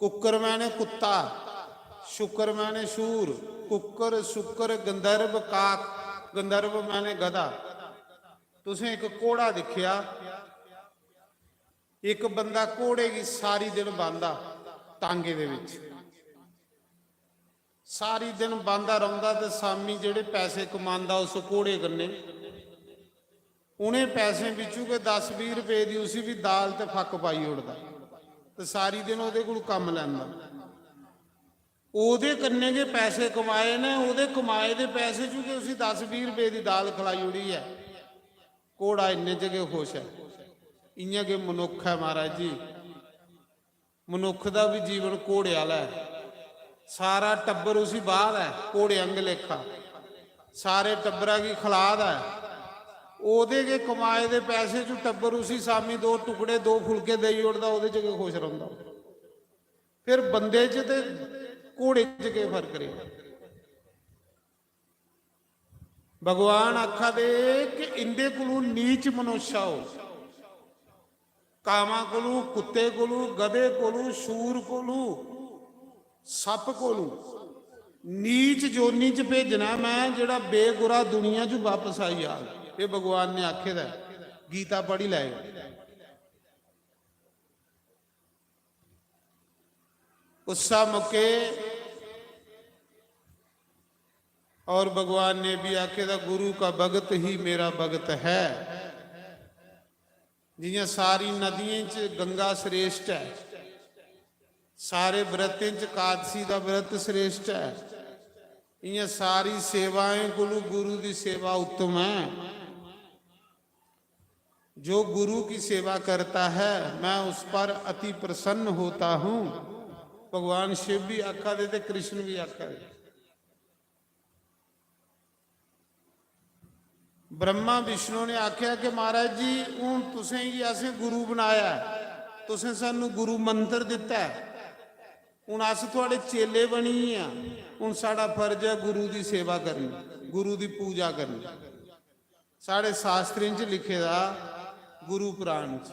कुकर मैंने कुत्ता, शुकर मैंने शूर, कुकर शुकर गंधर्व काक, गंधर्व मैंने गधा। तुसें एक घोड़ा दिखिया, एक बंदा घोड़े की सारी दिन बांधा टांगे दे विच, सारी दिन बांधा रहिंदा ते सामी जेड़े पैसे कमांदा उस घोड़े कन्ने, उन्हें पैसे विचों के 10-20 रुपए दी उसी भी दाल ते फक पाई उड़दा ते सारी दिन उहदे कोल कम लैंदा। ओहदे कन्ने जे पैसे कमाए ने, ओहदे कमाए दे पैसे चों के उसी 10-20 रुपए की दाल खलाई उड़ी है। घोड़ा इन्ने च के खुश है। इयां के मनुख है महाराज जी, मनुख दा भी जीवन घोड़े वाला है। सारा टब्बर उसी बाहर है, घोड़े अंग लेखा, सारे टब्बरा की खलाद है। ओहदे के कमाए दे पैसे चों टब्बर उसी सामी 2 टुकड़े 2 फुलके देई उड़दा, ओहदे च के खुश रहिंदा। फिर बंदे च ते घोड़े च के फर्क रहे। भगवान आखा दे कि इंदे कोलों नीच मनुष्य हो, कामा कोलों, कुत्ते कोलों, गधे कोलों, शूर कोलों, सप कोलों नीच जोनी च भेजना मैं, जेड़ा बेगुरा दुनिया च वापस आई आ। ये भगवान ने आखे दा, गीता पढ़ी लै। उस्सा मौके और भगवान ने भी आखे दा गुरु का भगत ही मेरा भगत है। जियां सारी नदियों च गंगा श्रेष्ठ है, सारे व्रतें च कादसी का व्रत श्रेष्ठ है, इयां सारी सेवाएं कोलों गुरु की सेवा उत्तम है। जो गुरु की सेवा करता है मैं उस पर अति प्रसन्न होता हूं। भगवान शिव भी आखा दे ते कृष्ण भी आखा दे। ब्रह्मा विष्णु ने आख्या कि महाराज जी हूँ तुसें ही असें गुरु बनाया, तुसें सानू गुरु मंत्र दिता है, हूँ अस थोड़े चेले बनी हाँ, हूँ साड़ा फर्ज है गुरु की सेवा करनी, गुरु की पूजा करनी। साढ़े शास्त्रें च लिखे दा गुरु पुराण च,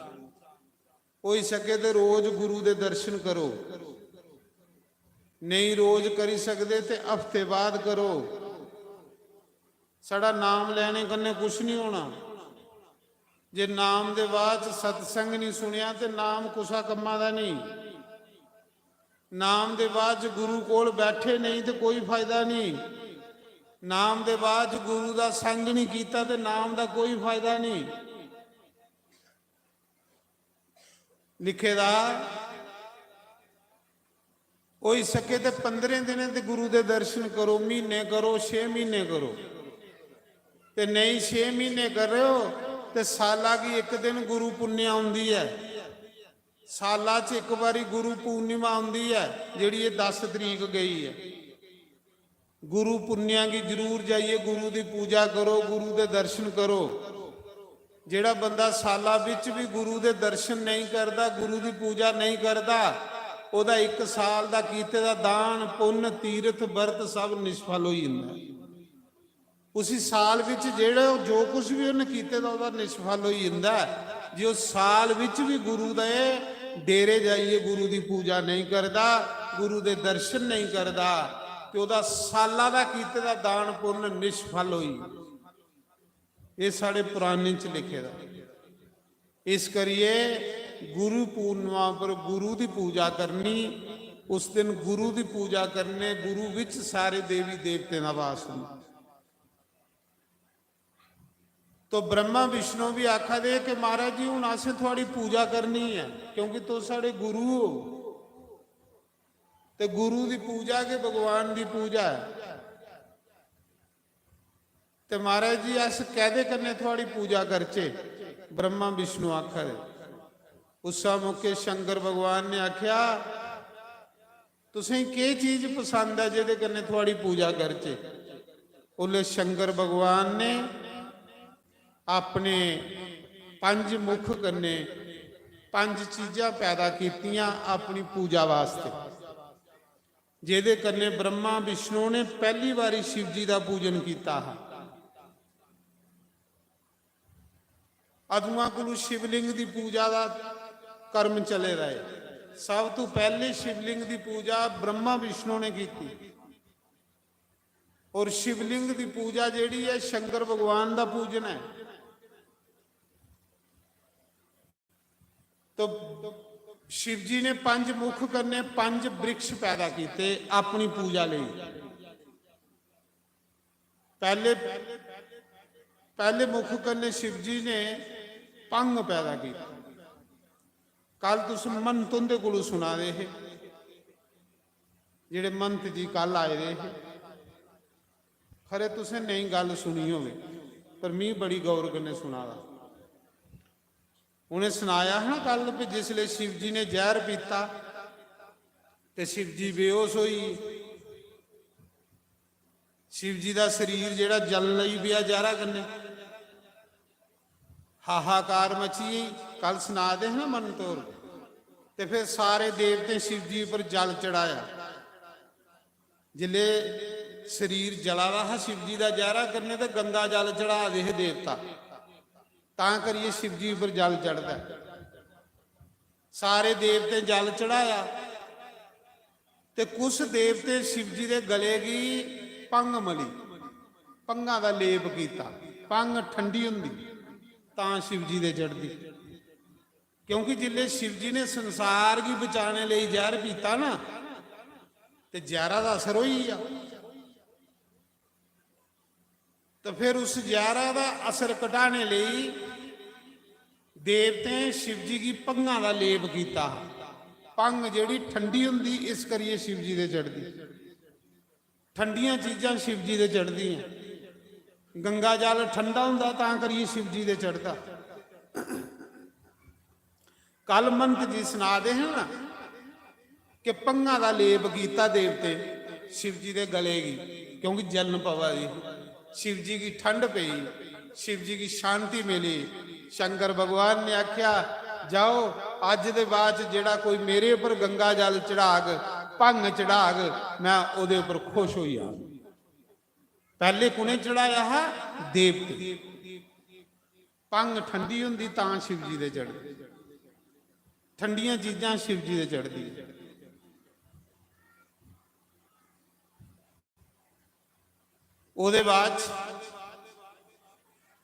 हो सके तो रोज गुरु के दर्शन करो। नहीं रोज करी सकते तो हफ्ते बाद करो। साड़ा नाम लैने कन्ने कुछ नहीं होना। जे नाम दे बाद सत्संग नहीं सुनिया तो नाम कुसा कम्मा दा नहीं। नाम दे बाद गुरु कोल बैठे नहीं तो कोई फायदा नहीं। नाम दे बाद गुरु दा संग नहीं कीता तो नाम दा कोई फायदा नहीं। लिखे दा होई सके तो 15 दिन ते गुरु दे दर्शन करो, महीने करो, 6 महीने करो। ते नहीं 6 महीने कर रहे हो तो साला की एक दिन गुरु पुण्य आउंदी है। साला च एक बारी गुरु पूर्णिमा आउंदी है जिहड़ी ये 10 तरीक गई है। गुरु पुण्या की जरूर जाइए, गुरु की पूजा करो, गुरु के दर्शन करो। जिहड़ा बंदा साला विच भी गुरु के दर्शन नहीं करता, गुरु की पूजा नहीं करता, ਉਹਦਾ 1 ਸਾਲ ਦਾ ਕੀਤੇ ਦਾ ਦਾਨ ਪੁੰਨ ਤੀਰਥ ਵਰਤ ਸਭ ਨਿਸ਼ਫਲ ਹੋ ਜਾਂਦਾ। ਉਸੇ ਸਾਲ ਵਿੱਚ ਜਿਹੜਾ ਜੋ ਕੁਝ ਵੀ ਉਹਨੇ ਕੀਤੇ ਦਾ ਉਹਦਾ ਨਿਸ਼ਫਲ ਹੋ ਜਾਂਦਾ। ਜੇ ਉਹ ਸਾਲ ਵਿੱਚ ਵੀ ਗੁਰੂ ਦੇ ਡੇਰੇ ਜਾਈਏ, ਗੁਰੂ ਦੀ ਪੂਜਾ ਨਹੀਂ ਕਰਦਾ, ਗੁਰੂ ਦੇ ਦਰਸ਼ਨ ਨਹੀਂ ਕਰਦਾ ਤੇ ਉਹਦਾ ਸਾਲਾਂ ਦਾ ਕੀਤੇ ਦਾ ਦਾਨ ਪੁੰਨ ਨਿਸ਼ਫਲ ਹੋਈ। ਇਹ ਸਾਡੇ ਪੁਰਾਣੇ ਚ ਲਿਖੇ ਦਾ। ਇਸ ਕਰੀਏ गुरु पूर्णिमा पर गुरु की पूजा करनी। उस दिन गुरु की पूजा करने, गुरु विच सारे देवी देवते का वास होना। तो ब्रह्मा विष्णु भी आखा दे कि महाराज जी हुण असें थोड़ी पूजा करनी है क्योंकि तो साढ़े गुरु हो। ते गुरु की पूजा के भगवान की पूजा है। ते महाराज जी अस कहदे कन्ने थोड़ी पूजा करचे। ब्रह्मा विष्णु आखा दे। उसा मौके शंकर भगवान ने आख्या तुसें के चीज पसंद है जिहदे कन्ने थोड़ी पूजा करचे। उल्ले शंकर भगवान ने अपने 5 मुख कन्ने 5 चीज़ां पैदा कीतियां अपनी पूजा वास्ते, जिहदे कन्ने ब्रह्मा विष्णु ने पहली बारी शिव जी का पूजन किया है। अदुआं कोलों शिवलिंग की पूजा का कर्म चले रहे। सब तो पहले शिवलिंग की पूजा ब्रह्मा विष्णु ने की और शिवलिंग की पूजा जिहड़ी है शंकर भगवान का पूजन है। तो शिव जी ने 5 मुख करने 5 वृक्ष पैदा किए अपनी पूजा लिए। पहले मुख करने शिव जी ने भंग पैदा की। कल तुम मंत उनके को सुना दे जेड़े मंत जी कल आए दे खरे तुसें नहीं गल सुनी होवे पर मी बड़ी गौर कन्ने सुना दा। उन्हें सुनाया है ना कल भी जिसले शिव जी ने जहर पीता ते शिव जी बेहोश होई। शिव जी का शरीर जेड़ा जलन लई पिया जहरा कन्ने हाहाकार मची। कल सुना दे ना मन तौर ते फिर सारे देवते शिव जी पर जल चढ़ाया। जिले शरीर जला रहा शिव जी का जहरा करने तो गंगा जल चढ़ा दे देवता ता करिए शिव जी पर जल चढ़ता। सारे देवते जल चढ़ाया ते कुछ देवते शिव जी के गले की पंग मली, पंगा का लेप किया। पंग ठंडी हुंदी तां शिव जी दे चढ़दी, क्योंकि जिले शिव जी ने संसार की बचाने लिए जहर पीता ना तो जहरा का असर हो ही आ। तो फिर उस जहरा का असर घटाने लिए देवते शिव जी की पंगा का लेप किया। पंग जिहड़ी ठंडी हुंदी इस करिए शिव जी दे चढ़दी। ठंडियां चीज़ां शिव जी दे चढ़दी हैं। गंगा जल ठंडा हुंदा तां करिए शिव जी दे चढ़दा। कल मंत जी सुना दे हैं ना कि पंगा का लेप किया देवते शिव जी के गले की, क्योंकि जलन पवा दी। शिव जी की ठंड पई, शिव जी की शांति मिली। शंकर भगवान ने आख्या जाओ अज दे बाद जेड़ा कोई मेरे उपर गंगा जल चढ़ाग भंग चढ़ाग मैं ओदे उपर खुश हो जा। पहले कुने चढ़ाया है देवते। भंग ठंडी हुंदी तां शिव जी दे चढ़दी। ठंडियां चीज़ां शिव जी दे चढ़दी। ਉਹਦੇ ਬਾਅਦ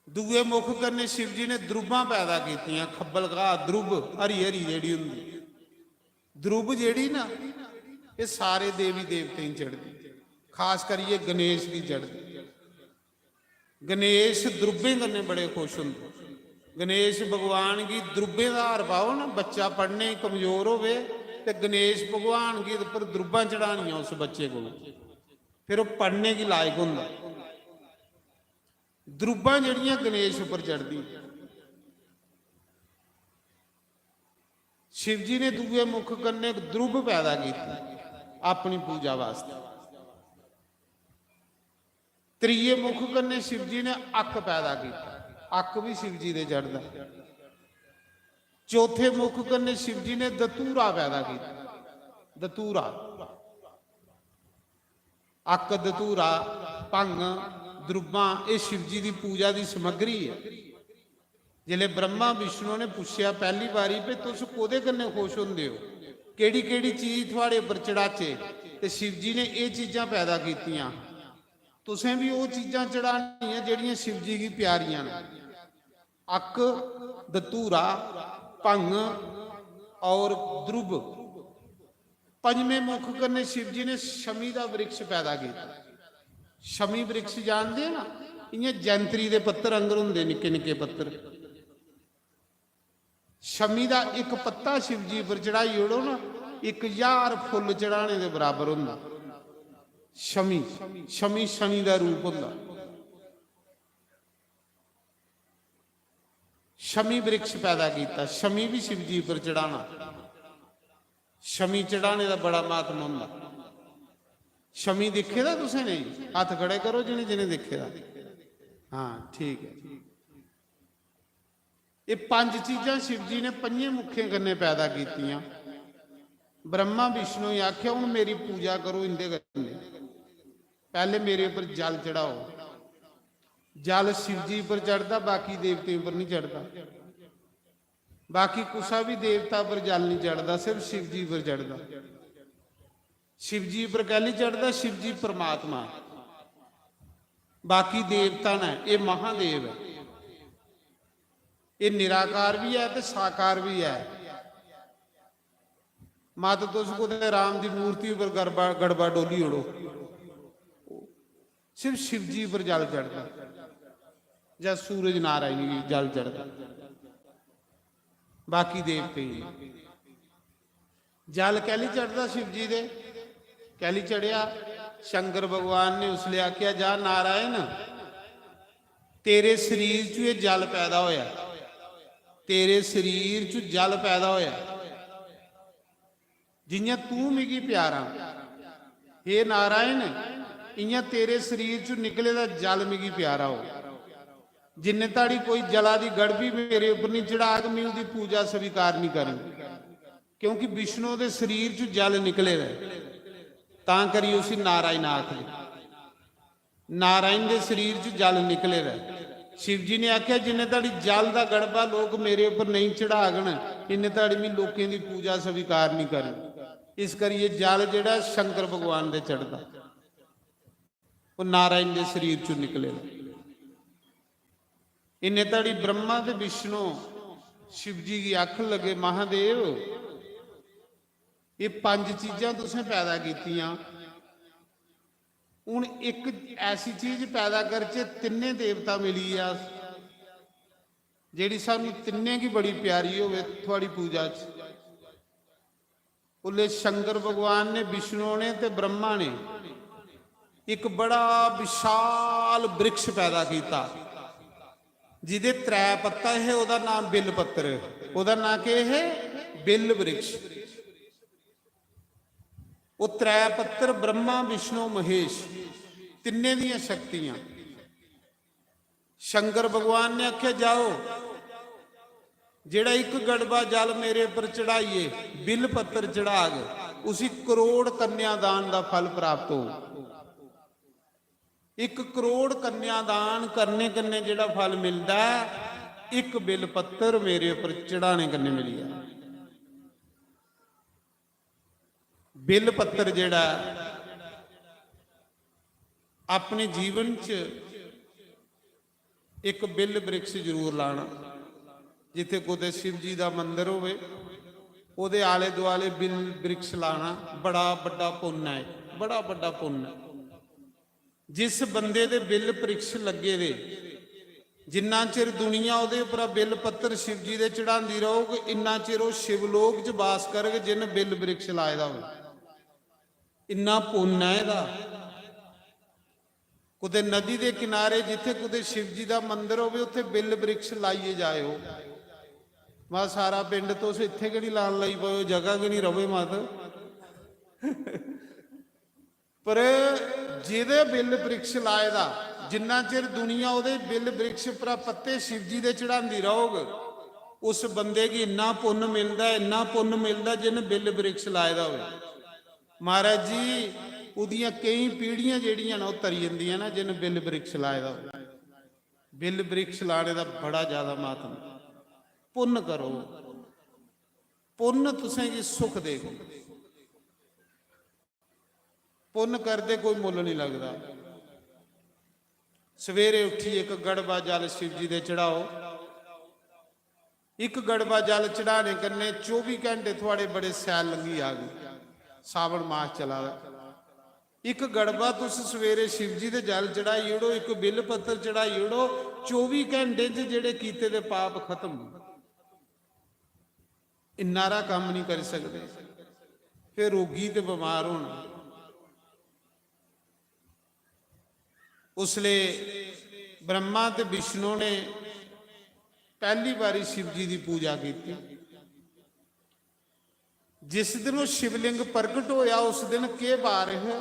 ਦੂਏ ਮੁਖ ਕਰਨੇ शिव जी ने द्रुबां पैदा कीतियां, खब्बलगाह द्रुब हरी हरी ਜਿਹੜੀ ਹੁੰਦੀ द्रुब ਜਿਹੜੀ ਨਾ ਇਹ ਸਾਰੇ ਦੇਵੀ ਦੇਵਤੇ ਨੂੰ ਚੜਦੀ, ਖਾਸ ਕਰੀਏ ਗਣੇਸ਼ ਦੀ ਚੜਦੀ। गणेश द्रुबे करने बड़े खुश होंगे। गणेश भगवान की द्रुबे का हार पाओ ना, बच्चा पढ़ने कमजोर होवे ते गणेश भगवान की उपर द्रुबां चढ़ानियां उस बच्चे को, फिर वो पढ़ने की लायक होंदा। द्रुबां जड़ियां गणेश उपर चढ़दी। शिव जी ने दूए मुख करने द्रुब पैदा की अपनी पूजा वास्ते। त्रीए मुख करने शिव जी ने अक पैदा की, अक भी शिव जी दे चढ़दा। चौथे मुख करने शिव जी ने दतूरा पैदा किया, दतूरा अक दतूरा भंग द्रुबां ये शिव जी की पूजा की समग्री है। जिले ब्रह्मा विष्णु ने पूछया पहली बारी पे तुस कोदे कन्ने खुश होंदे हो, केड़ी केड़ी चीज थोड़े उपर चढ़ाचे, ते शिव जी ने ये चीज़ां पैदा कीतियां, तुसें भी वो चीज़ां चढ़ानियां जिहड़ियां शिव जी की प्यारियां ने। अक दतूरा भंग और द्रुब। पंजवें मुख करने शिव जी ने शमी का वृक्ष पैदा किया। शमी वृक्ष जानते हो ना, इयां जैंतरी दे पत्तर अंगर हुंदे निक्के निक्के पत्तर। शमी का एक पत्ता शिव जी पर चढ़ाई ओड़ो ना 1000 फुल चढ़ाने के बराबर हुंदा। शमी शमी शनि का रूप होंदा। शमी वृक्ष पैदा किया। शमी भी शिव जी पर चढ़ाना, शमी चढ़ाने का बड़ा महत्व होंदा। शमी दिखे दा तुसें? नहीं, हाथ खड़े करो जिन्हें जिन्हें दिखे दा। हाँ ठीक है। ये 5 चीज़ां शिव जी ने 5 मुखे कन्ने पैदा कीतियां। ब्रह्मा विष्णु ने आख्या हुण मेरी पूजा करो इंदे कन्ने, पहले मेरे ऊपर जल चढ़ाओ। जल शिव जी पर चढ़ता, बाकी देवते पर नहीं चढ़ता। बाकी कुसा भी देवता पर जल नहीं चढ़ता, सिर्फ शिव जी पर चढ़ता। शिव जी पर कह नहीं चढ़ता, शिव जी परमात्मा। बाकी देवता ने ये महादेव है, ये निराकार भी है तो साकार भी है। मत तुस कुते राम की मूर्ति पर गड़बा डोली उड़ो, सिर्फ शिव जी पर जल चढ़ता, या सूरज नारायण की जल चढ़ता, बाकी देवते जल कैली चढ़ता शिव जी दे। कैली चढ़िया, शंकर भगवान ने उसले आख्या जा नारायण तेरे शरीर चु ये जल पैदा होया, तेरे शरीर चु जल पैदा होया, जियां तू मिगी प्यारा। हे नारायण इयां तेरे शरीर चु निकले दा जल मिगी प्यारा हो। जिन्ने ताड़ी कोई जला दी गड़बी मेरे उपर नहीं चढ़ा के मैं उसकी पूजा स्वीकार नहीं करूँ, क्योंकि विष्णु के शरीर चु जल निकले रहे तां करी उसी नारायण आख ले। नारायण के शरीर चु जल निकले रहे। शिव जी ने आख्या जिन्ने ताड़ी जल का गड़बा लोग मेरे उपर नहीं चढ़ागन, इन्ने ताड़ी मैं लोगों की पूजा स्वीकार नहीं करूँ। इस करिए जल जिहड़ा शंकर भगवान दे चढ़दा, वो नारायण के शरीर चु निकले। इन्ने ताड़ी ब्रह्मा ते विष्णु शिव जी की अख लगे महादेव ये 5 चीज़ां तुसें पैदा कीतियां। हुण एक ऐसी चीज पैदा करके तिन्ने देवता मिली आ जिहड़ी सानू तिन्ने की बड़ी प्यारी होवे थोड़ी पूजा च। उल्ले शंकर भगवान ने, विष्णु ने ते ब्रह्मा ने एक बड़ा विशाल वृक्ष पैदा किया जिदे 3 पत्ता है, ओदा नाम बिल पत्र, ओदा नाम के है बिल वृक्ष। वो 3 पत्तर ब्रह्मा विष्णु महेश तिन्ने दियां शक्तियां। शंकर भगवान ने आख्या जाओ जेड़ा एक गड़बा जल मेरे पर चढ़ाइए, बिल पत्तर चढ़ा के उसी करोड़ कन्यादान का फल प्राप्त हो। 1 करोड़ कन्यादान करने कन्ने जेड़ा फल मिलता है, 1 बिल पत्तर मेरे ऊपर चढ़ाने कन्ने मिली है। बिल पत्तर जेड़ा ਆਪਣੇ ਜੀਵਨ 'ਚ ਇੱਕ ਬਿੱਲ ਬ੍ਰਿਕਸ਼ ਜ਼ਰੂਰ ਲਾਣਾ। ਜਿੱਥੇ ਕੋਈ ਸ਼ਿਵ ਜੀ ਦਾ ਮੰਦਿਰ ਹੋਵੇ ਉਹਦੇ ਆਲੇ ਦੁਆਲੇ ਬਿੱਲ ਬ੍ਰਿਕਸ਼ ਲਾਣਾ ਬੜਾ ਵੱਡਾ ਪੁੰਨ ਹੈ, ਬੜਾ ਵੱਡਾ ਪੁੰਨ ਹੈ। ਜਿਸ ਬੰਦੇ ਦੇ ਬਿੱਲ ਬ੍ਰਿਕਸ਼ ਲੱਗੇ ਵੇ, ਜਿੰਨਾ ਚਿਰ ਦੁਨੀਆ ਉਹਦੇ ਉੱਪਰ ਬਿੱਲ ਪੱਤਰ ਸ਼ਿਵ ਜੀ ਦੇ ਚੜਾਉਂਦੀ ਰਹੂਗੀ, ਇੰਨਾ ਚਿਰ ਉਹ ਸ਼ਿਵਲੋਕ 'ਚ ਵਾਸ ਕਰਨਗੇ ਜਿਨ ਬਿੱਲ ਬ੍ਰਿਕਸ਼ ਲਾਏ ਦਾ ਹੋਵੇ। ਇੰਨਾ ਪੁੰਨ ਹੈ ਇਹਦਾ। ਕੁਤੇ ਨਦੀ ਦੇ ਕਿਨਾਰੇ ਜਿੱਥੇ ਕੁਤੇ ਸ਼ਿਵ ਜੀ ਦਾ ਮੰਦਿਰ ਹੋਵੇ ਉੱਥੇ ਬਿੱਲ ਬ੍ਰਿਕਸ਼ ਲਾਈਏ ਜਾਇਓ। ਮਾ ਸਾਰਾ ਪਿੰਡ ਤੋਂ ਇੱਥੇ ਕਿਹੜੀ ਲਾਣ ਲਈ ਪਏ, ਜਗ੍ਹਾ ਕਿ ਨਹੀਂ ਰਵੇ ਮਤ। ਪਰ ਜਿਹਦੇ ਬਿੱਲ ਬ੍ਰਿਕਸ਼ ਲਾਏ ਦਾ, ਜਿੰਨਾ ਚਿਰ ਦੁਨੀਆ ਉਹਦੇ ਬਿੱਲ ਬ੍ਰਿਕਸ਼ ਪਰ ਪੱਤੇ ਸ਼ਿਵ ਜੀ ਦੇ ਚੜਾਉਂਦੀ ਰਹੋਗੇ, ਉਸ ਬੰਦੇ ਕੀ ਇੰਨਾ ਪੁੰਨ ਮਿਲਦਾ, ਇੰਨਾ ਪੁੰਨ ਮਿਲਦਾ ਜਿਨ ਬਿੱਲ ਬ੍ਰਿਕਸ਼ ਲਾਏ ਦਾ ਹੋਵੇ। ਮਹਾਰਾਜ ਜੀ ਉਹਦੀਆਂ ਕਈ ਪੀੜ੍ਹੀਆਂ ਜਿਹੜੀਆਂ ਨਾ ਉਹ ਤਰੀ ਜਾਂਦੀਆਂ ਨਾ ਜਿਨ ਬਿੱਲ ਬ੍ਰਿਕਸ਼ ਲਾਏ ਦਾ ਹੋਵੇ। ਬਿੱਲ ਬ੍ਰਿਕਸ਼ ਲਾਣੇ ਦਾ ਬੜਾ ਜ਼ਿਆਦਾ ਮਾਤਮ। ਪੁੰਨ ਕਰੋ, ਪੁੰਨ ਤੁਸੀਂ ਕੀ ਸੁਖ ਦੇਖੋ। ਪੁੰਨ ਕਰਦੇ ਕੋਈ ਮੁੱਲ ਨਹੀਂ ਲੱਗਦਾ। ਸਵੇਰੇ ਉੱਠੀ ਇੱਕ ਗੜਬਾ ਜਲ ਸ਼ਿਵ ਜੀ ਦੇ ਚੜਾਓ। ਇੱਕ ਗੜਬਾ ਜਲ ਚੜਾਣੇ ਕਰਨੇ 24 ਘੰਟੇ ਤੁਹਾਡੇ ਬੜੇ ਸੈਲ ਲੰਗੀ ਆ ਗਈ। ਸਾਵਣ ਮਾਸ ਚਲਾ ਇੱਕ ਗੜਬਾ ਤੁਸੀਂ ਸਵੇਰੇ ਸ਼ਿਵ ਜੀ ਦੇ ਜਲ ਚੜਾਈ ਉੜੋ, ਇੱਕ ਬਿੱਲ ਪੱਤਰ ਚੜਾਈ ਉੜੋ, 24 ਘੰਟੇ 'ਚ ਜਿਹੜੇ ਕੀਤੇ ਦੇ ਪਾਪ ਖਤਮ। ਇਨਾਰਾ ਕੰਮ ਨਹੀਂ ਕਰ ਸਕਦੇ, ਫਿਰ ਰੋਗੀ ਤੇ ਬਿਮਾਰ ਹੋਣਾ। ਉਸ ਲਈ ਬ੍ਰਹਮਾ ਤੇ ਵਿਸ਼ਨੂੰ ਨੇ ਪਹਿਲੀ ਵਾਰੀ ਸ਼ਿਵ ਜੀ ਦੀ ਪੂਜਾ ਕੀਤੀ। ਜਿਸ ਦਿਨ ਉਹ ਸ਼ਿਵਲਿੰਗ ਪ੍ਰਗਟ ਹੋਇਆ ਉਸ ਦਿਨ ਕੇ ਵਾਰ ਹੈ?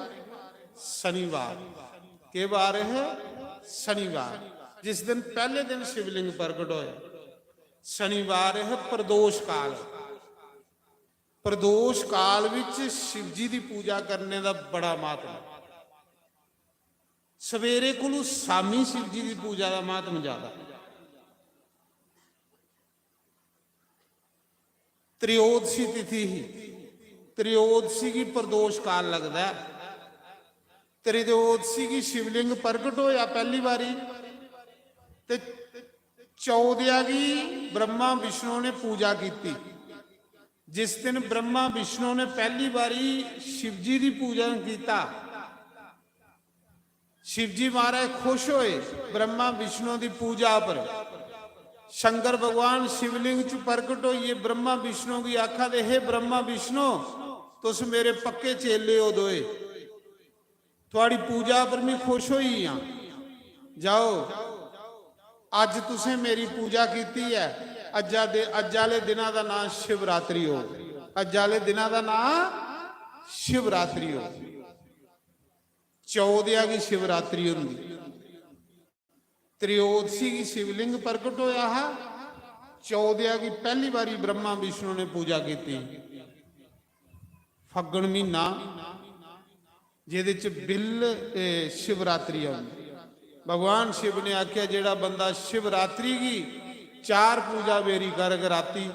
ਸ਼ਨੀਵਾਰ। ਕੇ ਵਾਰ ਹੈ? ਸ਼ਨੀਵਾਰ। ਜਿਸ ਦਿਨ ਪਹਿਲੇ ਦਿਨ ਸ਼ਿਵਲਿੰਗ ਪ੍ਰਗਟ ਹੋਇਆ ਸ਼ਨੀਵਾਰ ਹੈ। ਪ੍ਰਦੋਸ਼ ਕਾਲ। ਪ੍ਰਦੋਸ਼ ਕਾਲ ਵਿੱਚ ਸ਼ਿਵ ਜੀ ਦੀ ਪੂਜਾ ਕਰਨੇ ਦਾ ਬੜਾ ਮਹੱਤਵ। ਸਵੇਰੇ ਕੋਲੋਂ ਸ਼ਾਮੀ ਸ਼ਿਵ ਜੀ ਦੀ ਪੂਜਾ ਦਾ ਮਹੱਤਵ ਜ਼ਿਆਦਾ। त्रियोदशी तिथि ही, त्रियोदशी की प्रदोष काल लगता है। त्रियोदशी की शिवलिंग प्रगट होया पहली बारी ते चौदह की ब्रह्मा विष्णु ने पूजा की। जिस दिन ब्रह्मा विष्णु ने पहली बारी शिव जी की पूजा किया, शिव जी महाराज खुश होए ब्रह्मा विष्णु की पूजा पर। शंकर भगवान शिवलिंग च प्रगट होइए ब्रह्मा विष्णु की आखा दे, हे ब्रह्मा विष्णु तुस मेरे पक्के चेले हो दोए, थोड़ी पूजा पर मैं खुश होई हाँ। जाओ अज तुसें मेरी पूजा की है, अज आले दिना का नाम शिवरात्रि हो। अज आले दिना का नाम शिवरात्रि हो। 14 की शिवरात्रि होंगी। त्रियोदशी की शिवलिंग प्रकट होया है। 14 की पहली बारी ब्रह्मा विष्णु ने पूजा की। फग्गण महीना जिहदे च बिल शिवरात्रि आउंदी। भगवान शिव ने आख्या जेड़ा बंदा शिवरात्रि की 4 पूजा मेरी कर, राती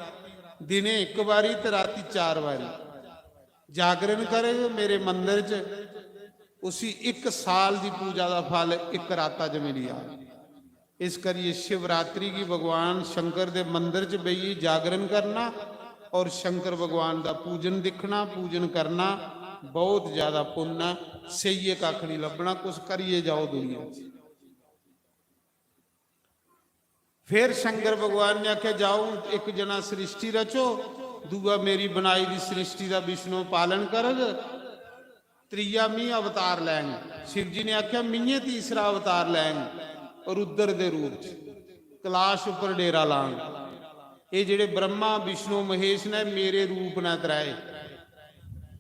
दिने 1 बारी ते राती 4 बारी जागरण करे मेरे मंदिर च, उसी 1 साल की पूजा का फल 1 राता च मिली आ। इस करिए शिवरात्रि की भगवान शंकर के मंदिर च बई जागरण करना और शंकर भगवान का पूजन दिखना, पूजन करना बहुत ज्यादा पुण्य। सही कख नहीं लभना, कुछ करिए जाओ दुनिया। फिर शंकर भगवान ने आख्या जाओ एक जना सृष्टि रचो, दूआ मेरी बनाई दी सृष्टि का विष्णु पालन करग, त्रीया मीह अवतार लैंगे। शिव जी ने आख्या मीहे तीसरा अवतार लैंगे और रुद्र दे रूप च कैलाश उपर डेरा लांगे। ये जेड़े ब्रह्मा विष्णु महेश ने मेरे रूप न तराए।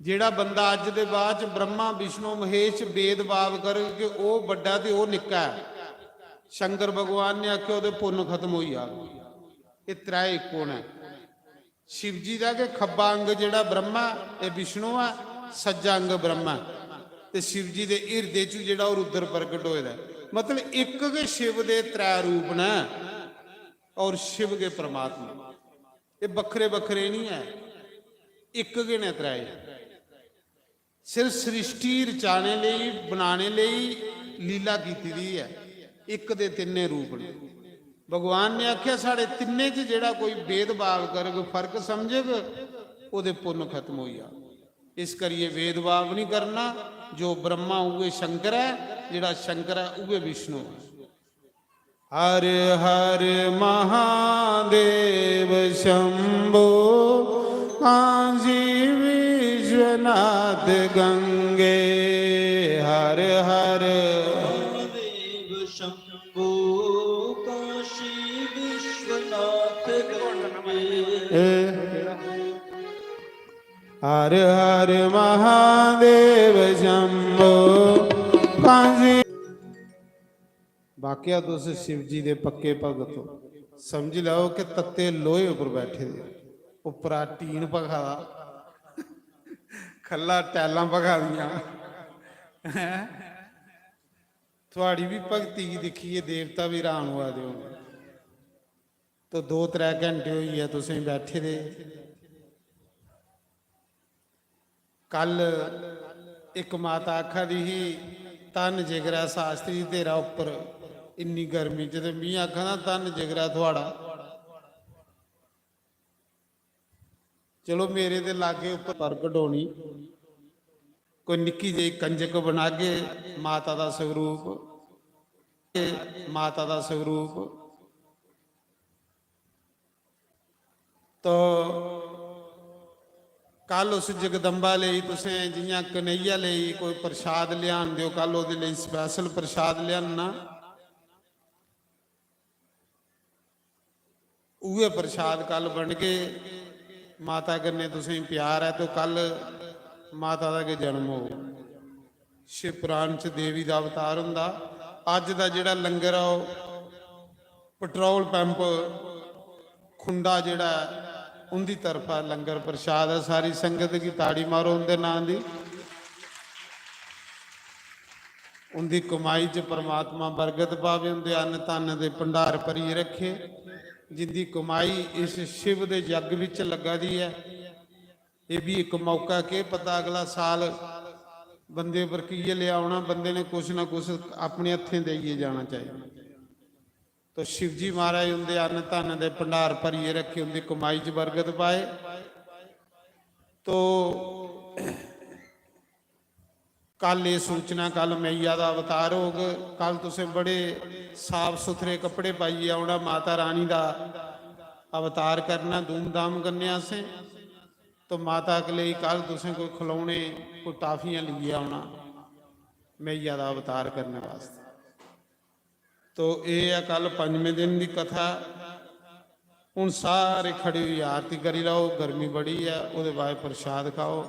जेड़ा बंदा अज दे बाद ब्रह्मा विष्णु महेश भेदभाव करके वो बड़ा ते वो निक्का है, शंकर भगवान ने आख्या वो पुण्य खत्म हो जा। ये त्रै एक है। शिव जी का कि खब्बा अंग जेड़ा ब्रह्मा ये विष्णु है, सज्जा अंग ब्रह्मा ते शिव जी के हिरदे च जेड़ा रुद्र प्रगट होया। मतलब एक के शिव के 3 रूप ने और शिव के परमात्मा ये बखरे बखरे नहीं है, एक के ने 3। सिर्फ सृष्टि रचाने लिए बनाने लिए लीला कीती दी है, एक दे तिन्ने रूप ने। भगवान ने आख्या साढ़े तिन्ने च जेड़ा कोई भेदभाव करे, कोई फर्क समझेगा, ਉਹਦੇ पुण्य खत्म हो जा। इस करिए भेदभाव नहीं करना। जो ब्रह्मा उहे शंकर है, जेड़ा शंकर है उहे विष्णु है। हर हर महादेव शंभो काशी विश्वनाथ गंगे। हर हर महादेव शंभो काशी विश्वनाथ गंगे। हर हर महादेव शंभो काशी। वाकया तुस शिव जी दे पक्के भगत हो, समझ लो कि तत्ते लोहे उपर बैठे दे, उपरा टीन भखा खला टैलां भखा दियां। थोड़ी भी भगती दिखिए देवता भी हैरान हुआ दे होंगे। तो 2-3 घंटे हुई है तुसें बैठे दे। कल एक माता आखा दी ही धन जिगरा शास्त्री तेरा उपर इन्नी गर्मी च, ते मी आखा ना धन जिगरा थोड़ा। चलो मेरे दे लागे उपर प्रगट होनी कोई निक्की जी कंजक बना के माता दा स्वरूप, माता दा स्वरूप। तो कल उस जगदम्बा लई तुसें जियां कन्हैया लई कोई प्रसाद लियान दिओ, कल ओहदे लई स्पैशल प्रसाद लियाना। उहे प्रसाद कल बन के माता कन्नै तुसें प्यार है। तो कल माता दा के जन्म हो। शिव पुराण च देवी दा अवतार हुंदा। अज दा जिहड़ा लंगर आ पेट्रोल पंप खुंडा जिहड़ा उनकी तरफा लंगर प्रसाद है। सारी संगत की ताड़ी मारो उनके नाम की। उनकी कमाई च परमात्मा बरकत पावे, उनके अन्न धन के भंडार भरी रखे। जिंदी कमाई इस शिव के जग विच लगा दी है। ये भी एक मौका के पता अगला साल बंदे पर की लिया आना, बंदे ने कुछ ना कुछ अपने हथें देइए जाना चाहिए। तो शिव जी महाराज उनके अन्न धन के भंडार भरीए रखे, उनकी कमाई च बरकत पाए। तो कल ये सूचना, कल मैया का अवतार होग। कल तुसें बड़े साफ सुथरे कपड़े पाइए आना, माता रानी का अवतार करना, धूमधाम करने से। तो माता के लिए कल तुसें कोई खिलौने कोई टाफियां लिए आना मैया का अवतार करने वास्ते। तो ये है कल 5वें दिन की कथा। हुण सारे खड़ी हुई आरती करी लो, गर्मी बड़ी है, उसके बाद प्रसाद खाओ।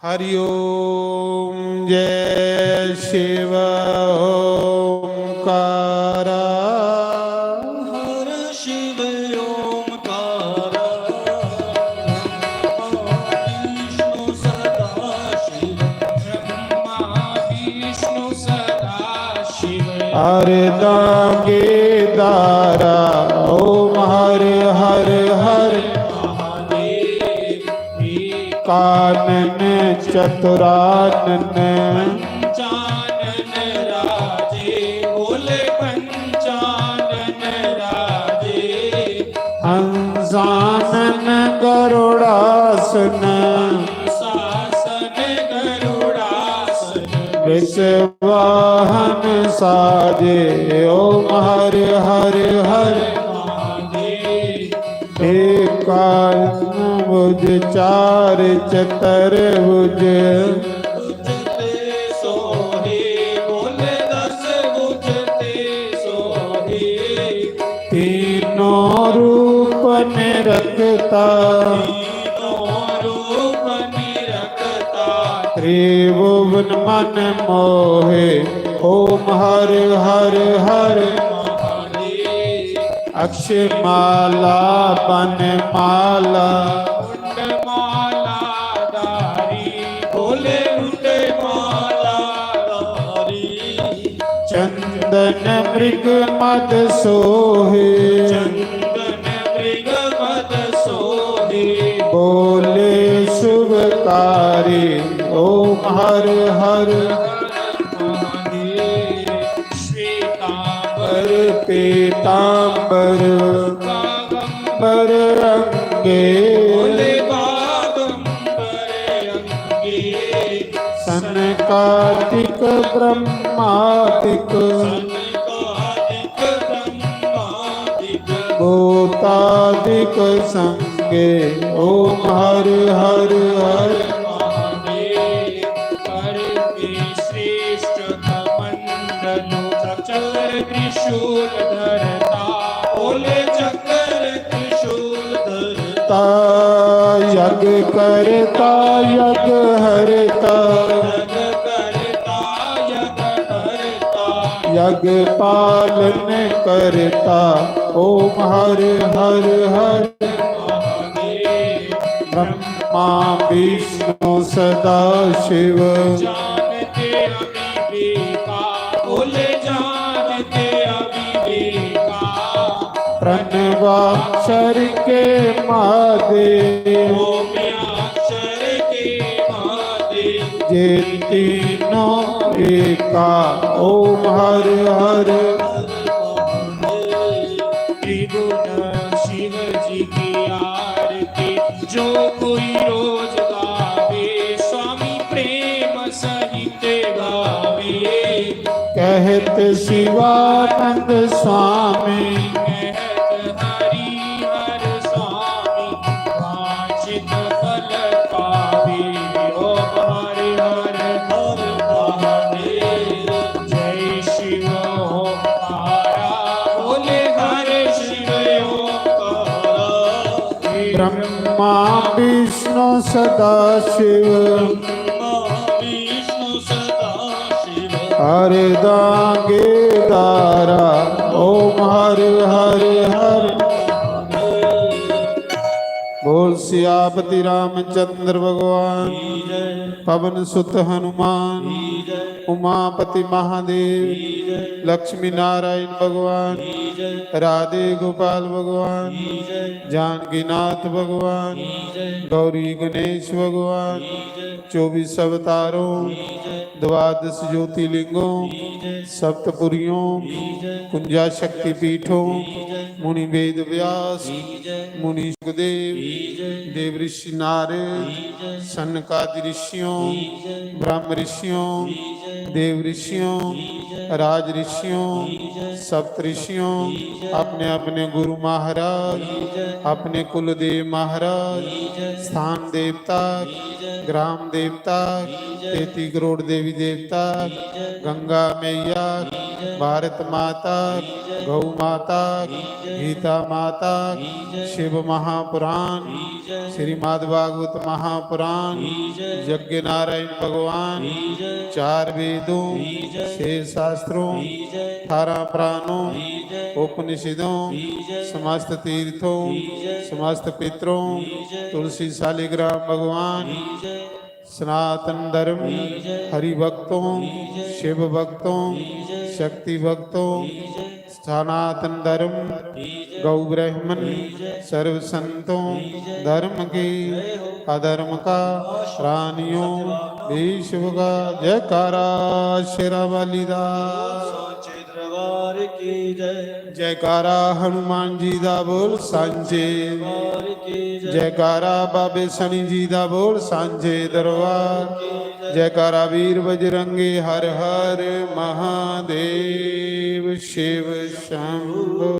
हरि ओम जय शिव ओंकार। हर शिव ओंकार। विष्णु सदा शिव। ब्रह्मा विष्णु सदा शिव। हर दागे दारा ओम हर हर हर। कानन चतुरानन पंचानन राजे, बोले पंचानन राजे। हंसानन गरुड़ासन शासन गरुड़ासन। विषवाहन साजे ओम हर हर हर। एकान भुज चार चतुर्भुज। बुझते सोहे, बोले 10 बुझते सोहे। तीनों रूप निरखता तीनों रूप निरखता। त्रिभुवन मन मोहे ओम हर हर हर। अक्षय माला बन माला माला धारी, बोले उठे माला धारी। चंदन मृग मद सोहे। चंदन मृग मद सोहे। बोले शुभकारी ओम हर हर महादेव श्वेतांबर पीतांबर बागंबर अंगे भोले बागंबर अंगे सनकादिक ब्रह्मादिक सनकादिक ब्रह्मादिक भूतादिक संगे ओम हर हर हर महादेव हर के श्रेष्ठ कमंडलो चक्र त्रिशूल धरता बोले चक्र त्रिशूल धरता यज्ञ करता यज्ञ हरता जग करता यज्ञ हरता यज्ञ पालन करता ओम हर हर हर महादेव ब्रह्मा विष्णु सदा शिव जानते अविवेका बोले जानते अविवेका प्रणवाक्षर के महादेव ओम्याक्षर के महादेव जे तीनों एका ओम हर हर त्रिगुण शिव जी की आरती जो कोई रोज गावे स्वामी प्रेम सहित गावे कहत शिवानंद स्वामी कहत हरि हर स्वामी वांछित फल पावे ओम हरि हर हर महादेव जय शिव ओंकारा बोले हर शिव ओंकारा ब्रह्मा विष्णु सदा शिव ब्रह्मा विष्णु सदा शिव हरदांगे दारा ओम हर हर हर बोल सियापति रामचंद्र भगवान पवन सुत हनुमान उमापति महादेव लक्ष्मी नारायण भगवान राधे गोपाल भगवान जानकीनाथ भगवान गौरी गणेश भगवान 24 अवतारों द्वादश ज्योतिर्लिंगों सप्तपुरियों कुंजा शक्ति पीठों मुनि वेद व्यास मुनि सुखदेव देव ऋषि नारद सनकादि ऋषियों ब्रह्म ऋषियों देव ऋषियों राज ऋषियों सप्त ऋषियों अपने अपने गुरु महाराज अपने कुलदेव महाराज स्थान देवता ग्राम देवता 33 करोड़ देवी देवता गंगा मैया भारत माता गौ माता गीता माता शिव महापुराण श्रीमद् भागवत महापुराण यज्ञ नारायण भगवान 4 वेदों 6 शास्त्रों 18 प्राणों उपनिषदों समस्त तीर्थों समस्त पितरों तुलसी शालिग्राम भगवान सनातन धर्म हरि भक्तों शिव भक्तों शक्ति भक्तों सनातन धर्म गौ ब्राह्मण सर्व संतों धर्म की अधर्म का प्राणियों विश्व का जयकारा शेरा वालीदास साचे दरबार की जय जयकारा हनुमान जी दा बोल सांझे दरबार की जय जयकारा बाबे सनी जी दा बोल सांझे दरबार जयकारा वीर बजरंगी हर हर महादेव शिव शंभु